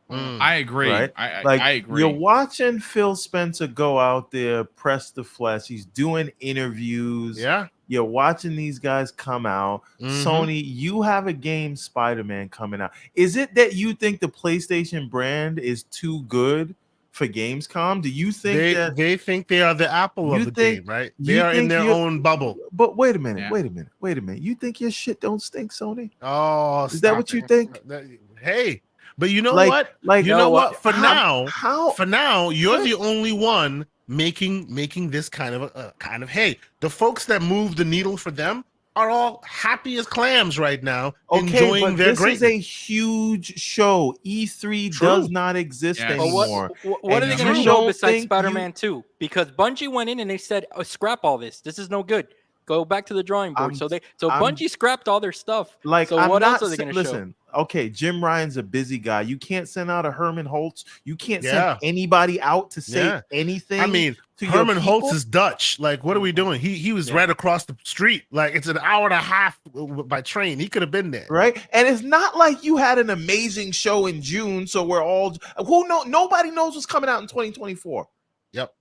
[SPEAKER 1] I agree.
[SPEAKER 2] Right? I agree. You're watching Phil Spencer go out there, press the flesh. He's doing interviews.
[SPEAKER 3] Yeah.
[SPEAKER 2] You're watching these guys come out. Sony, you have a game Spider-Man coming out. Is it that you think the PlayStation brand is too good for Gamescom? Do you think
[SPEAKER 3] they think they are the Apple of the game, right? They are in their own bubble.
[SPEAKER 2] But wait a minute. You think your shit don't stink, Sony?
[SPEAKER 3] Oh,
[SPEAKER 2] is that what you think?
[SPEAKER 3] Hey, but you know what? Like, you know what? For now, you're the only one making this kind of hey. The folks that move the needle for them are all happy as clams right now, enjoying their greatness.
[SPEAKER 2] This is a huge show. E3 does not exist anymore.
[SPEAKER 5] What are they going to show besides Spider-Man 2? Because Bungie went in and they said, scrap all this. This is no good. Go back to the drawing board. Bungie scrapped all their stuff.
[SPEAKER 2] Like,
[SPEAKER 5] so what else are they going to show?
[SPEAKER 2] Okay, Jim Ryan's a busy guy. You can't send out a Herman Holtz. You can't send anybody out to say anything.
[SPEAKER 3] I mean, Herman Holtz is Dutch. Like, what are we doing? He was right across the street. Like, it's an hour and a half by train. He could have been there.
[SPEAKER 2] Right. And it's not like you had an amazing show in June. So we're all nobody knows what's coming out in 2024.
[SPEAKER 3] Yep.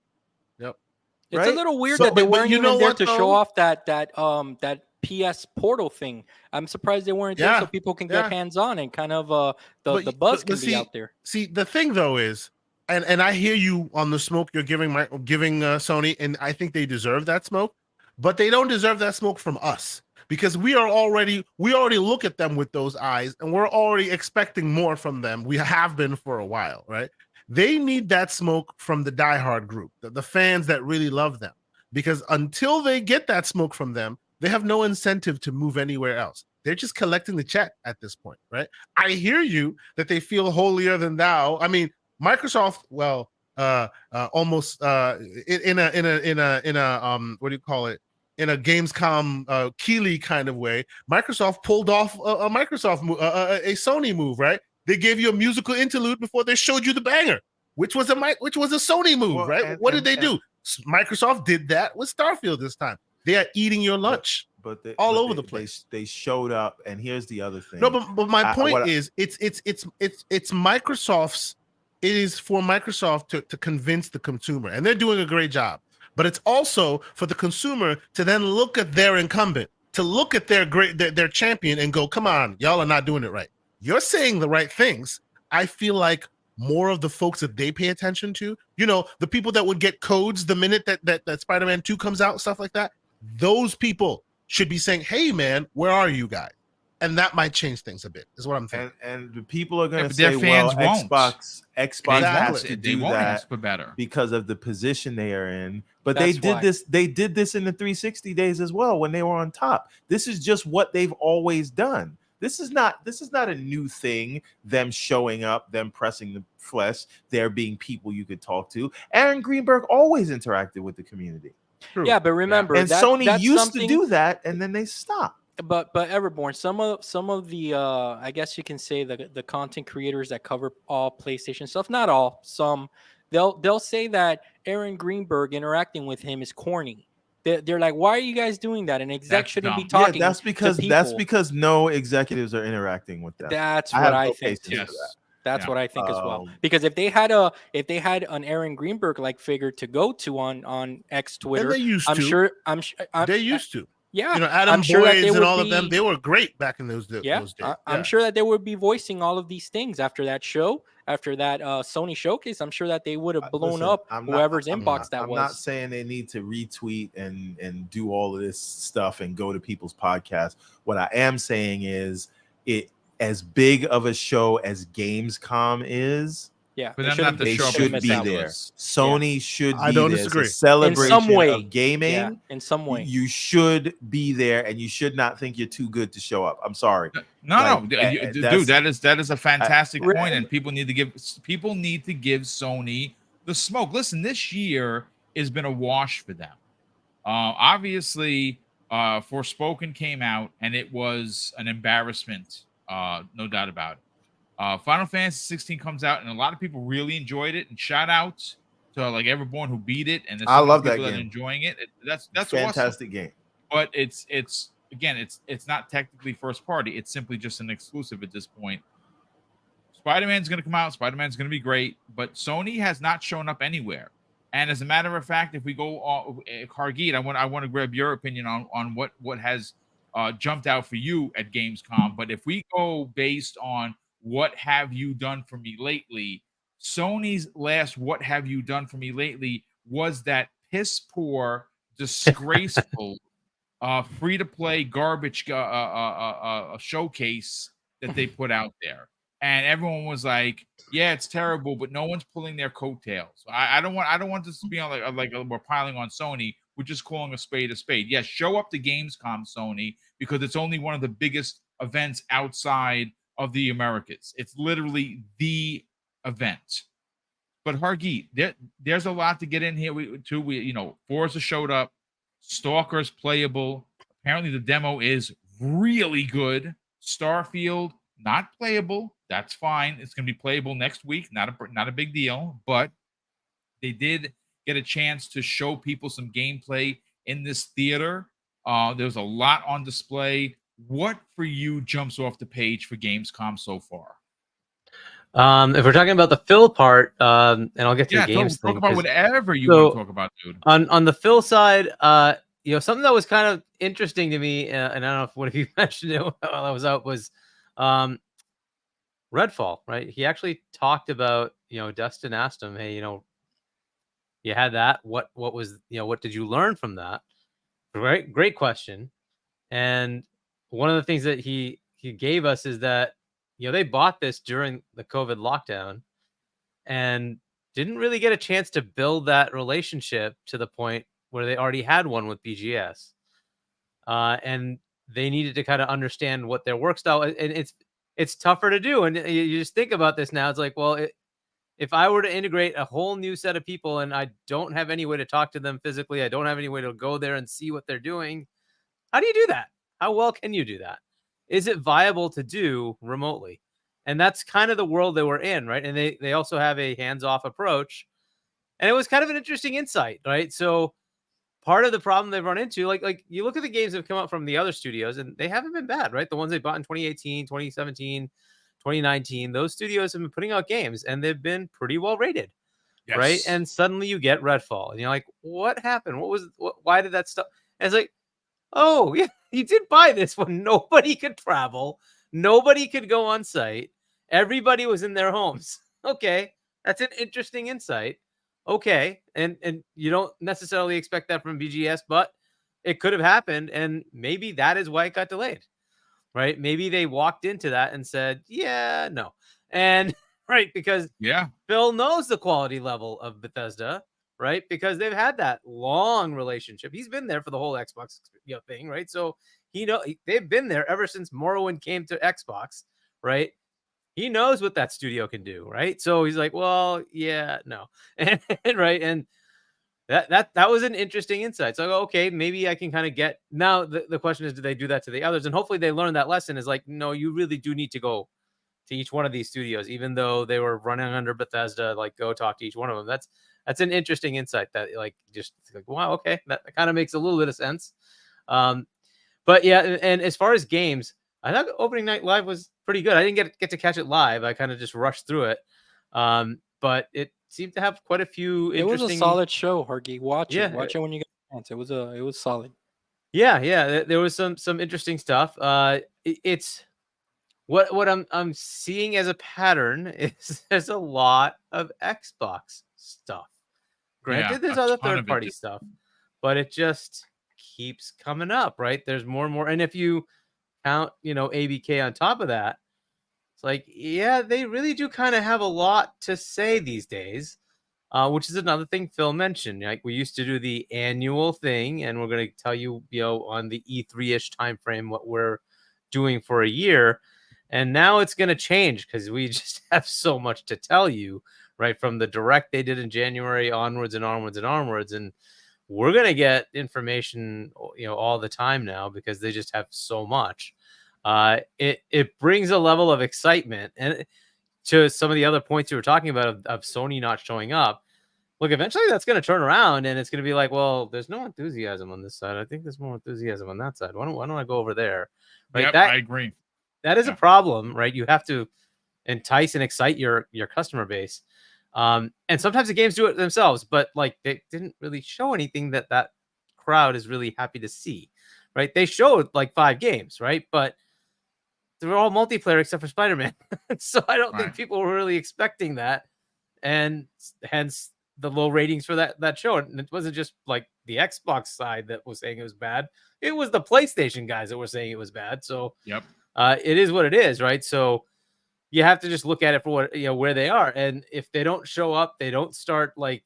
[SPEAKER 5] It's a little weird that they weren't even there to show off that PS Portal thing. I'm surprised they weren't there so people can get hands on and kind of the buzz can be out there.
[SPEAKER 3] See, the thing though is, and I hear you on the smoke you're giving Sony, and I think they deserve that smoke, but they don't deserve that smoke from us. because we already look at them with those eyes, and we're already expecting more from them. We have been for a while, right? They need that smoke from the diehard group, the fans that really love them, because until they get that smoke from them, they have no incentive to move anywhere else. They're just collecting the check at this point, right? I hear you that they feel holier than thou. I mean, Microsoft, well, almost in a what do you call it? In a Gamescom Keeley kind of way, Microsoft pulled off a Sony move, right? They gave you a musical interlude before they showed you the banger, which was a Sony move, right? What did they do? Microsoft did that with Starfield this time. They are eating your lunch, all over the place.
[SPEAKER 2] They showed up, and here's the other thing.
[SPEAKER 3] No, but my point is, it's Microsoft's. It is for Microsoft to convince the consumer, and they're doing a great job. But it's also for the consumer to then look at their incumbent, to look at their champion, and go, "Come on, y'all are not doing it right. You're saying the right things." I feel like more of the folks that they pay attention to, the people that would get codes the minute that Spider-Man 2 comes out, stuff like that. Those people should be saying, "Hey, man, where are you guys?" And that might change things a bit, is what I'm thinking.
[SPEAKER 2] And the people are going to say, "Well, Xbox has to do that
[SPEAKER 1] for better
[SPEAKER 2] because of the position they are in." But they did this in the 360 days as well when they were on top. This is just what they've always done. This is not a new thing. Them showing up, them pressing the flesh, there being people you could talk to. Aaron Greenberg always interacted with the community.
[SPEAKER 5] True. Yeah, but remember,
[SPEAKER 2] and Sony used to do that, and then they stopped.
[SPEAKER 5] But Everborn, some of the I guess you can say the content creators that cover all PlayStation stuff, not all, some, they'll say that Aaron Greenberg interacting with him is corny. They're like, why are you guys doing that? An exec shouldn't be talking.
[SPEAKER 2] Yeah, that's because no executives are interacting with them.
[SPEAKER 5] That's what I think. That's what I think as well. Because if they had an Aaron Greenberg like figure to go to on X Twitter,
[SPEAKER 3] they used
[SPEAKER 5] I'm
[SPEAKER 3] to.
[SPEAKER 5] sure
[SPEAKER 3] they used to.
[SPEAKER 5] Yeah,
[SPEAKER 3] Adam Boyd and all of them, they were great back in those days.
[SPEAKER 5] Yeah, I'm sure that they would be voicing all of these things after that show, after that Sony showcase. I'm sure that they would have blown up whoever's inbox that was.
[SPEAKER 2] I'm not saying they need to retweet and do all of this stuff and go to people's podcasts. What I am saying is, it as big of a show as Gamescom is.
[SPEAKER 5] Yeah,
[SPEAKER 2] they should be there. Sony should be there.
[SPEAKER 3] I don't disagree.
[SPEAKER 2] It's a celebration of gaming.
[SPEAKER 5] Yeah, in some way,
[SPEAKER 2] you should be there, and you should not think you're too good to show up. I'm sorry.
[SPEAKER 1] No, dude, that is a fantastic point, and people need to give Sony the smoke. Listen, this year has been a wash for them. Obviously, Forspoken came out, and it was an embarrassment. No doubt about it. Final Fantasy 16 comes out, and a lot of people really enjoyed it. And shout out to like Everborn who beat it, and
[SPEAKER 2] I love that game.
[SPEAKER 1] Enjoying it. That's
[SPEAKER 2] fantastic
[SPEAKER 1] awesome.
[SPEAKER 2] Game.
[SPEAKER 1] But it's not technically first party. It's simply just an exclusive at this point. Spider-Man's going to come out. Spider-Man's going to be great, but Sony has not shown up anywhere. And as a matter of fact, if we go, Hargeet, I want to grab your opinion on what has jumped out for you at Gamescom. But if we go based on what have you done for me lately, Sony's last what have you done for me lately was that piss poor, disgraceful, free-to-play garbage showcase that they put out there. And everyone was like, yeah, it's terrible, but no one's pulling their coattails. I don't want this to be on like we're piling on Sony. We're just calling a spade a spade. Yes, show up to Gamescom, Sony, because it's only one of the biggest events outside of the Americas. It's literally the event. But Hargeet, there's a lot to get in here. Forza showed up. Stalker's playable. Apparently the demo is really good. Starfield, not playable. That's fine. It's going to be playable next week. Not a big deal. But they did get a chance to show people some gameplay in this theater. There's a lot on display. What for you jumps off the page for Gamescom so far?
[SPEAKER 4] If we're talking about the Phil part, and I'll get to the games thing.
[SPEAKER 1] Talk about whatever you want to talk about, dude.
[SPEAKER 4] On the Phil side, something that was kind of interesting to me, and I don't know if one of you mentioned it while I was out, was Redfall, right? He actually talked about, Dustin asked him, hey, you had that. What was, what did you learn from that? Great question. And one of the things that he gave us is that, they bought this during the COVID lockdown and didn't really get a chance to build that relationship to the point where they already had one with BGS. And they needed to kind of understand what their work style, and it's tougher to do. And you just think about this now. It's like, well, if I were to integrate a whole new set of people and I don't have any way to talk to them physically, I don't have any way to go there and see what they're doing. How do you do that? How well can you do that? Is it viable to do remotely? And that's kind of the world that we're in, right? And they also have a hands-off approach. And it was kind of an interesting insight, right? So part of the problem they've run into, like you look at the games that have come out from the other studios, and they haven't been bad, right? The ones they bought in 2018, 2017, 2019, those studios have been putting out games, and they've been pretty well rated, right? And suddenly you get Redfall, and you're like, what happened? Why did that stuff? And it's like, oh, yeah, you did buy this when nobody could travel, nobody could go on site, everybody was in their homes. Okay, that's an interesting insight. Okay, and you don't necessarily expect that from BGS, but it could have happened, and maybe that is why it got delayed, right? Maybe they walked into that and said, yeah, no. And right, because Phil knows the quality level of Bethesda, right? Because they've had that long relationship. He's been there for the whole Xbox thing, right? So they've been there ever since Morrowind came to Xbox, right? He knows what that studio can do, right? So he's like, well, yeah, no. And right. And that was an interesting insight. So, okay, maybe I can kind of get now. The question is, do they do that to the others? And hopefully they learn that lesson is like, no, you really do need to go to each one of these studios, even though they were running under Bethesda, like go talk to each one of them. That's an interesting insight that just like, wow, okay, that kind of makes a little bit of sense. But yeah, and as far as games, I thought opening night live was pretty good. I didn't get to catch it live. I kind of just rushed through it. But it seemed to have quite a few interesting...
[SPEAKER 5] It was a solid show, Hargy. Watch it when you get a chance. It was solid.
[SPEAKER 4] Yeah. There was some interesting stuff. It's what I'm seeing as a pattern is there's a lot of Xbox stuff. Granted, there's other third-party stuff, but it just keeps coming up, right? There's more and more. And if you count, ABK on top of that, it's like, yeah, they really do kind of have a lot to say these days, which is another thing Phil mentioned. Like, we used to do the annual thing, and we're going to tell you, on the E3-ish time frame what we're doing for a year. And now it's going to change because we just have so much to tell you, right? From the direct they did in January onwards. And we're going to get information, all the time now because they just have so much. It brings a level of excitement, and to some of the other points you were talking about of Sony not showing up. Look, eventually that's going to turn around, and it's going to be like, well, there's no enthusiasm on this side. I think there's more enthusiasm on that side. Why don't I go over there? Right?
[SPEAKER 1] Yep, I agree.
[SPEAKER 4] That is a problem, right? You have to entice and excite your customer base. And sometimes the games do it themselves, but like they didn't really show anything that crowd is really happy to see, right? They showed like 5 games, right? But they're all multiplayer except for Spider-Man. So I don't think people were really expecting that. And hence the low ratings for that show. And it wasn't just like the Xbox side that was saying it was bad. It was the PlayStation guys that were saying it was bad. So it is what it is, right? So you have to just look at it for what, where they are. And if they don't show up, they don't start like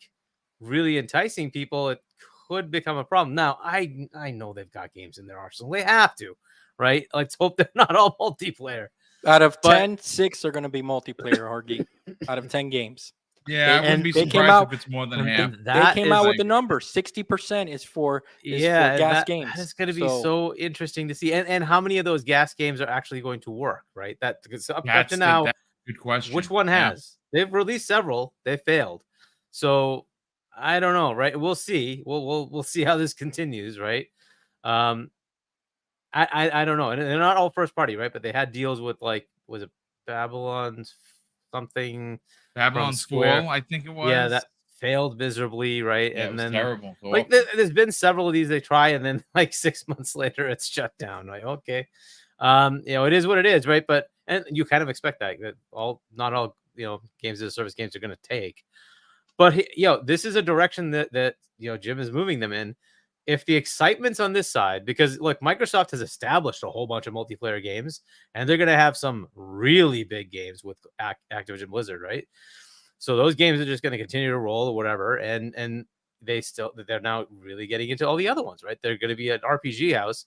[SPEAKER 4] really enticing people, it could become a problem. Now, I know they've got games in their arsenal. They have to, right? Let's hope they're not all multiplayer.
[SPEAKER 5] Out of 10, 6 are going to be multiplayer, Hargy. Out of 10 games.
[SPEAKER 1] Yeah, I wouldn't be surprised if it's more than half.
[SPEAKER 5] They came out with the number. 60% is for gas games.
[SPEAKER 4] That's going to be so interesting to see. And how many of those gas games are actually going to work, right? That's up to now.
[SPEAKER 1] That's a good question.
[SPEAKER 4] Which one has? They've released several. They failed. So I don't know, right? We'll see. We'll see how this continues, right? I don't know. And they're not all first party, right? But they had deals with was it Babylon's something?
[SPEAKER 1] Babylon's Fall, I think it was.
[SPEAKER 4] Yeah, that failed miserably, right?
[SPEAKER 1] Yeah,
[SPEAKER 4] and then
[SPEAKER 1] terrible.
[SPEAKER 4] There's been several of these they try, and then 6 months later it's shut down. Like, okay, it is what it is, right? But and you kind of expect that not all games as a service games are going to take. But this is a direction that Jim is moving them in. if the excitement's on this side, because look, Microsoft has established a whole bunch of multiplayer games, and they're going to have some really big games with Activision Blizzard, right? So those games are just going to continue to roll or whatever, and they're now really getting into all the other ones, right? They're going to be an RPG house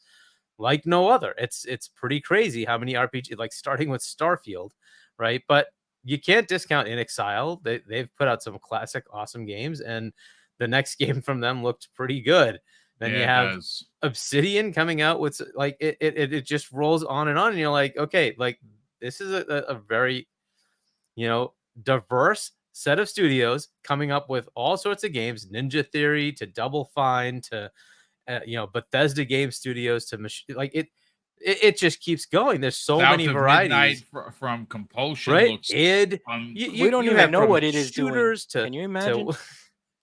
[SPEAKER 4] like no other. It's pretty crazy how many RPG, like starting with Starfield, right? But you can't discount In Exile. They've put out some classic awesome games, and the next game from them looked pretty good. Then you have Obsidian coming out with like it just rolls on, and you're like, okay, like this is a very, diverse set of studios coming up with all sorts of games, Ninja Theory to Double Fine to Bethesda Game Studios to it just keeps going. There's so many varieties
[SPEAKER 1] from Compulsion,
[SPEAKER 4] right? We don't
[SPEAKER 5] even know what it is
[SPEAKER 4] shooters
[SPEAKER 5] doing. Can you imagine?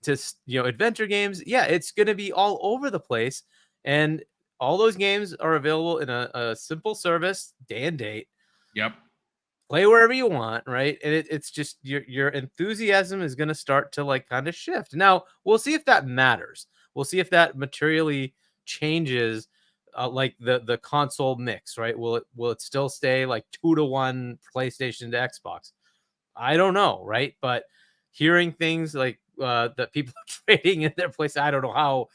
[SPEAKER 4] To adventure games. Yeah, it's going to be all over the place, and all those games are available in a simple service, day and date.
[SPEAKER 1] Yep.
[SPEAKER 4] Play wherever you want, right? And it's just your enthusiasm is going to start to like kind of shift. Now we'll see if that matters. We'll see if that materially changes like the console mix, right? Will it still stay like 2-1 PlayStation to Xbox? I don't know, right? But hearing things like that people are trading in their place, I don't know how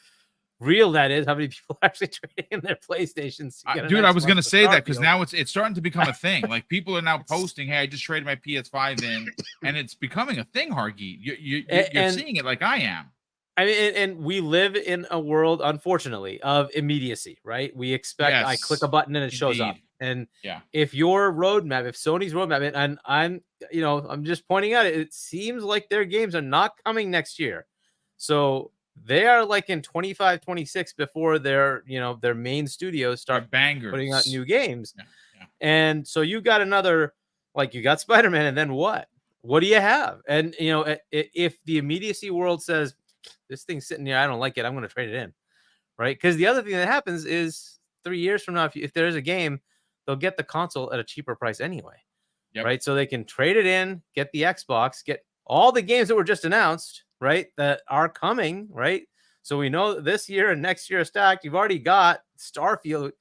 [SPEAKER 4] real that is. How many people are actually trading in their PlayStations?
[SPEAKER 1] Dude, I was going to say that because now it's starting to become a thing. Like people are now posting, "Hey, I just traded my PS5 in," and it's becoming a thing. Hargeet, you're seeing it like I am.
[SPEAKER 4] I mean, and we live in a world, unfortunately, of immediacy, right? We expect I click a button and it shows up. And if your roadmap, if Sony's roadmap, and I'm just pointing out, it seems like their games are not coming next year. So they are like in 25, 26 before their main studios start putting out new games. Yeah. And so you got another, like you got Spider-Man, and then what? What do you have? And, if the immediacy world says, this thing's sitting here, I don't like it, I'm going to trade it in, right? Because the other thing that happens is 3 years from now, if there's a game, they'll get the console at a cheaper price anyway, right? So they can trade it in, get the Xbox, get all the games that were just announced, right, that are coming, right? So we know this year and next year are stacked. You've already got Starfield,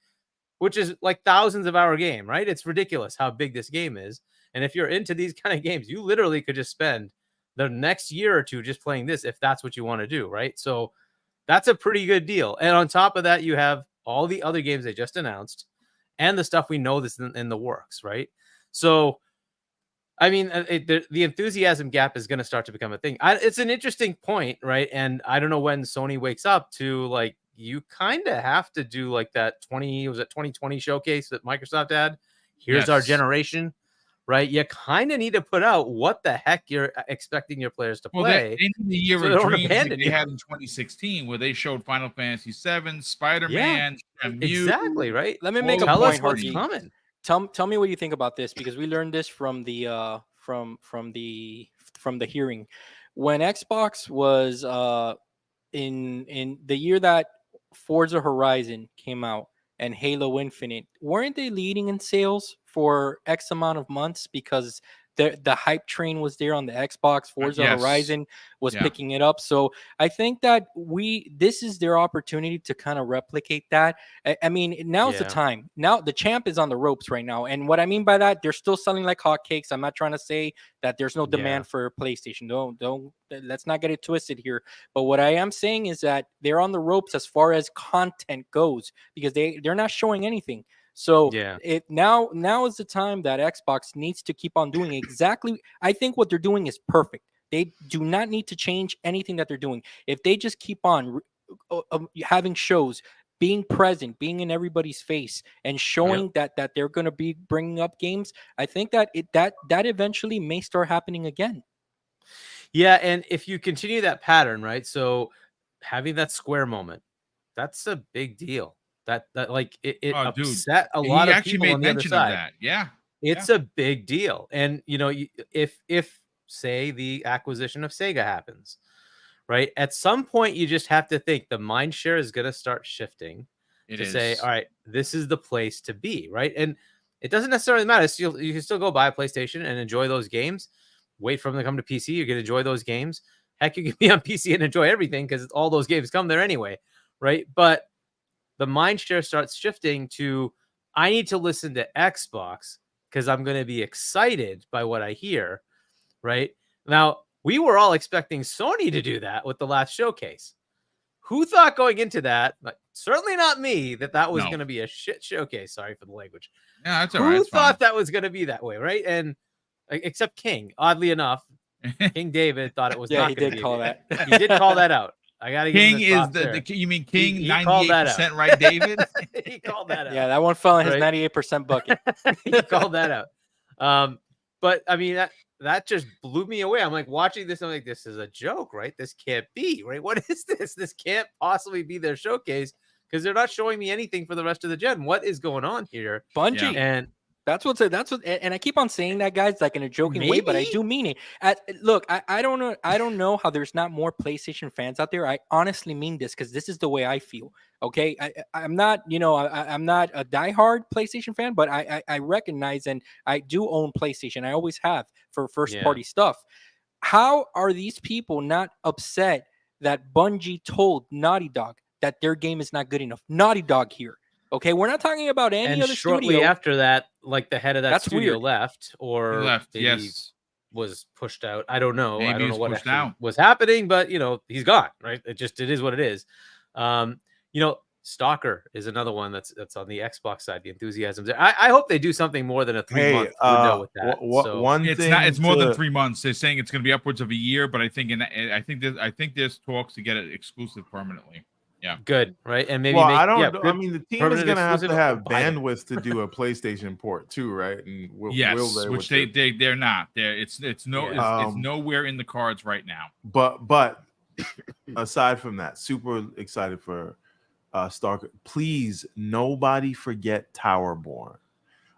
[SPEAKER 4] which is like thousands of hour game, right? It's ridiculous how big this game is. And if you're into these kind of games, you literally could just spend the next year or two just playing this if that's what you want to do, right? So that's a pretty good deal. And on top of that, you have all the other games they just announced and the stuff we know that's in the works, right? So, I mean, the enthusiasm gap is going to start to become a thing. It's an interesting point, right? And I don't know when Sony wakes up to, like, you kind of have to do like that 2020 showcase that Microsoft had. Here's our generation. Right, you kind of need to put out what the heck you're expecting your players to play.
[SPEAKER 1] Well, they need the year of dreams like they had in 2016, where they showed Final Fantasy VII, Spider-Man,
[SPEAKER 4] exactly right.
[SPEAKER 5] Let me make a point. What's coming. Tell me what you think about this, because we learned this from the from the hearing when Xbox was in the year that Forza Horizon came out and Halo Infinite. Weren't they leading in sales for X amount of months because the hype train was there on the Xbox? Forza Horizon was picking it up. So I think that this is their opportunity to kind of replicate that. I mean, now's the time. Now the champ is on the ropes right now. And what I mean by that, they're still selling like hotcakes. I'm not trying to say that there's no demand for PlayStation. Don't let's not get it twisted here. But what I am saying is that they're on the ropes as far as content goes, because they're not showing anything. So now is the time that Xbox needs to keep on doing exactly. I think what they're doing is perfect. They do not need to change anything that they're doing. If they just keep on having shows, being present, being in everybody's face, and showing that they're going to be bringing up games, I think that that eventually may start happening again.
[SPEAKER 4] Yeah, and if you continue that pattern, right? So having that Square moment, that's a big deal. That like it upset a lot of people on the other side. It's a big deal. And if say the acquisition of Sega happens, right, at some point you just have to think the mind share is going to start shifting say, all right, this is the place to be, right? And it doesn't necessarily matter. You can still go buy a PlayStation and enjoy those games. Wait for them to come to PC. You can enjoy those games. Heck, you can be on PC and enjoy everything because all those games come there anyway. right? But the mind share starts shifting to, I need to listen to Xbox because I'm going to be excited by what I hear, right? Now, we were all expecting Sony to do that with the last showcase. Who thought going into that, certainly not me, that was going to be a shit showcase? Sorry for the language.
[SPEAKER 1] Yeah, that's all right.
[SPEAKER 4] Who thought that was going to be that way, right? And except King, oddly enough, King David thought it was not going to be.
[SPEAKER 5] He did call that.
[SPEAKER 4] He did call that out. I got to give him
[SPEAKER 1] King
[SPEAKER 4] the
[SPEAKER 1] you mean King?
[SPEAKER 4] He called that out.
[SPEAKER 1] 98% right, David?
[SPEAKER 4] He called that out.
[SPEAKER 5] Yeah, that one fell in his
[SPEAKER 4] Right?
[SPEAKER 5] 98% bucket.
[SPEAKER 4] He called that out. But I mean, that just blew me away. I'm like watching this. I'm like, this is a joke, right? This can't be, right? What is this? This can't possibly be their showcase because they're not showing me anything for the rest of the gen. What is going on here?
[SPEAKER 5] Bungie.
[SPEAKER 4] And
[SPEAKER 5] that's what, and I keep on saying that, guys, like in a joking way, but I do mean it. Look, I don't know how there's not more PlayStation fans out there. I honestly mean this because this is the way I feel. Okay, I'm not, I'm not a diehard PlayStation fan, but I recognize and I do own PlayStation. I always have for first party stuff. How are these people not upset that Bungie told Naughty Dog that their game is not good enough? Naughty Dog here. Okay, we're not talking about any other
[SPEAKER 4] shortly
[SPEAKER 5] studio.
[SPEAKER 4] After that, like the head of that studio left, or
[SPEAKER 1] he left,
[SPEAKER 4] maybe was pushed out. I don't know.
[SPEAKER 1] Maybe
[SPEAKER 4] I don't know what
[SPEAKER 1] out.
[SPEAKER 4] was happening, but he's gone. Right? It is what it is. Stalker is another one that's on the Xbox side. The enthusiasm there. I hope they do something more than a 3-month window with that.
[SPEAKER 1] It's more than 3 months. They're saying it's going to be upwards of a year, but I think there's talks to get it exclusive permanently. Yeah,
[SPEAKER 4] good, right? And maybe
[SPEAKER 2] I mean, the team is going to have bandwidth to do a PlayStation port too, right? And
[SPEAKER 1] which they're not. It's nowhere in the cards right now.
[SPEAKER 2] But aside from that, super excited for Starfield. Please, nobody forget Towerborn.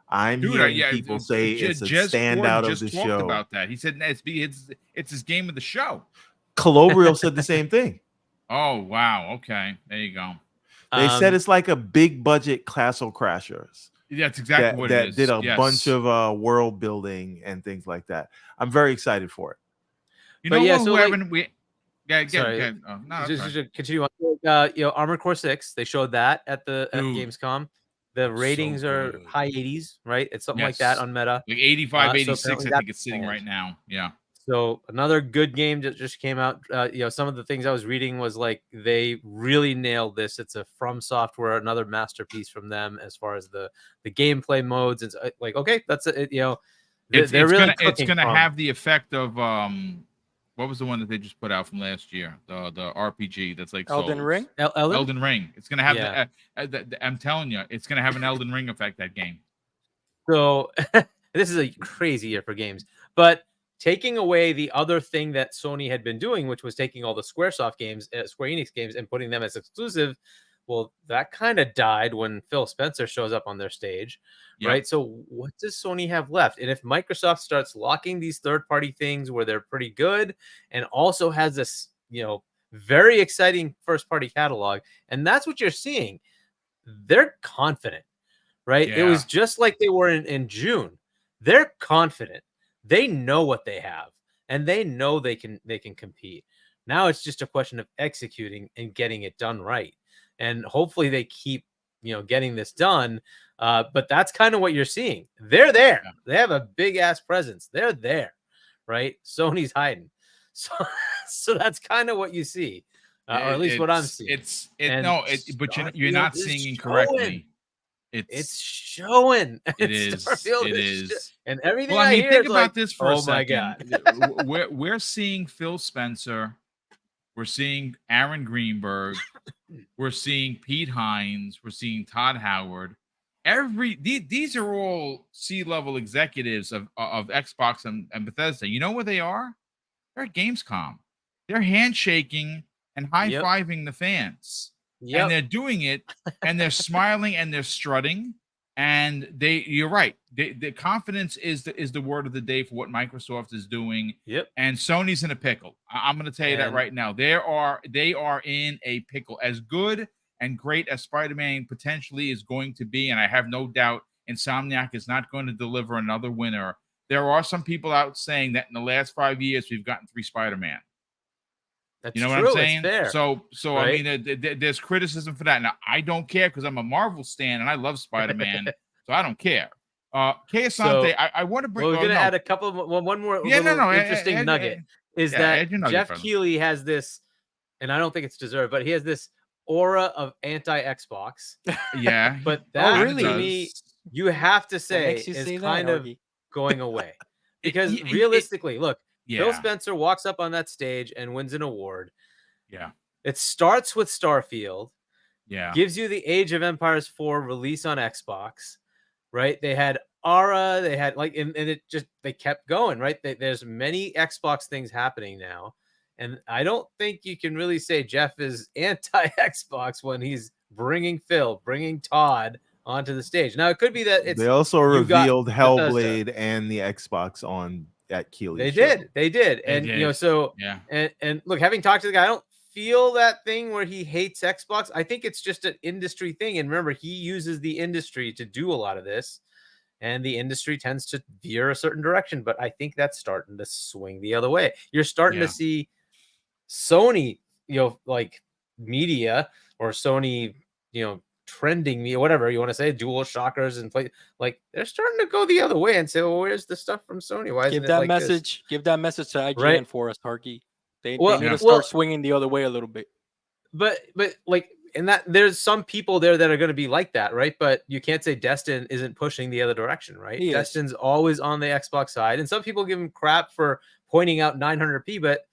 [SPEAKER 2] I'm hearing people say it's a standout of the show.
[SPEAKER 1] About that, he said it's his game of the show.
[SPEAKER 2] Calobrial said the same thing.
[SPEAKER 1] Oh, wow. Okay. There you go.
[SPEAKER 2] They said it's like a big budget Castle Crashers.
[SPEAKER 1] That's exactly what it is.
[SPEAKER 2] That did a bunch of world building and things like that. I'm very excited for it.
[SPEAKER 4] Just continue on. Armored Core 6, they showed that at Gamescom. The ratings are high 80s, right? It's something like that on Meta.
[SPEAKER 1] Like 85, 86, I think it's sitting right now. Yeah.
[SPEAKER 4] So another good game that just came out. Some of the things I was reading was like they really nailed this. It's a From Software, another masterpiece from them as far as the gameplay modes. It's like, okay, that's it. It's
[SPEAKER 1] gonna have the effect of what was the one that they just put out from last year? The RPG that's like
[SPEAKER 5] Elden Ring.
[SPEAKER 1] Elden Ring. It's gonna have I'm telling you, it's gonna have an Elden Ring effect. That game.
[SPEAKER 4] So this is a crazy year for games, but taking away the other thing that Sony had been doing, which was taking all the Squaresoft games, Square Enix games, and putting them as exclusive. Well, that kind of died when Phil Spencer shows up on their stage, right? So what does Sony have left? And if Microsoft starts locking these third-party things where they're pretty good and also has this, very exciting first-party catalog, and that's what you're seeing, they're confident, right? It was just like they were in June. They're confident. They know what they have, and they know they can compete. Now it's just a question of executing and getting it done right. And hopefully they keep, getting this done. But that's kind of what you're seeing. They're there. Yeah. They have a big ass presence. They're there, right? Sony's hiding. So that's kind kind of what you see, or at least what I'm seeing.
[SPEAKER 1] But you're not seeing incorrectly.
[SPEAKER 4] It's showing.
[SPEAKER 1] It is. It is.
[SPEAKER 4] And everything.
[SPEAKER 1] Well, I mean,
[SPEAKER 4] hear
[SPEAKER 1] think about
[SPEAKER 4] like,
[SPEAKER 1] this for a second.
[SPEAKER 4] My God.
[SPEAKER 1] we're seeing Phil Spencer. We're seeing Aaron Greenberg. We're seeing Pete Hines. We're seeing Todd Howard. These are all C-level executives of Xbox and Bethesda. You know where they are? They're at Gamescom. They're handshaking and high-fiving the fans. Yep. And they're doing it, and they're smiling, and they're strutting. And you're right. The confidence is the word of the day for what Microsoft is doing.
[SPEAKER 4] Yep.
[SPEAKER 1] And Sony's in a pickle. I'm going to tell you that right now. They are in a pickle. As good and great as Spider-Man potentially is going to be, and I have no doubt Insomniac is not going to deliver another winner. There are some people out saying that in the last 5 years we've gotten 3 Spider-Man.
[SPEAKER 4] That's
[SPEAKER 1] You know
[SPEAKER 4] true.
[SPEAKER 1] what I'm saying?
[SPEAKER 4] It's fair.
[SPEAKER 1] So
[SPEAKER 4] right?
[SPEAKER 1] I mean, there's criticism for that. Now I don't care because I'm a Marvel stan and I love Spider-Man, so I don't care. Asante, I want to bring.
[SPEAKER 4] Well, we're gonna
[SPEAKER 1] no.
[SPEAKER 4] add a couple. One more interesting nugget is that Jeff Keighley has this, and I don't think it's deserved, but he has this aura of anti-Xbox.
[SPEAKER 1] Yeah,
[SPEAKER 4] but that
[SPEAKER 5] really?
[SPEAKER 4] to me, you have to say is kind of going away because realistically, look, Phil Spencer walks up on that stage and wins an award.
[SPEAKER 1] Yeah,
[SPEAKER 4] it starts with Starfield.
[SPEAKER 1] Yeah,
[SPEAKER 4] gives you the Age of Empires 4 release on Xbox. Right, they had Aura, they had and it just they kept going. Right, there's many Xbox things happening now, and I don't think you can really say Jeff is anti-Xbox when he's bringing Todd onto the stage. Now it could be that
[SPEAKER 2] they also revealed Hellblade and the Xbox at Keighley's show.
[SPEAKER 4] They did, and you know, so and look, having talked to the guy, I don't feel that thing where he hates Xbox. I think it's just an industry thing. And remember, he uses the industry to do a lot of this, and the industry tends to veer a certain direction. But I think that's starting to swing the other way. You're starting to see Sony, like media or Sony, trending media, whatever you want to say, dual shockers and play, like they're starting to go the other way and say, well, where's the stuff from Sony? Why
[SPEAKER 5] give that message? Give that message to IGN for us, Harky. They need to start swinging the other way a little bit.
[SPEAKER 4] But like, and that there's some people there that are going to be like that, right? But you can't say Destin isn't pushing the other direction, right? Destin's always on the Xbox side, and some people give him crap for pointing out 900p, but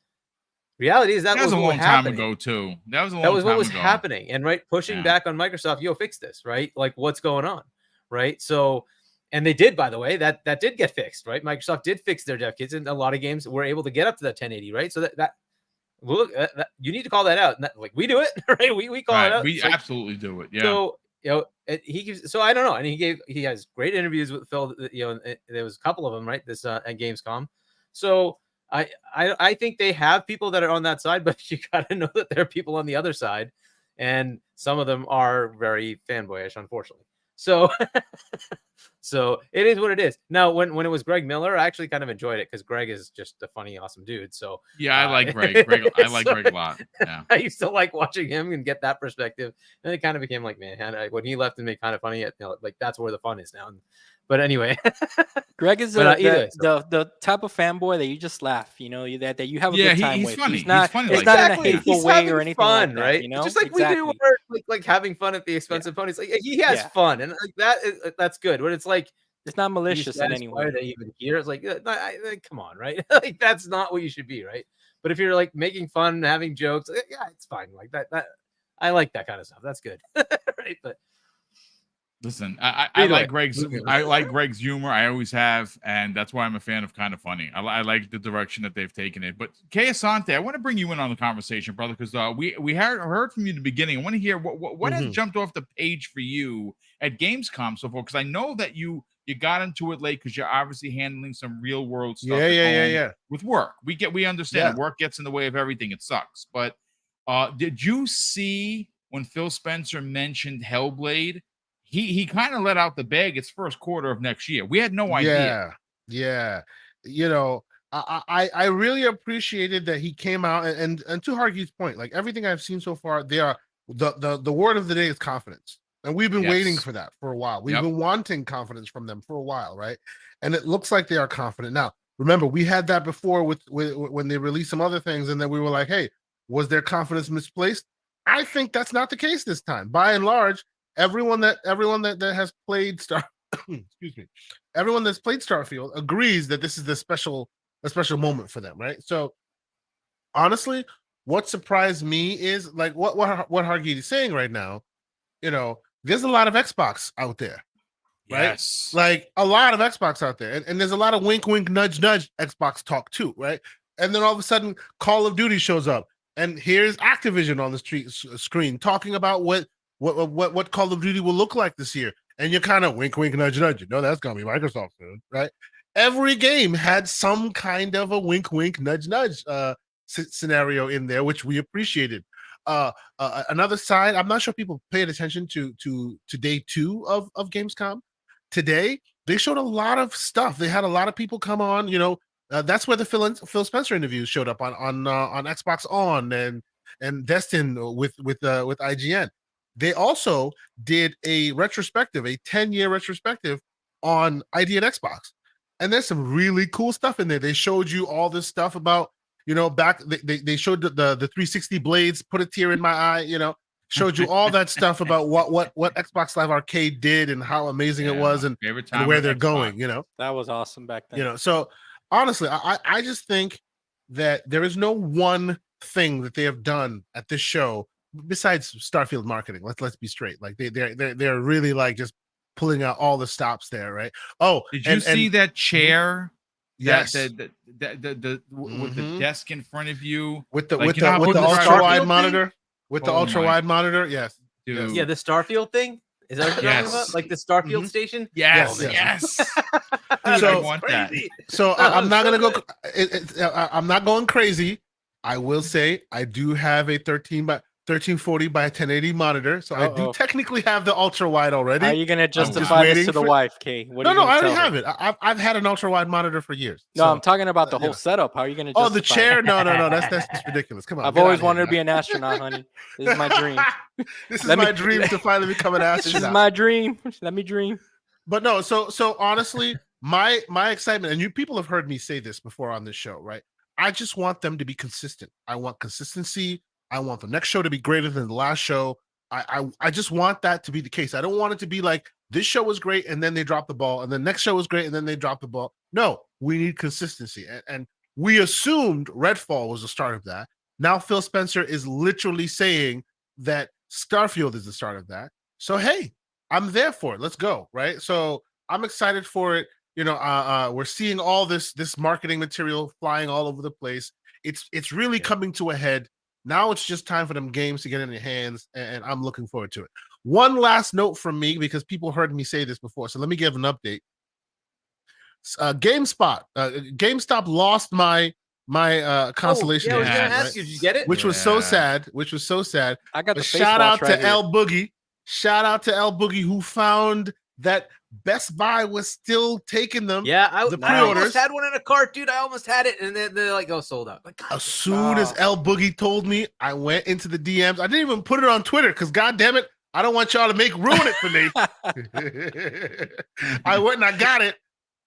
[SPEAKER 4] reality is that was
[SPEAKER 1] a long time
[SPEAKER 4] happening.
[SPEAKER 1] ago too. That was
[SPEAKER 4] what was happening, and pushing back on Microsoft. Fix this, right? Like, what's going on, right? So. And they did, by the way, that did get fixed, right? Microsoft did fix their dev kits, and a lot of games were able to get up to that 1080, right? So that you need to call that out. Like we do it, right? We call it out.
[SPEAKER 1] We absolutely do it. Yeah.
[SPEAKER 4] So he gives. So I don't know, and he has great interviews with Phil. And there was a couple of them, right? This at Gamescom. So I think they have people that are on that side, but you got to know that there are people on the other side, and some of them are very fanboyish, unfortunately. So it is what it is. Now, when it was Greg Miller, I actually kind of enjoyed it because Greg is just a funny, awesome dude. So
[SPEAKER 1] I like Greg. I like Greg a lot. Yeah,
[SPEAKER 4] I used to like watching him and get that perspective. And it kind of became like, man, when he left and made kind of funny, like that's where the fun is now. But anyway,
[SPEAKER 5] Greg is the type of fanboy that you just laugh, that you have a good time
[SPEAKER 1] he's
[SPEAKER 5] with.
[SPEAKER 1] Funny.
[SPEAKER 5] He's not
[SPEAKER 1] funny.
[SPEAKER 5] It's not in a hateful way or anything
[SPEAKER 4] fun,
[SPEAKER 5] like that,
[SPEAKER 4] right? Just like we do, like having fun at the expense of ponies. Like he has fun, and like that's good. But it's like
[SPEAKER 5] it's not malicious in any way.
[SPEAKER 4] They even hear it's like, come on, right? Like that's not what you should be, right? But if you're like making fun, having jokes, it's fine. Like that I like that kind of stuff. That's good, right? But.
[SPEAKER 1] Listen, I like Greg's humor. I always have, and that's why I'm a fan of Kind of Funny. I like the direction that they've taken it. But Asante, I want to bring you in on the conversation, brother, because we heard from you in the beginning. I want to hear what has jumped off the page for you at Gamescom so far, because I know that you got into it late because you're obviously handling some real world stuff. With work, we understand work gets in the way of everything. It sucks. But did you see when Phil Spencer mentioned Hellblade? He kind of let out the bag. It's first quarter of next year. We had no idea.
[SPEAKER 3] Yeah. I really appreciated that he came out and to Harky's point, like everything I've seen so far, they are the word of the day is confidence. And we've been waiting for that for a while. We've been wanting confidence from them for a while, right? And it looks like they are confident. Now, remember, we had that before with when they released some other things, and then we were like, hey, was their confidence misplaced? I think that's not the case this time. By and large, everyone that has played everyone that's played Starfield agrees that this is a special moment for them, right? So honestly, what surprised me is like what Hargeet is saying right now. There's a lot of Xbox out there, right?
[SPEAKER 1] Yes.
[SPEAKER 3] Like a lot of Xbox out there, and there's a lot of wink, wink, nudge, nudge Xbox talk too, right? And then all of a sudden, Call of Duty shows up, and here's Activision on the screen talking about what Call of Duty will look like this year. And you're kind of wink, wink, nudge, nudge. That's going to be Microsoft soon, right? Every game had some kind of a wink, wink, nudge, nudge scenario in there, which we appreciated. Another side, I'm not sure people paid attention to day 2 of Gamescom. Today, they showed a lot of stuff. They had a lot of people come on, That's where the Phil Spencer interviews showed up on Xbox On and Destin with IGN. They also did a retrospective, a 10-year retrospective on ID and Xbox, and there's some really cool stuff in there. They showed you all this stuff about, back they showed the 360 blades, put a tear in my eye, showed you all that stuff about what Xbox Live Arcade did and how amazing it was and where they're going.
[SPEAKER 5] That was awesome back then.
[SPEAKER 3] So honestly, I just think that there is no one thing that they have done at this show besides Starfield marketing. Let's be straight. Like they're really like just pulling out all the stops there, right? Oh,
[SPEAKER 1] did you see that chair?
[SPEAKER 3] Yes.
[SPEAKER 1] With the desk in front of you,
[SPEAKER 3] with the ultra wide monitor, with the ultra wide monitor. Yes.
[SPEAKER 1] Dude.
[SPEAKER 4] Yeah, the Starfield thing. Is that what you're talking about? Like the Starfield station?
[SPEAKER 1] Yes. Dude, I want that.
[SPEAKER 3] So I'm not gonna go. I'm not going crazy. I will say I do have a 1340 by 1080 monitor, so I do technically have the ultra wide already.
[SPEAKER 5] Are you gonna justify this to the wife, Kay?
[SPEAKER 3] No, I already have it. I've had an ultra wide monitor for years.
[SPEAKER 5] No, I'm talking about the whole setup. How are you gonna?
[SPEAKER 3] Oh, the chair? No, that's just ridiculous. Come on.
[SPEAKER 5] I've always wanted to be an astronaut, honey. This is my dream.
[SPEAKER 3] This is my dream to finally become an astronaut.
[SPEAKER 5] This is my dream. Let me dream.
[SPEAKER 3] But no, so honestly, my excitement, and you people have heard me say this before on this show, right? I just want them to be consistent. I want consistency. I want the next show to be greater than the last show. I just want that to be the case. I don't want it to be like this show was great and then they drop the ball, and the next show was great and then they drop the ball. No, we need consistency. And we assumed Redfall was the start of that. Now Phil Spencer is literally saying that Starfield is the start of that. So hey, I'm there for it. Let's go, right? So I'm excited for it. We're seeing all this marketing material flying all over the place. It's really coming to a head. Now it's just time for them games to get in your hands, and I'm looking forward to it. One last note from me, because people heard me say this before, so let me give an update. GameStop lost my consolation.
[SPEAKER 4] I was gonna ask you, did you get it?
[SPEAKER 3] Which was so sad.
[SPEAKER 5] I got the
[SPEAKER 3] shout out to
[SPEAKER 5] right
[SPEAKER 3] L Boogie. Shout out to L Boogie, who found that Best Buy was still taking them.
[SPEAKER 4] Yeah, I almost had one in a cart, dude. I almost had it, and then they're like, "Oh, sold out." Like,
[SPEAKER 3] as soon as L Boogie told me, I went into the DMs. I didn't even put it on Twitter because, God damn it, I don't want y'all to ruin it for me. I went and I got it,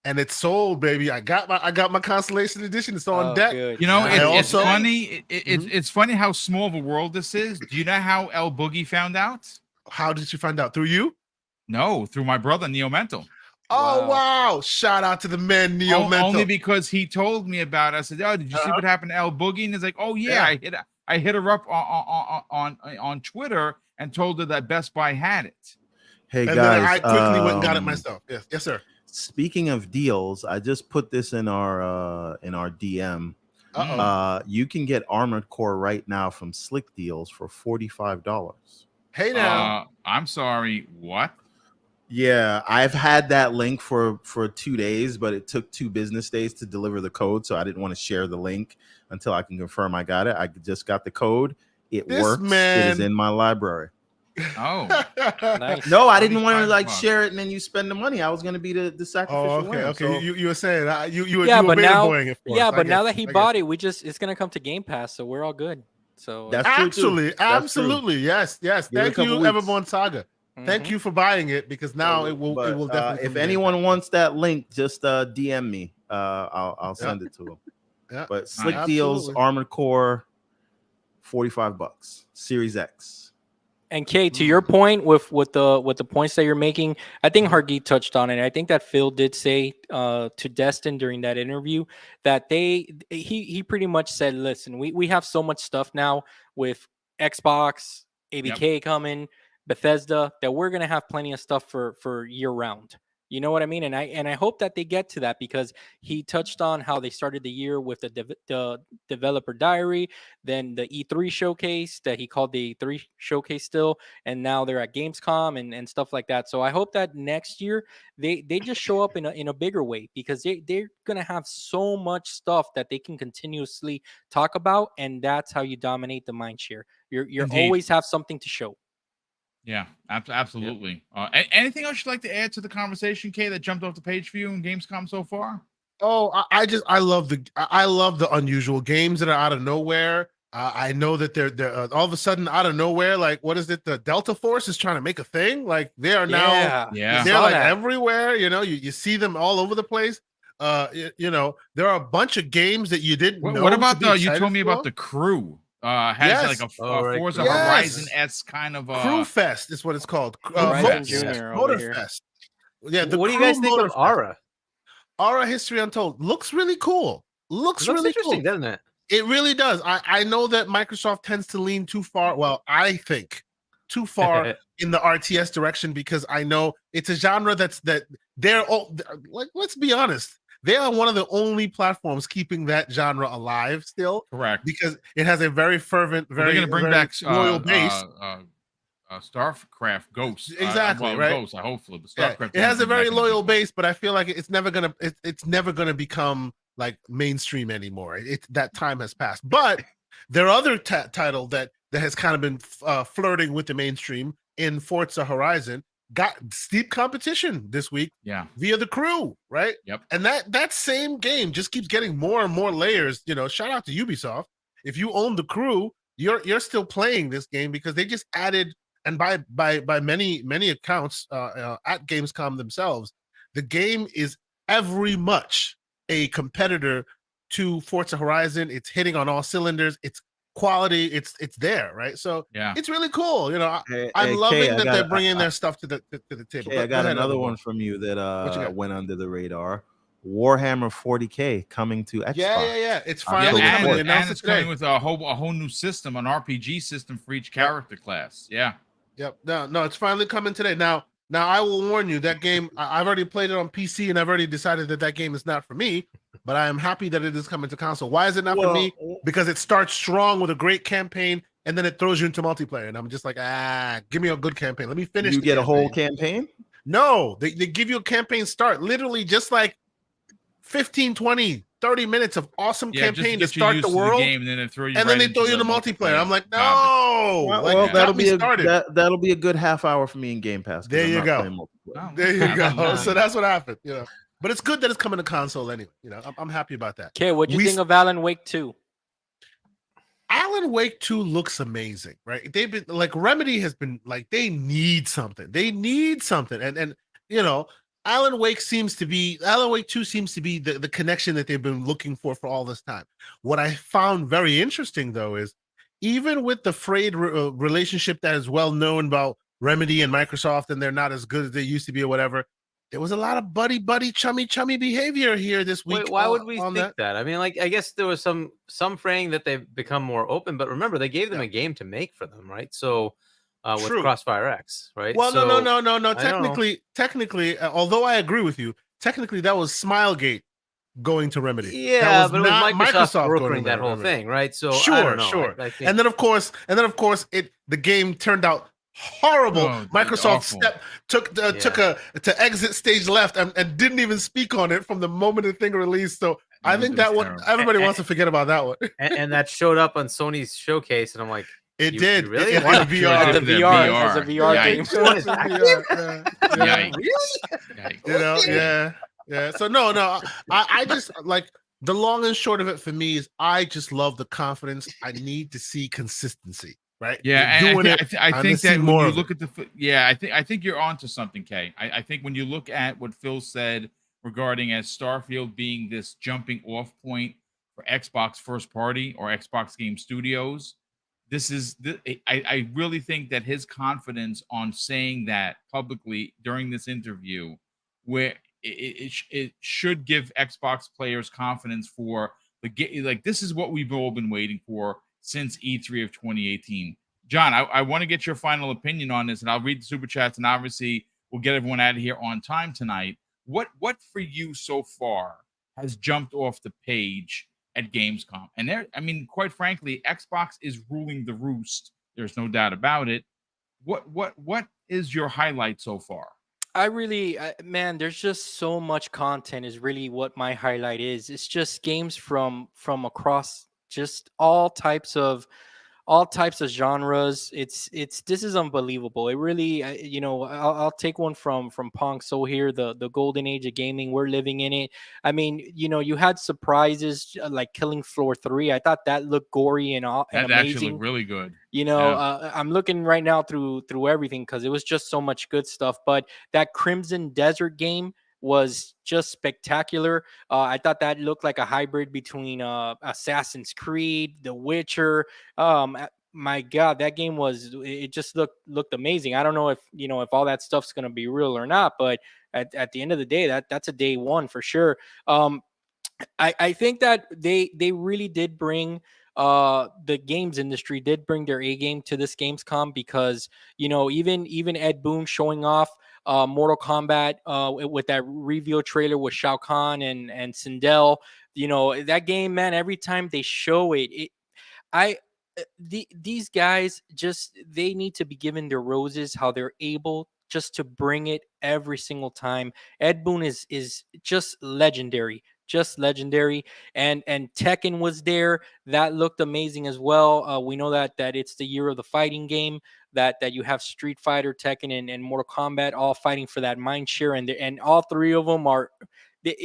[SPEAKER 3] and it's sold, baby. I got my Constellation Edition. It's on deck.
[SPEAKER 5] Good.
[SPEAKER 1] It's funny. It's funny how small of a world this is. Do you know how L Boogie found out?
[SPEAKER 3] How did you find out? Through you?
[SPEAKER 1] No, through my brother Neo Mental.
[SPEAKER 3] Oh wow! Shout out to the man Neo Mental.
[SPEAKER 1] Only because he told me about it. I said, "Oh, did you see what happened to L Boogie?" And he's like, "Oh yeah, I hit her up on Twitter and told her that Best Buy had it."
[SPEAKER 2] Hey
[SPEAKER 3] and
[SPEAKER 2] guys,
[SPEAKER 3] then I quickly went and got it myself. Yes, sir.
[SPEAKER 2] Speaking of deals, I just put this in our DM. You can get Armored Core right now from Slick Deals for $45.
[SPEAKER 3] Hey now,
[SPEAKER 1] I'm sorry, what?
[SPEAKER 2] Yeah, I've had that link for 2 days, but it took 2 business days to deliver the code, so I didn't want to share the link until I can confirm I got it. I just got the code. It works. It is in my library.
[SPEAKER 1] Oh,
[SPEAKER 5] nice.
[SPEAKER 2] No, I didn't want to share it and then you spend the money. I was going to be the sacrificial winner.
[SPEAKER 3] Okay.
[SPEAKER 2] So.
[SPEAKER 3] You were saying you were
[SPEAKER 5] but now
[SPEAKER 3] now
[SPEAKER 5] that he bought it, it's going to come to Game Pass, so we're all good. So
[SPEAKER 2] that's
[SPEAKER 3] absolutely, yes. Thank you, Everborn Saga.
[SPEAKER 5] Mm-hmm.
[SPEAKER 3] Thank you for buying it, because now it will definitely.
[SPEAKER 2] If anyone wants that link, just DM me. I'll send it to them.
[SPEAKER 3] Yeah,
[SPEAKER 2] but Slick Deals, Armored Core, $45, Series X.
[SPEAKER 5] And Kay, to your point with the points that you're making, I think Hargeet touched on it. I think that Phil did say to Destin during that interview that he pretty much said, listen, we have so much stuff now with Xbox, ABK coming, Bethesda, that we're gonna have plenty of stuff for year round. You know what I mean? And I hope that they get to that, because he touched on how they started the year with the developer diary, then the E3 showcase that he called the E3 showcase still, and now they're at Gamescom and stuff like that. So I hope that next year they just show up in a bigger way, because they're gonna have so much stuff that they can continuously talk about, and that's how you dominate the mind share. You're always have something to show.
[SPEAKER 1] Yeah, absolutely. Anything else you'd like to add to the conversation, Kay, that jumped off the page for you in Gamescom so far?
[SPEAKER 3] Oh, I love the unusual games that are out of nowhere. I know that they're all of a sudden out of nowhere. Like, what is it? The Delta Force is trying to make a thing. Like, they are now, they're like everywhere. You know, you see them all over the place. You know, there are a bunch of games that you didn't know.
[SPEAKER 1] What about you told me about the Crew? Has like a Forza Horizon-esque kind of
[SPEAKER 3] Crew Fest is what it's called.
[SPEAKER 5] Horizon Junior
[SPEAKER 3] Motor Fest. Yeah.
[SPEAKER 4] What do you guys think of Aura?
[SPEAKER 3] Aura History Untold looks really cool. Looks really
[SPEAKER 4] interesting,
[SPEAKER 3] cool,
[SPEAKER 4] doesn't it?
[SPEAKER 3] It really does. I know that Microsoft tends to lean too far. Well, I think too far in the RTS direction, because I know it's a genre that they're all, like, let's be honest, they are one of the only platforms keeping that genre alive still.
[SPEAKER 1] Correct.
[SPEAKER 3] Because it has a very fervent,
[SPEAKER 1] they're going to bring back
[SPEAKER 3] loyal base.
[SPEAKER 1] Starcraft Ghosts.
[SPEAKER 3] Exactly, right?
[SPEAKER 1] Ghosts, hopefully. But Starcraft
[SPEAKER 3] it has a very loyal base, but I feel like it's never gonna become like mainstream anymore. That time has passed. But there are other title that has kind of been flirting with the mainstream in Forza Horizon. Got steep competition this week, via the Crew, right?
[SPEAKER 1] Yep.
[SPEAKER 3] And that same game just keeps getting more and more layers. You know, shout out to Ubisoft. If you own the Crew, you're still playing this game because they just added. And by many accounts at Gamescom themselves, the game is every much a competitor to Forza Horizon. It's hitting on all cylinders. It's quality. It's there, right? So it's really cool. You know, I'm loving that they're bringing their stuff to the table.
[SPEAKER 2] I got another one from you that went under the radar. Warhammer 40K coming to Xbox.
[SPEAKER 3] Yeah. It's finally coming.
[SPEAKER 1] And it's coming with a whole new system, an RPG system for each character class. Yeah.
[SPEAKER 3] Yep. No, it's finally coming today. Now I will warn you, that game, I've already played it on PC and I've already decided that game is not for me, but I am happy that it is coming to console. Why is it not for me? Because it starts strong with a great campaign and then it throws you into multiplayer. And I'm just like, give me a good campaign. Let me finish.
[SPEAKER 2] You get a whole campaign?
[SPEAKER 3] No, they give you a campaign start, literally just like 15, 20, 30 minutes of awesome campaign to start the world,
[SPEAKER 1] and then they throw you
[SPEAKER 3] in the multiplayer. I'm like, no.
[SPEAKER 2] Well, that'll be a good half hour for me in Game Pass.
[SPEAKER 3] There you go. There you go. So that's what happened. You know, but it's good that it's coming to console anyway. You know, I'm happy about that.
[SPEAKER 5] Okay, what do you think of Alan Wake 2?
[SPEAKER 3] Alan Wake 2 looks amazing, right? They've been like, Remedy has been like, they need something. And you know, Alan Wake 2 seems to be the connection that they've been looking for all this time. What I found very interesting, though, is even with the frayed relationship that is well known about Remedy and Microsoft, and they're not as good as they used to be or whatever, there was a lot of buddy, chummy behavior here this week.
[SPEAKER 4] Wait, why would we think that? I mean, like, I guess there was some fraying that they've become more open, but remember, they gave them a game to make for them, right? So with Crossfire X, right?
[SPEAKER 3] Well, no. Technically, although I agree with you, technically that was Smilegate going to Remedy.
[SPEAKER 4] Yeah, but it was Microsoft brokering that whole thing, right? So
[SPEAKER 3] sure.
[SPEAKER 4] I think...
[SPEAKER 3] And then of course, the game turned out horrible. Microsoft took to exit stage left and didn't even speak on it from the moment the thing released. So I think that one everybody wants to forget about that one.
[SPEAKER 4] and that showed up on Sony's showcase, and I'm like,
[SPEAKER 3] It did.
[SPEAKER 4] Really?
[SPEAKER 3] It had VR.
[SPEAKER 5] The VR. As a VR game.
[SPEAKER 3] You know, yeah. So no. I just like, the long and short of it for me is I just love the confidence. I need to see consistency, right?
[SPEAKER 1] Yeah, and I think that when you look at I think you're onto something, Kay. I think when you look at what Phil said regarding as Starfield being this jumping off point for Xbox first party or Xbox Game Studios. I really think that his confidence on saying that publicly during this interview, where it should give Xbox players confidence for the game. Like, this is what we've all been waiting for since E3 of 2018. John, I want to get your final opinion on this, and I'll read the super chats, and obviously we'll get everyone out of here on time tonight. What for you so far has jumped off the page at Gamescom? And quite frankly, Xbox is ruling the roost. There's no doubt about it. What is your highlight so far?
[SPEAKER 5] I really, man, there's just so much content is really what my highlight is. It's just games from across just all types of all types of genres. This is unbelievable. It really, I'll take one from Pong So here, the golden age of gaming. We're living in it. I mean, you had surprises like Killing Floor 3. I thought that looked gory and
[SPEAKER 1] That
[SPEAKER 5] amazing.
[SPEAKER 1] actually looked really good.
[SPEAKER 5] I'm looking right now through everything because it was just so much good stuff. But that Crimson Desert game was just spectacular. I thought that looked like a hybrid between Assassin's Creed, The Witcher. My God, that game it just looked amazing. I don't know if all that stuff's gonna be real or not, but at the end of the day, that's a day one for sure. I think that they really did bring the games industry did bring their A game to this Gamescom because even Ed Boon showing off Mortal Kombat with that reveal trailer with Shao Kahn and Sindel. That game, man, every time they show these guys they need to be given their roses, how they're able just to bring it every single time. Ed Boon is just legendary. And Tekken was there. That looked amazing as well. We know that it's the year of the fighting game, that you have Street Fighter, Tekken, and Mortal Kombat all fighting for that mind share, and all three of them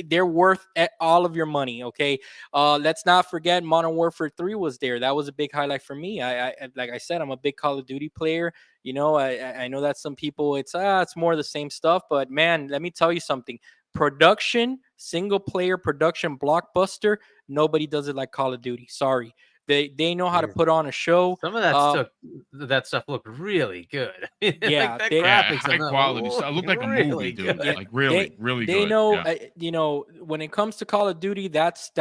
[SPEAKER 5] they're worth all of your money. Okay, let's not forget Modern Warfare 3 was there. That was a big highlight for me. I like I said, I'm a big Call of Duty player. I know that some people it's more of the same stuff, but man, let me tell you something. Production, single player production blockbuster, nobody does it like Call of Duty. Sorry. They know how to put on a show.
[SPEAKER 4] Some of that stuff looked really good.
[SPEAKER 5] Yeah,
[SPEAKER 4] like
[SPEAKER 5] graphics,
[SPEAKER 1] high quality stuff. It looked like a movie, dude.
[SPEAKER 5] Yeah,
[SPEAKER 1] like really good.
[SPEAKER 5] They know, when it comes to Call of Duty, that's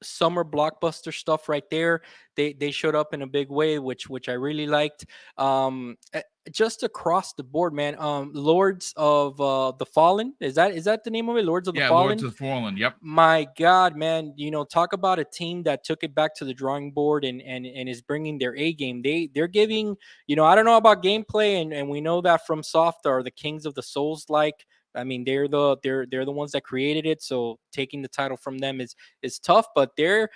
[SPEAKER 5] summer blockbuster stuff right there. They showed up in a big way, which I really liked. Just across the board, man. Lords of the Fallen, is that the name of it? Lords of the Fallen.
[SPEAKER 1] Lords of the Fallen. Yep.
[SPEAKER 5] My God, man. Talk about a team that took it back to the drawing board and is bringing their A game. They're giving. I don't know about gameplay, and we know that FromSoft are the kings of the Souls like. I mean, they're the ones that created it, so taking the title from them is tough. But their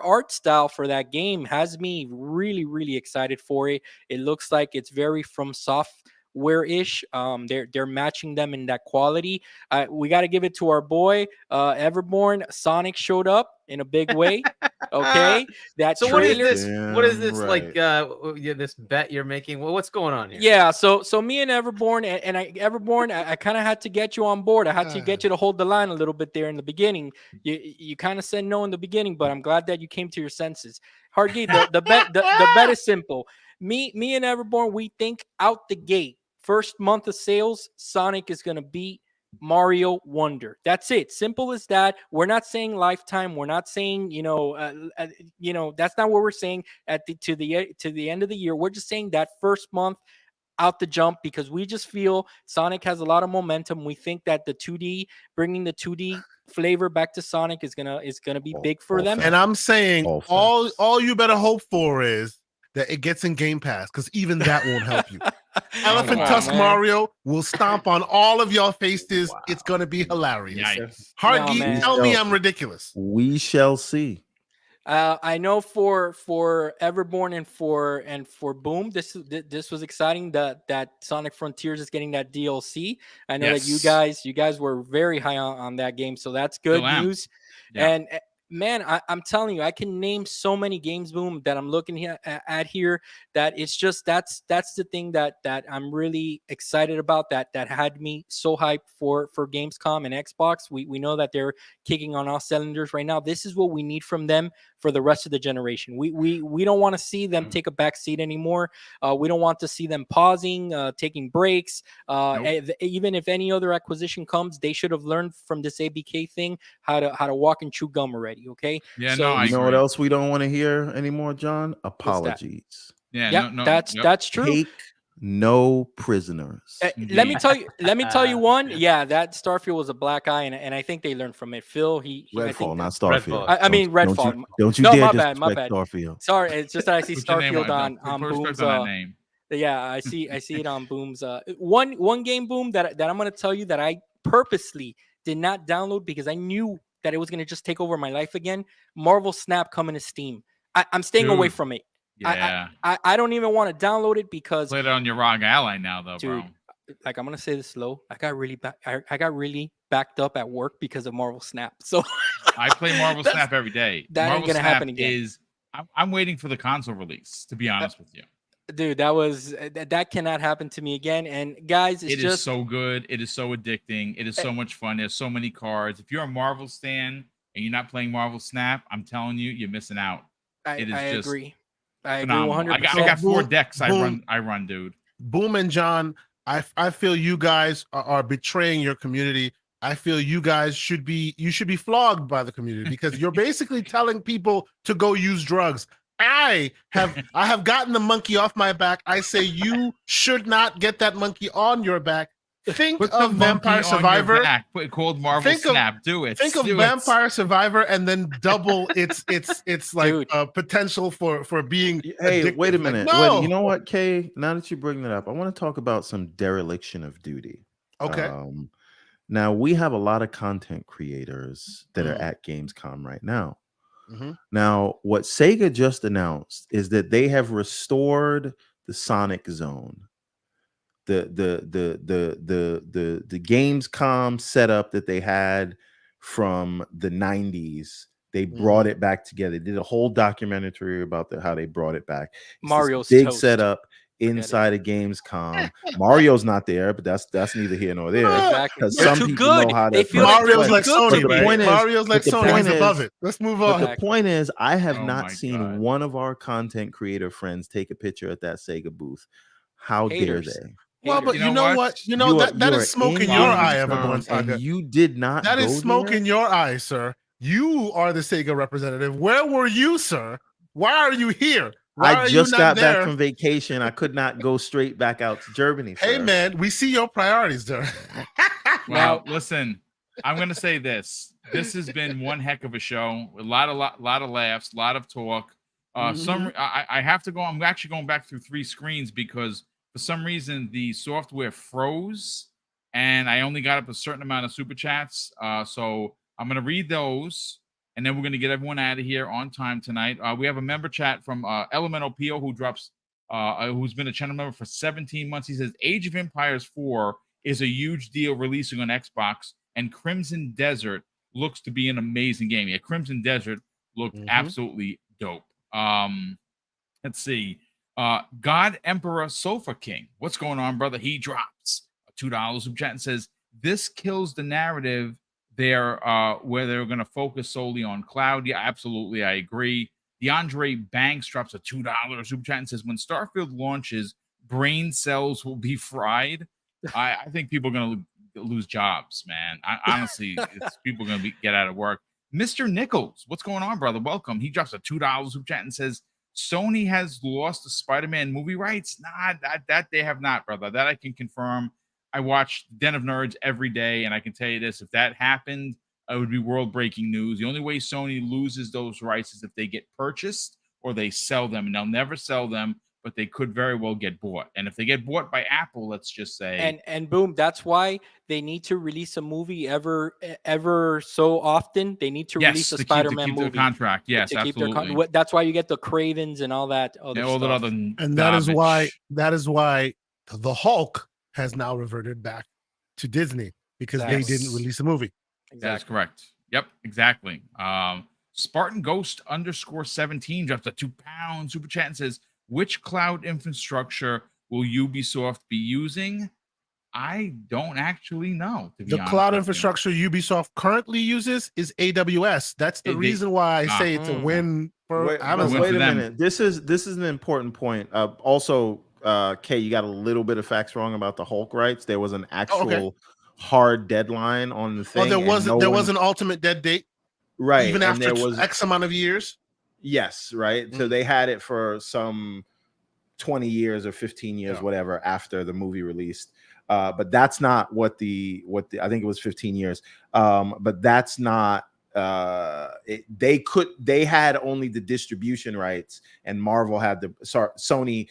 [SPEAKER 5] art style for that game has me really, really excited for it. It looks like it's very From Software-ish. They're matching them in that quality. We got to give it to our boy Everborn. Sonic showed up in a big way. Okay, that
[SPEAKER 4] so
[SPEAKER 5] trailer.
[SPEAKER 4] What is this? What is this like? This bet you're making? Well, what's going on here?
[SPEAKER 5] Yeah, so me and Everborn Everborn, I kind of had to get you on board. I had to get you to hold the line a little bit there in the beginning. You kind of said no in the beginning, but I'm glad that you came to your senses. Hargi, the bet is simple. Me and Everborn, we think out the gate, first month of sales, Sonic is gonna beat Mario Wonder. That's it. Simple as that. We're not saying lifetime. We're not saying that's not what we're saying to the end of the year. We're just saying that first month out the jump because we just feel Sonic has a lot of momentum. We think that bringing the 2D flavor back to Sonic is gonna be big for them.
[SPEAKER 3] And I'm saying all you better hope for is that it gets in Game Pass, because even that won't help you. Elephant Tusk Mario will stomp on all of your faces. Wow. It's gonna be hilarious. Hargi, tell me I'm ridiculous.
[SPEAKER 2] We shall see.
[SPEAKER 5] I know for Everborn and for Boom, this was exciting that Sonic Frontiers is getting that DLC. I know that you guys were very high on that game, so that's good news. Yeah. And man, I'm telling you, I can name so many games, Boom, that I'm looking at here. That it's just that's the thing that I'm really excited about. That had me so hyped for Gamescom and Xbox. We know that they're kicking on all cylinders right now. This is what we need from them for the rest of the generation. We don't want to see them take a back seat anymore. We don't want to see them pausing, taking breaks. Nope. Even if any other acquisition comes, they should have learned from this ABK thing how to walk and chew gum already. Okay.
[SPEAKER 1] Yeah.
[SPEAKER 5] So,
[SPEAKER 2] you know what else we don't want to hear anymore, John? Apologies.
[SPEAKER 5] Yeah. That's true.
[SPEAKER 2] Take no prisoners.
[SPEAKER 5] Let me tell you one. Yeah, that Starfield was a black eye, and I think they learned from it. Phil,
[SPEAKER 2] Redfall, not Starfield.
[SPEAKER 5] I mean Redfall.
[SPEAKER 2] Don't you dare
[SPEAKER 5] my bad.
[SPEAKER 2] Starfield.
[SPEAKER 5] Sorry, it's just that I see Starfield on Boom's.
[SPEAKER 1] Name.
[SPEAKER 5] Yeah, I see it on Boom's. One game, Boom, that I'm gonna tell you that I purposely did not download because I knew that it was gonna just take over my life again. Marvel Snap coming to Steam. I'm staying away from it.
[SPEAKER 1] Yeah.
[SPEAKER 5] I don't even want to download it because
[SPEAKER 1] Play it on your ROG Ally now, though,
[SPEAKER 5] dude,
[SPEAKER 1] bro.
[SPEAKER 5] like I'm gonna say this slow. I got really backed up at work because of Marvel Snap. So
[SPEAKER 1] I play Marvel Snap every day.
[SPEAKER 5] That
[SPEAKER 1] Marvel
[SPEAKER 5] ain't gonna
[SPEAKER 1] Snap
[SPEAKER 5] happen again.
[SPEAKER 1] I'm waiting for the console release, to be honest with you.
[SPEAKER 5] Dude, that cannot happen to me again. And guys,
[SPEAKER 1] It is so good. It is so addicting. It is so much fun. There's so many cards. If you're a Marvel stan and you're not playing Marvel Snap, I'm telling you, you're missing out.
[SPEAKER 5] I agree. I
[SPEAKER 1] phenomenal.
[SPEAKER 5] agree 100%.
[SPEAKER 1] I got 4 decks. I run, dude.
[SPEAKER 3] Boom and John, I feel you guys are betraying your community. I feel you guys should be flogged by the community because you're basically telling people to go use drugs. I have gotten the monkey off my back. I say you should not get that monkey on your back. Think of Vampire Survivor.
[SPEAKER 1] Put it called Marvel Snap. Do it.
[SPEAKER 3] Think of Vampire Survivor and then double its like potential for being.
[SPEAKER 2] Hey,
[SPEAKER 3] addictive.
[SPEAKER 2] wait a minute.
[SPEAKER 3] Like, no.
[SPEAKER 2] Wait, you know what, Kay? Now that you bring that up, I want to talk about some dereliction of duty.
[SPEAKER 3] Okay.
[SPEAKER 2] Now we have a lot of content creators that are at Gamescom right now. Now, what Sega just announced is that they have restored the Sonic Zone. The Gamescom setup that they had from the 90s. They brought it back together. They did a whole documentary about how they brought it back. It's
[SPEAKER 5] Mario's
[SPEAKER 2] big
[SPEAKER 5] toast.
[SPEAKER 2] setup inside of Gamescom. Mario's not there, but that's neither here nor there.
[SPEAKER 5] Exactly.
[SPEAKER 2] Because some people know how to.
[SPEAKER 3] Mario's like Sony. Mario's like Sony. He's
[SPEAKER 2] is,
[SPEAKER 3] above it. Let's move on.
[SPEAKER 2] But the point is, I have not seen one of our content creator friends take a picture at that Sega booth. How dare they?
[SPEAKER 3] Well, but you know what? You know that is smoke in your eye, everyone.
[SPEAKER 2] And you did not.
[SPEAKER 3] That is smoke in your eye, sir. You are the Sega representative. Where were you, sir? Why are you here?
[SPEAKER 2] I just got back from vacation. I could not go straight back out to Germany.
[SPEAKER 3] Hey, man, we see your priorities there.
[SPEAKER 1] Well, listen, I'm going to say this. This has been one heck of a show. A lot of laughs, a lot of talk. I have to go. I'm actually going back through 3 screens because for some reason the software froze and I only got up a certain amount of super chats. So I'm going to read those. And then we're going to get everyone out of here on time tonight. We have a member chat from Elemental Pio who's been a channel member for 17 months. He says, Age of Empires 4 is a huge deal releasing on Xbox, and Crimson Desert looks to be an amazing game. Yeah, Crimson Desert looked absolutely dope. Let's see. God Emperor Sofa King. What's going on, brother? He drops a $2 super chat and says, this kills the narrative there where they're going to focus solely on cloud. Yeah, absolutely. I agree. DeAndre Banks drops a $2 super chat and says, when Starfield launches, brain cells will be fried. I think people are going to lose jobs, man. Honestly, people are going to get out of work. Mr. Nichols, what's going on, brother? Welcome. He drops a $2 super chat and says, Sony has lost the Spider-Man movie rights. Nah, that they have not, brother. That I can confirm. I watch Den of Nerds every day, and I can tell you this: if that happened, it would be world-breaking news. The only way Sony loses those rights is if they get purchased or they sell them, and they'll never sell them, but they could very well get bought. And if they get bought by Apple, let's just say,
[SPEAKER 5] and boom, that's why they need to release a movie ever so often. They need to release a Spider-Man movie.
[SPEAKER 1] The contract, yes, absolutely.
[SPEAKER 5] That's why you get the Cravens and all that other stuff.
[SPEAKER 3] And that is why the Hulk has now reverted back to Disney because they didn't release a movie.
[SPEAKER 1] Exactly. That's correct. Yep, exactly. Spartan Ghost _17 drops a £2 super chat and says, which cloud infrastructure will Ubisoft be using? I don't actually know.
[SPEAKER 3] The cloud infrastructure Ubisoft currently uses is AWS. That's the reason why I say it's a win for Amazon.
[SPEAKER 2] Wait a minute. This is an important point. Also, Kay, you got a little bit of facts wrong about the Hulk rights. There was an actual hard deadline on the thing.
[SPEAKER 3] Oh, there was an ultimate dead date,
[SPEAKER 2] right?
[SPEAKER 3] Even after X amount of years.
[SPEAKER 2] Yes, right. So they had it for some 20 years or 15 years, whatever, after the movie released. But that's not what the I think it was 15 years. But that's not. They had only the distribution rights, and Marvel had Sony.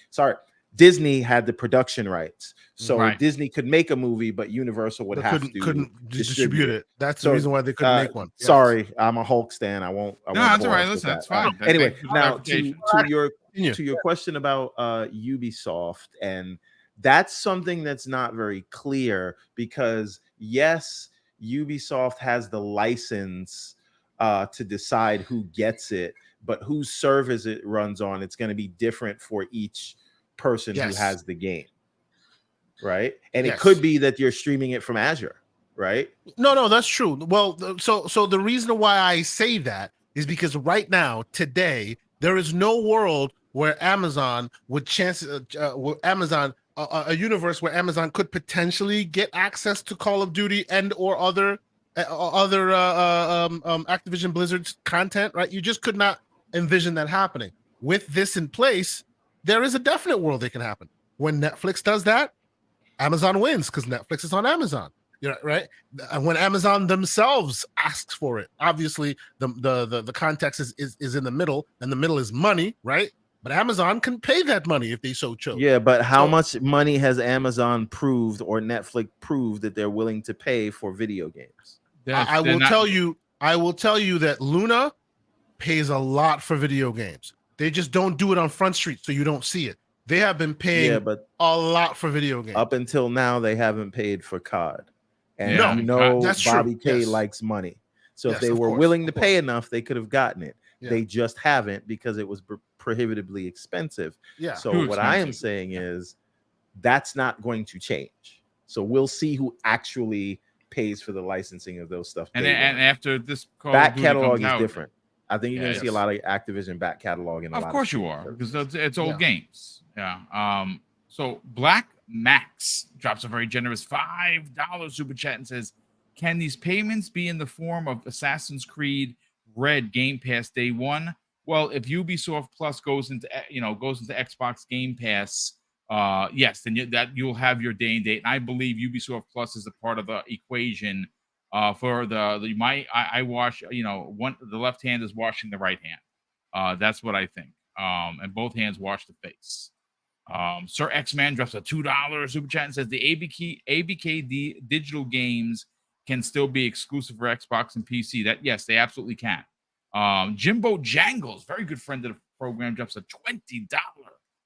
[SPEAKER 2] Disney had the production rights, so
[SPEAKER 1] Right.
[SPEAKER 2] Disney could make a movie, but Universal would
[SPEAKER 3] couldn't distribute it. That's the reason why they couldn't make one. Yes.
[SPEAKER 2] Sorry, I'm a Hulk stan. I won't.
[SPEAKER 1] No, that's all right. Listen, that's fine.
[SPEAKER 2] Anyway, now to your question about Ubisoft, and that's something that's not very clear because yes, Ubisoft has the license to decide who gets it, but whose service it runs on, it's going to be different for each person who has the game, right? And it could be that you're streaming it from Azure, right?
[SPEAKER 3] No, that's true. Well, so the reason why I say that is because right now, today, there is no world where Amazon would a universe where Amazon could potentially get access to Call of Duty and or other Activision Blizzard's content, right? You just could not envision that happening. With this in place, there is a definite world that can happen. When Netflix does that, Amazon wins because Netflix is on Amazon. You know, right? And when Amazon themselves asks for it, obviously the context is in the middle, and the middle is money, right? But Amazon can pay that money if they so chose.
[SPEAKER 2] Yeah, but how much money has Amazon proved or Netflix proved that they're willing to pay for video games?
[SPEAKER 3] I will tell you that Luna pays a lot for video games. They just don't do it on Front Street, so you don't see it. They have been paying a lot for video games.
[SPEAKER 2] Up until now, they haven't paid for COD. And
[SPEAKER 3] that's
[SPEAKER 2] Bobby
[SPEAKER 3] true.
[SPEAKER 2] K likes money. So if they were willing to pay enough, they could have gotten it. Yeah. They just haven't because it was prohibitively expensive.
[SPEAKER 3] Yeah.
[SPEAKER 2] So what I am saying is that's not going to change. So we'll see who actually pays for the licensing of those stuff.
[SPEAKER 1] And after this
[SPEAKER 2] back catalog is different. I think you're going to see a lot of Activision back catalog.
[SPEAKER 1] Of course you are, because it's old games. Yeah. So Black Max drops a very generous $5 super chat and says, "Can these payments be in the form of Assassin's Creed Red Game Pass day one?" Well, if Ubisoft Plus goes into Xbox Game Pass, yes, then you'll have your day and date. And I believe Ubisoft Plus is a part of the equation. For I wash, the left hand is washing the right hand. That's what I think. And both hands wash the face. Sir X-Man drops a $2 super chat and says the ABKD digital games can still be exclusive for Xbox and PC. That yes, they absolutely can. Jimbo Jangles, very good friend of the program, drops a $20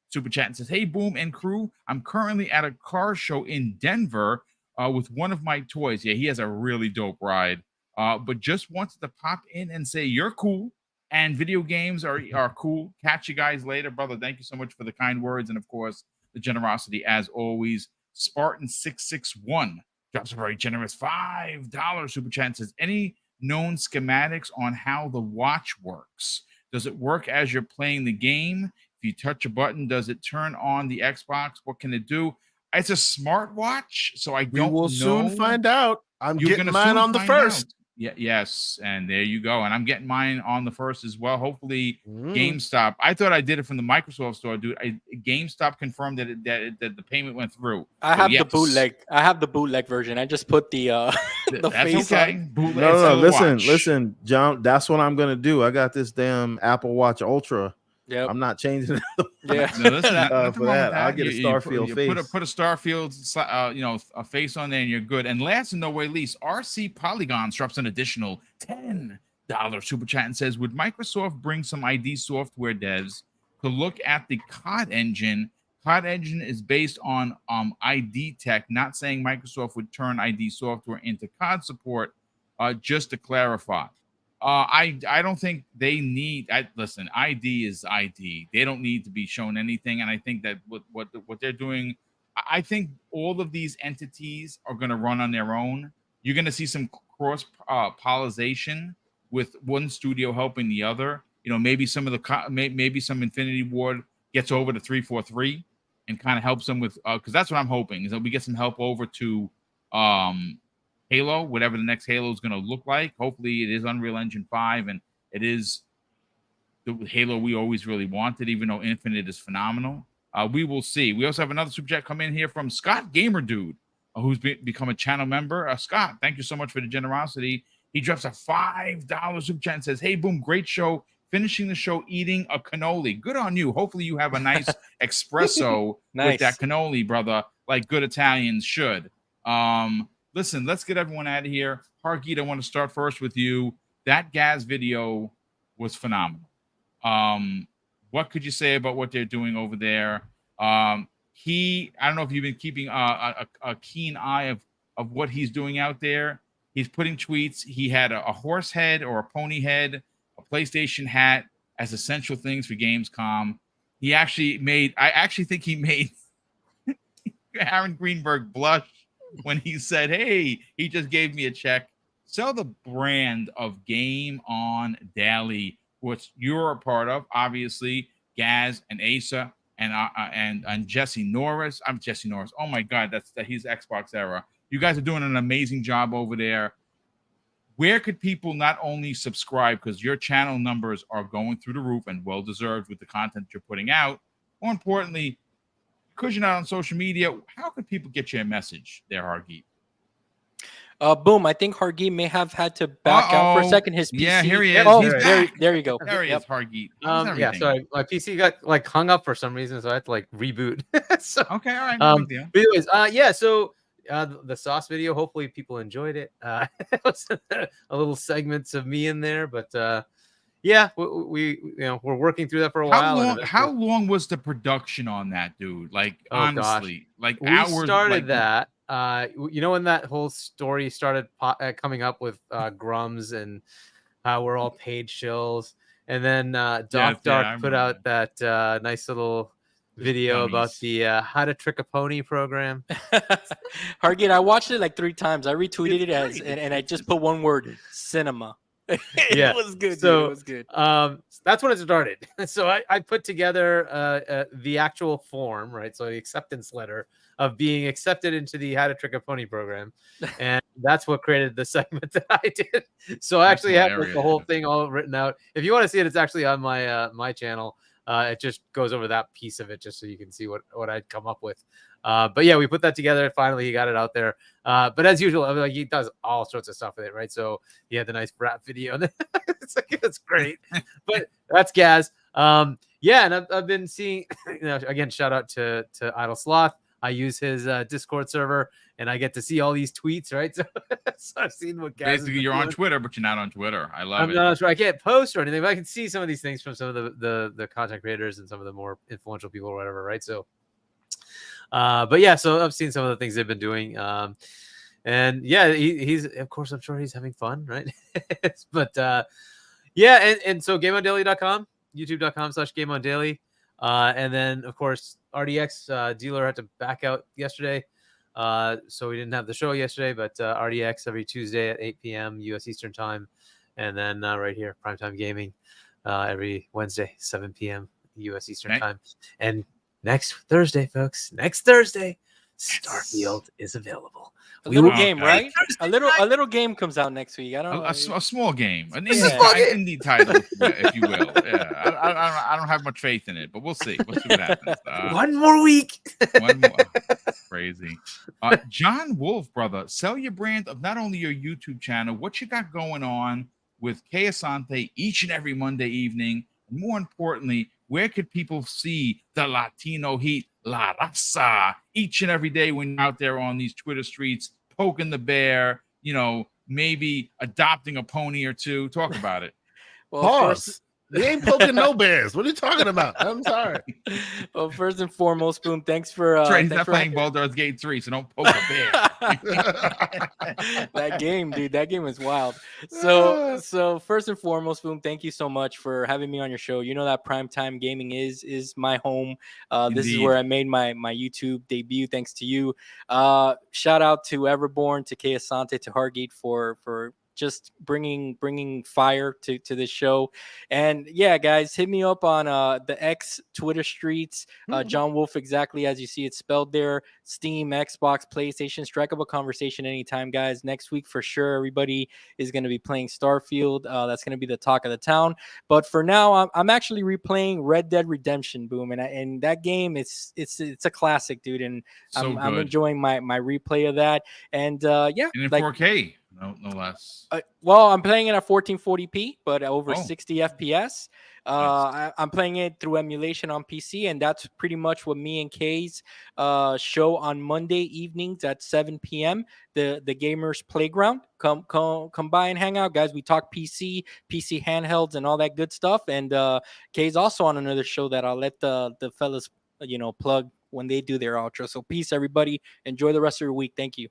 [SPEAKER 1] super chat and says, "Hey, Boom and crew, I'm currently at a car show in Denver with one of my toys." Yeah, he has a really dope ride. But just wanted to pop in and say you're cool and video games are cool. Catch you guys later, brother. Thank you so much for the kind words and of course the generosity as always. Spartan661 drops a very generous $5 super chat and says, "Any known schematics on how the watch works? Does it work as you're playing the game? If you touch a button, does it turn on the Xbox? What can it do?" It's a smartwatch, so I don't know.
[SPEAKER 3] We will soon find out. I'm getting mine on the first.
[SPEAKER 1] Yeah, yes, and there you go. And I'm getting mine on the first as well. Hopefully, GameStop. I thought I did it from the Microsoft store, dude. GameStop confirmed that the payment went through.
[SPEAKER 5] I have the bootleg. I have the bootleg version. I just put the face on.
[SPEAKER 2] No, listen, John. That's what I'm gonna do. I got this damn Apple Watch Ultra.
[SPEAKER 5] Yeah,
[SPEAKER 2] I'm not changing it.
[SPEAKER 5] Yeah,
[SPEAKER 1] no,
[SPEAKER 2] for that. I'll get a Starfield face.
[SPEAKER 1] Put a Starfield, a face on there, and you're good. And last and no way least, RC Polygons drops an additional $10 super chat and says, "Would Microsoft bring some ID software devs to look at the COD engine? COD engine is based on ID tech. Not saying Microsoft would turn ID software into COD support. Just to clarify." I don't think they need. Listen, ID is ID. They don't need to be shown anything. And I think that what they're doing, I think all of these entities are going to run on their own. You're going to see some cross pollination with one studio helping the other. Maybe some of maybe some Infinity Ward gets over to 343 and kind of helps them with because that's what I'm hoping is that we get some help over to Halo, whatever the next Halo is going to look like. Hopefully it is Unreal Engine 5 and it is the Halo we always really wanted, even though Infinite is phenomenal. We will see. We also have another super chat come in here from Scott Gamer Dude, who's become a channel member. Scott, thank you so much for the generosity. He drops a $5 super chat and says, "Hey, Boom, great show. finishing the show eating a cannoli. Good on you. Hopefully you have a nice espresso with that cannoli, brother, like good Italians should. Listen, let's get everyone out of here. Hargeet, I want to start first with you. That Gaz video was phenomenal. What could you say about what they're doing over there? I don't know if you've been keeping a keen eye of what he's doing out there. He's putting tweets. He had a horse head or a pony head, a PlayStation hat as essential things for Gamescom. I actually think he made Aaron Greenberg blush when he said, hey, he just gave me a check. Sell the brand of Game On Daily, which you're a part of, obviously, Gaz and Asa and Jesse Norris. I'm Jesse Norris. Oh my God, he's Xbox era. You guys are doing an amazing job over there. Where could people not only subscribe, because your channel numbers are going through the roof and well deserved with the content you're putting out? More importantly, because you're not on social media, how could people get your message there, Hargeet?
[SPEAKER 5] Boom. I think Hargeet may have had to back out for a second. His PC.
[SPEAKER 1] Yeah, here he is.
[SPEAKER 5] Oh,
[SPEAKER 1] He's
[SPEAKER 5] there you go.
[SPEAKER 1] There he is, Hargeet.
[SPEAKER 4] Yeah, so my PC got like hung up for some reason, so I had to like reboot. So,
[SPEAKER 1] okay, all right. No big deal.
[SPEAKER 4] But anyways, so the sauce video, hopefully people enjoyed it. It was a little segments of me in there, but yeah, we're working through that for a while.
[SPEAKER 1] How long was the production on that, dude? Like, honestly, like
[SPEAKER 4] we
[SPEAKER 1] hours.
[SPEAKER 4] Started that. When that whole story started coming up with Grums and how we're all paid shills, and then Dark put out that nice little video about the How to Trick a Pony program.
[SPEAKER 5] Hargeet, I watched it like 3 times. I retweeted it and I just put one word: cinema. It was good. So, it was good.
[SPEAKER 4] That's when it started. So I put together the actual form, right? So the acceptance letter of being accepted into the How to Trick a Pony program, and that's what created the segment that I did. So I actually have the whole thing all written out. If you want to see it, it's actually on my channel. It just goes over that piece of it just so you can see what I'd come up with. But yeah, we put that together. Finally, he got it out there. But as usual, I mean, he does all sorts of stuff with it, right? So he had the nice rap video. It's great. But that's Gaz. Yeah, and I've been seeing, again, shout out to Idle Sloth. I use his Discord server, and I get to see all these tweets, right? So I've seen what Gaz.
[SPEAKER 1] Basically, you're on Twitter, but you're not on Twitter. I love it.
[SPEAKER 4] Not sure. I can't post or anything, but I can see some of these things from some of the content creators and some of the more influential people or whatever, right? So, but yeah, so I've seen some of the things they've been doing, and yeah, he's of course, I'm sure he's having fun, right? But yeah, and so GameOnDaily.com, YouTube.com/GameOnDaily. And then, of course, RDX dealer had to back out yesterday. So we didn't have the show yesterday, but RDX every Tuesday at 8 p.m. U.S. Eastern Time. And then right here, Primetime Gaming every Wednesday, 7 p.m. U.S. Eastern Time. And next Thursday, folks, Starfield is available.
[SPEAKER 5] A little game, right? A little game comes out next week. I don't know.
[SPEAKER 1] A small game, an indie title, if you will. Yeah, I don't have much faith in it, but we'll see. We'll see what happens.
[SPEAKER 4] One more week.
[SPEAKER 1] One more. Crazy. John Wolf, brother, sell your brand of not only your YouTube channel, what you got going on with Que Asante each and every Monday evening, and more importantly, where could people see the Latino heat, La Raza, each and every day when you're out there on these Twitter streets, poking the bear, maybe adopting a pony or two? Talk about it.
[SPEAKER 3] Well, pause. We ain't poking no bears. What are you talking about? I'm sorry.
[SPEAKER 5] Well, first and foremost, Boom, thanks for
[SPEAKER 1] he's not playing Baldur's Gate 3, so don't poke a bear.
[SPEAKER 5] That game, dude, that game is wild. So first and foremost, Boom, thank you so much for having me on your show. You know that Primetime Gaming is my home. This is where I made my YouTube debut, thanks to you. Shout out to Everborn, to Que Asante, to Hargeet for just bringing fire to this show. And yeah, guys, hit me up on the X Twitter streets, John Wolf, exactly as you see it spelled there. Steam, Xbox, PlayStation. Strike up a conversation anytime, guys. Next week for sure, everybody is going to be playing Starfield. That's going to be the talk of the town. But for now, I'm actually replaying Red Dead Redemption, Boom, and that game it's a classic, dude. And I'm enjoying my replay of that. And yeah,
[SPEAKER 1] and in 4K. No less.
[SPEAKER 5] Well, I'm playing it at 1440p, but over 60 FPS.
[SPEAKER 1] Nice.
[SPEAKER 5] I'm playing it through emulation on PC, and that's pretty much what me and Kay's show on Monday evenings at 7 p.m. The Gamers Playground. Come by and hang out, guys. We talk PC handhelds, and all that good stuff. And Kay's also on another show that I'll let the fellas plug when they do their outro. So peace, everybody. Enjoy the rest of your week. Thank you.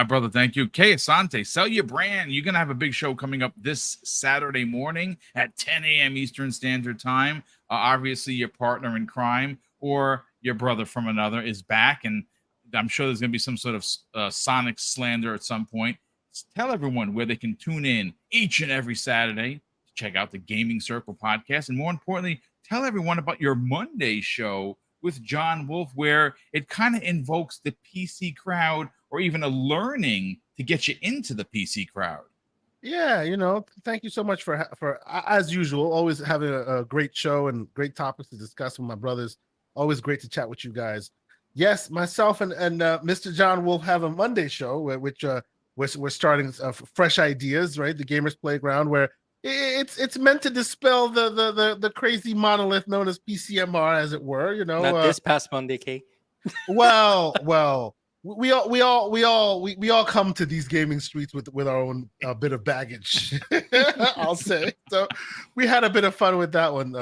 [SPEAKER 1] Brother, thank you. Kay Asante, sell your brand. You're going to have a big show coming up this Saturday morning at 10 a.m. Eastern Standard Time. Obviously, your partner in crime or your brother from another is back, and I'm sure there's going to be some sort of Sonic slander at some point. Tell everyone where they can tune in each and every Saturday to check out the Gaming Circle podcast, and more importantly, tell everyone about your Monday show with John Wolf, where it kind of invokes the PC crowd or even a learning to get you into the PC crowd.
[SPEAKER 3] Yeah, thank you so much for as usual, always having a great show and great topics to discuss with my brothers. Always great to chat with you guys. Yes, myself and Mr. John will have a Monday show which we're starting fresh ideas, right? The Gamers Playground, where it's meant to dispel the crazy monolith known as PCMR, as it were.
[SPEAKER 5] Not this past Monday, Kay.
[SPEAKER 3] Well. We all come to these gaming streets with our own bit of baggage. I'll say. So we had a bit of fun with that one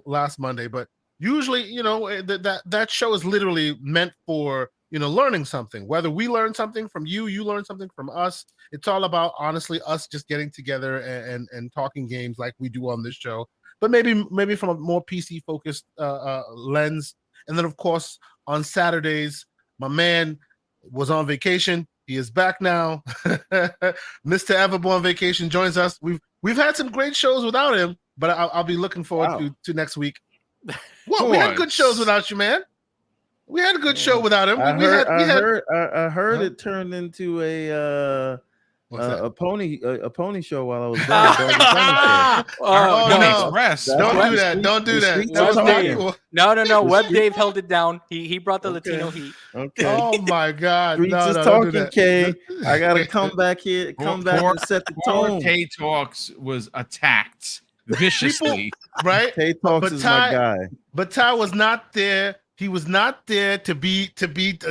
[SPEAKER 3] last Monday, but usually, that show is literally meant for learning something. Whether we learn something from you learn something from us. It's all about, honestly, us just getting together and talking games like we do on this show, but maybe from a more PC focused lens. And then, of course, on Saturdays, my man was on vacation. He is back now. Mr. Everborn Vacation joins us. We've had some great shows without him, but I'll be looking forward to next week. Well, we had good shows without you, man. We had a good show without him.
[SPEAKER 7] I heard it turned into a pony show while I was there.
[SPEAKER 3] No.
[SPEAKER 1] Express.
[SPEAKER 3] Don't do that. Don't do that.
[SPEAKER 5] No. Web Dave held it down. He brought the Latino heat.
[SPEAKER 7] Okay.
[SPEAKER 3] Oh my God.
[SPEAKER 7] Streets is talking, Kay. I gotta come back here. Come back and set the tone.
[SPEAKER 1] Tay Talks was attacked viciously.
[SPEAKER 3] Right?
[SPEAKER 7] Tay Talks is my guy.
[SPEAKER 3] But Ty was not there. He was not there to be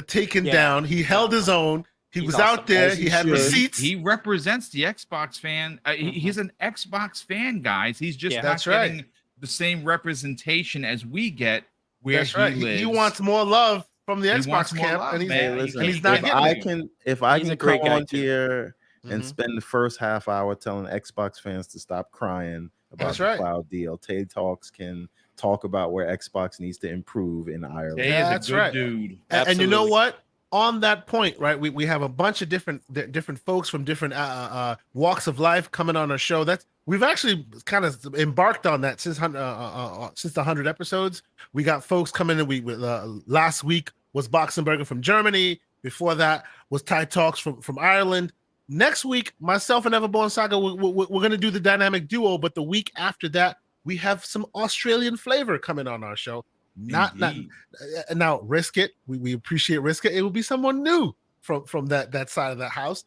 [SPEAKER 3] taken down. He held his own. He was awesome. Out there. He had receipts.
[SPEAKER 1] He represents the Xbox fan. He's an Xbox fan, guys. He's just not getting the same representation as we get where he lives.
[SPEAKER 3] He wants more love from the Xbox camp, and he's not getting it.
[SPEAKER 7] If I can go on here and spend the first half hour telling Xbox fans to stop crying about the cloud deal, Tay Talks can talk about where Xbox needs to improve in Ireland.
[SPEAKER 3] That's right, dude. And you know what? On that point, right, we have a bunch of different folks from different walks of life coming on our show. We've actually kind of embarked on that since the 100 episodes. We got folks coming in. Last week was Boxenberger from Germany. Before that was Ty Talks from Ireland. Next week, myself and Everborn Saga, we're going to do the dynamic duo. But the week after that, we have some Australian flavor coming on our show. Not now risk it. We appreciate risk it. It will be someone new from that side of the house.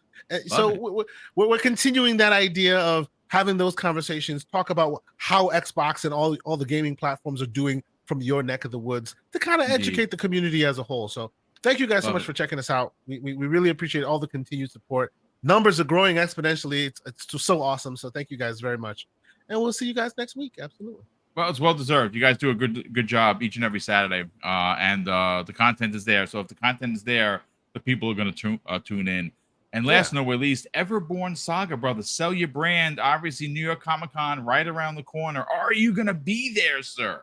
[SPEAKER 3] So we're continuing that idea of having those conversations, talk about how Xbox and all the gaming platforms are doing from your neck of the woods to kind of educate the community as a whole. So thank you guys so much for checking us out. We really appreciate all the continued support. Numbers are growing exponentially. It's so awesome. So thank you guys very much. And we'll see you guys next week. Absolutely.
[SPEAKER 1] Well, it's well deserved. You guys do a good job each and every Saturday, and the content is there. So if the content is there, the people are going to tune in. And last but not least, Everborn Saga, brother, sell your brand. Obviously, New York Comic Con right around the corner. Are you going to be there, sir?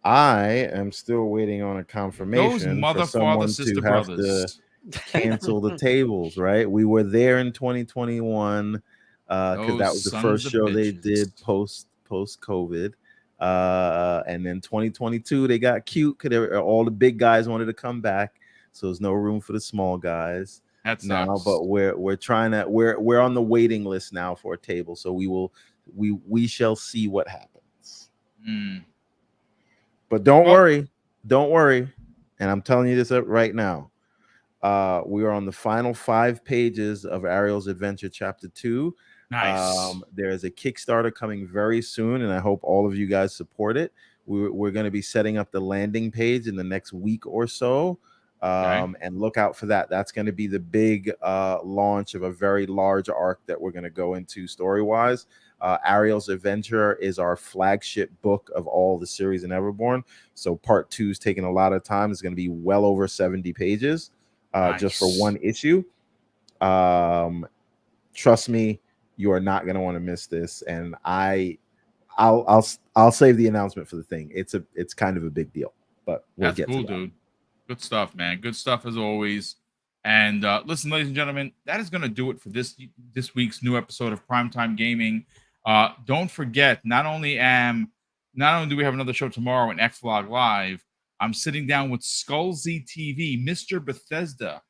[SPEAKER 7] I am still waiting on a confirmation for someone to have to cancel the tables. Right, we were there in 2021 because that was the first show they did post COVID. And then 2022 they got cute because all the big guys wanted to come back, so there's no room for the small guys now. But we're trying to we're on the waiting list now for a table, so we shall see what happens. But don't worry, and I'm telling you this right now. We are on the final 5 pages of Ariel's Adventure Chapter 2.
[SPEAKER 1] Nice.
[SPEAKER 7] There's a Kickstarter coming very soon, and I hope all of you guys support it. We're going to be setting up the landing page in the next week or so. And look out for that. That's going to be the big launch of a very large arc that we're going to go into story-wise. Ariel's Adventure is our flagship book of all the series in Everborn. So part 2 is taking a lot of time. It's going to be well over 70 pages just for one issue. Trust me, you are not going to want to miss this. And I'll save the announcement for the thing. It's kind of a big deal, but we'll get to that.
[SPEAKER 1] Dude. Good stuff, man. Good stuff as always. And listen, ladies and gentlemen, that is going to do it for this week's new episode of Primetime Gaming. Don't forget, not only do we have another show tomorrow in Xvlog Live, I'm sitting down with Skullsy TV, Mr. Bethesda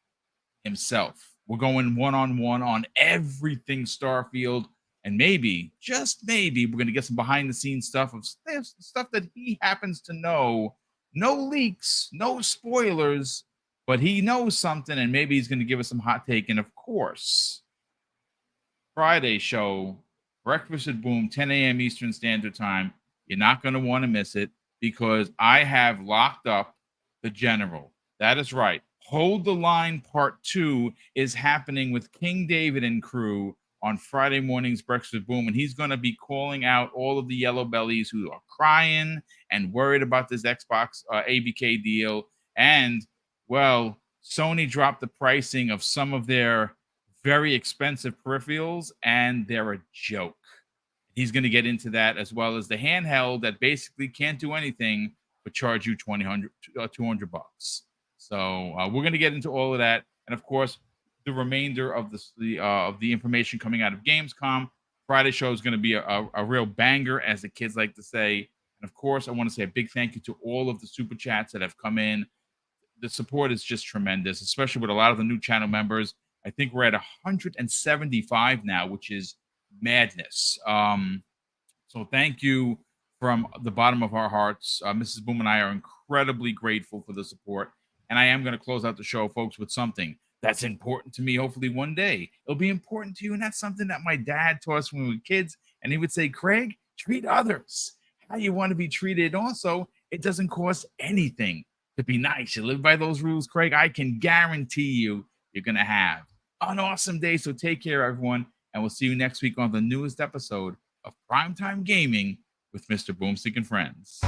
[SPEAKER 1] himself. We're going one-on-one on everything Starfield, and maybe, just maybe, we're going to get some behind-the-scenes stuff of stuff that he happens to know. No leaks, no spoilers, but he knows something, and maybe he's going to give us some hot take. And of course, Friday show, Breakfast at Boom, 10 a.m. Eastern Standard Time. You're not going to want to miss it because I have locked up the General. That is right. Hold the Line Part 2 is happening with King David and crew on Friday morning's Breakfast at Boom, and he's going to be calling out all of the yellow bellies who are crying and worried about this Xbox ABK deal. And, well, Sony dropped the pricing of some of their very expensive peripherals, and they're a joke. He's going to get into that, as well as the handheld that basically can't do anything but charge you $200. So we're going to get into all of that. And, of course, the remainder of the information coming out of Gamescom. Friday show is going to be a real banger, as the kids like to say. And of course, I want to say a big thank you to all of the super chats that have come in. The support is just tremendous, especially with a lot of the new channel members. I think we're at 175 now, which is madness. So thank you from the bottom of our hearts. Mrs. Boom and I are incredibly grateful for the support. And I am going to close out the show, folks, with something that's important to me. Hopefully one day it'll be important to you. And that's something that my dad taught us when we were kids. And he would say, Craig, treat others how you want to be treated. Also, it doesn't cost anything to be nice. You live by those rules, Craig. I can guarantee you're going to have an awesome day. So take care, everyone. And we'll see you next week on the newest episode of Primetime Gaming with Mr. BoomStick and Friends.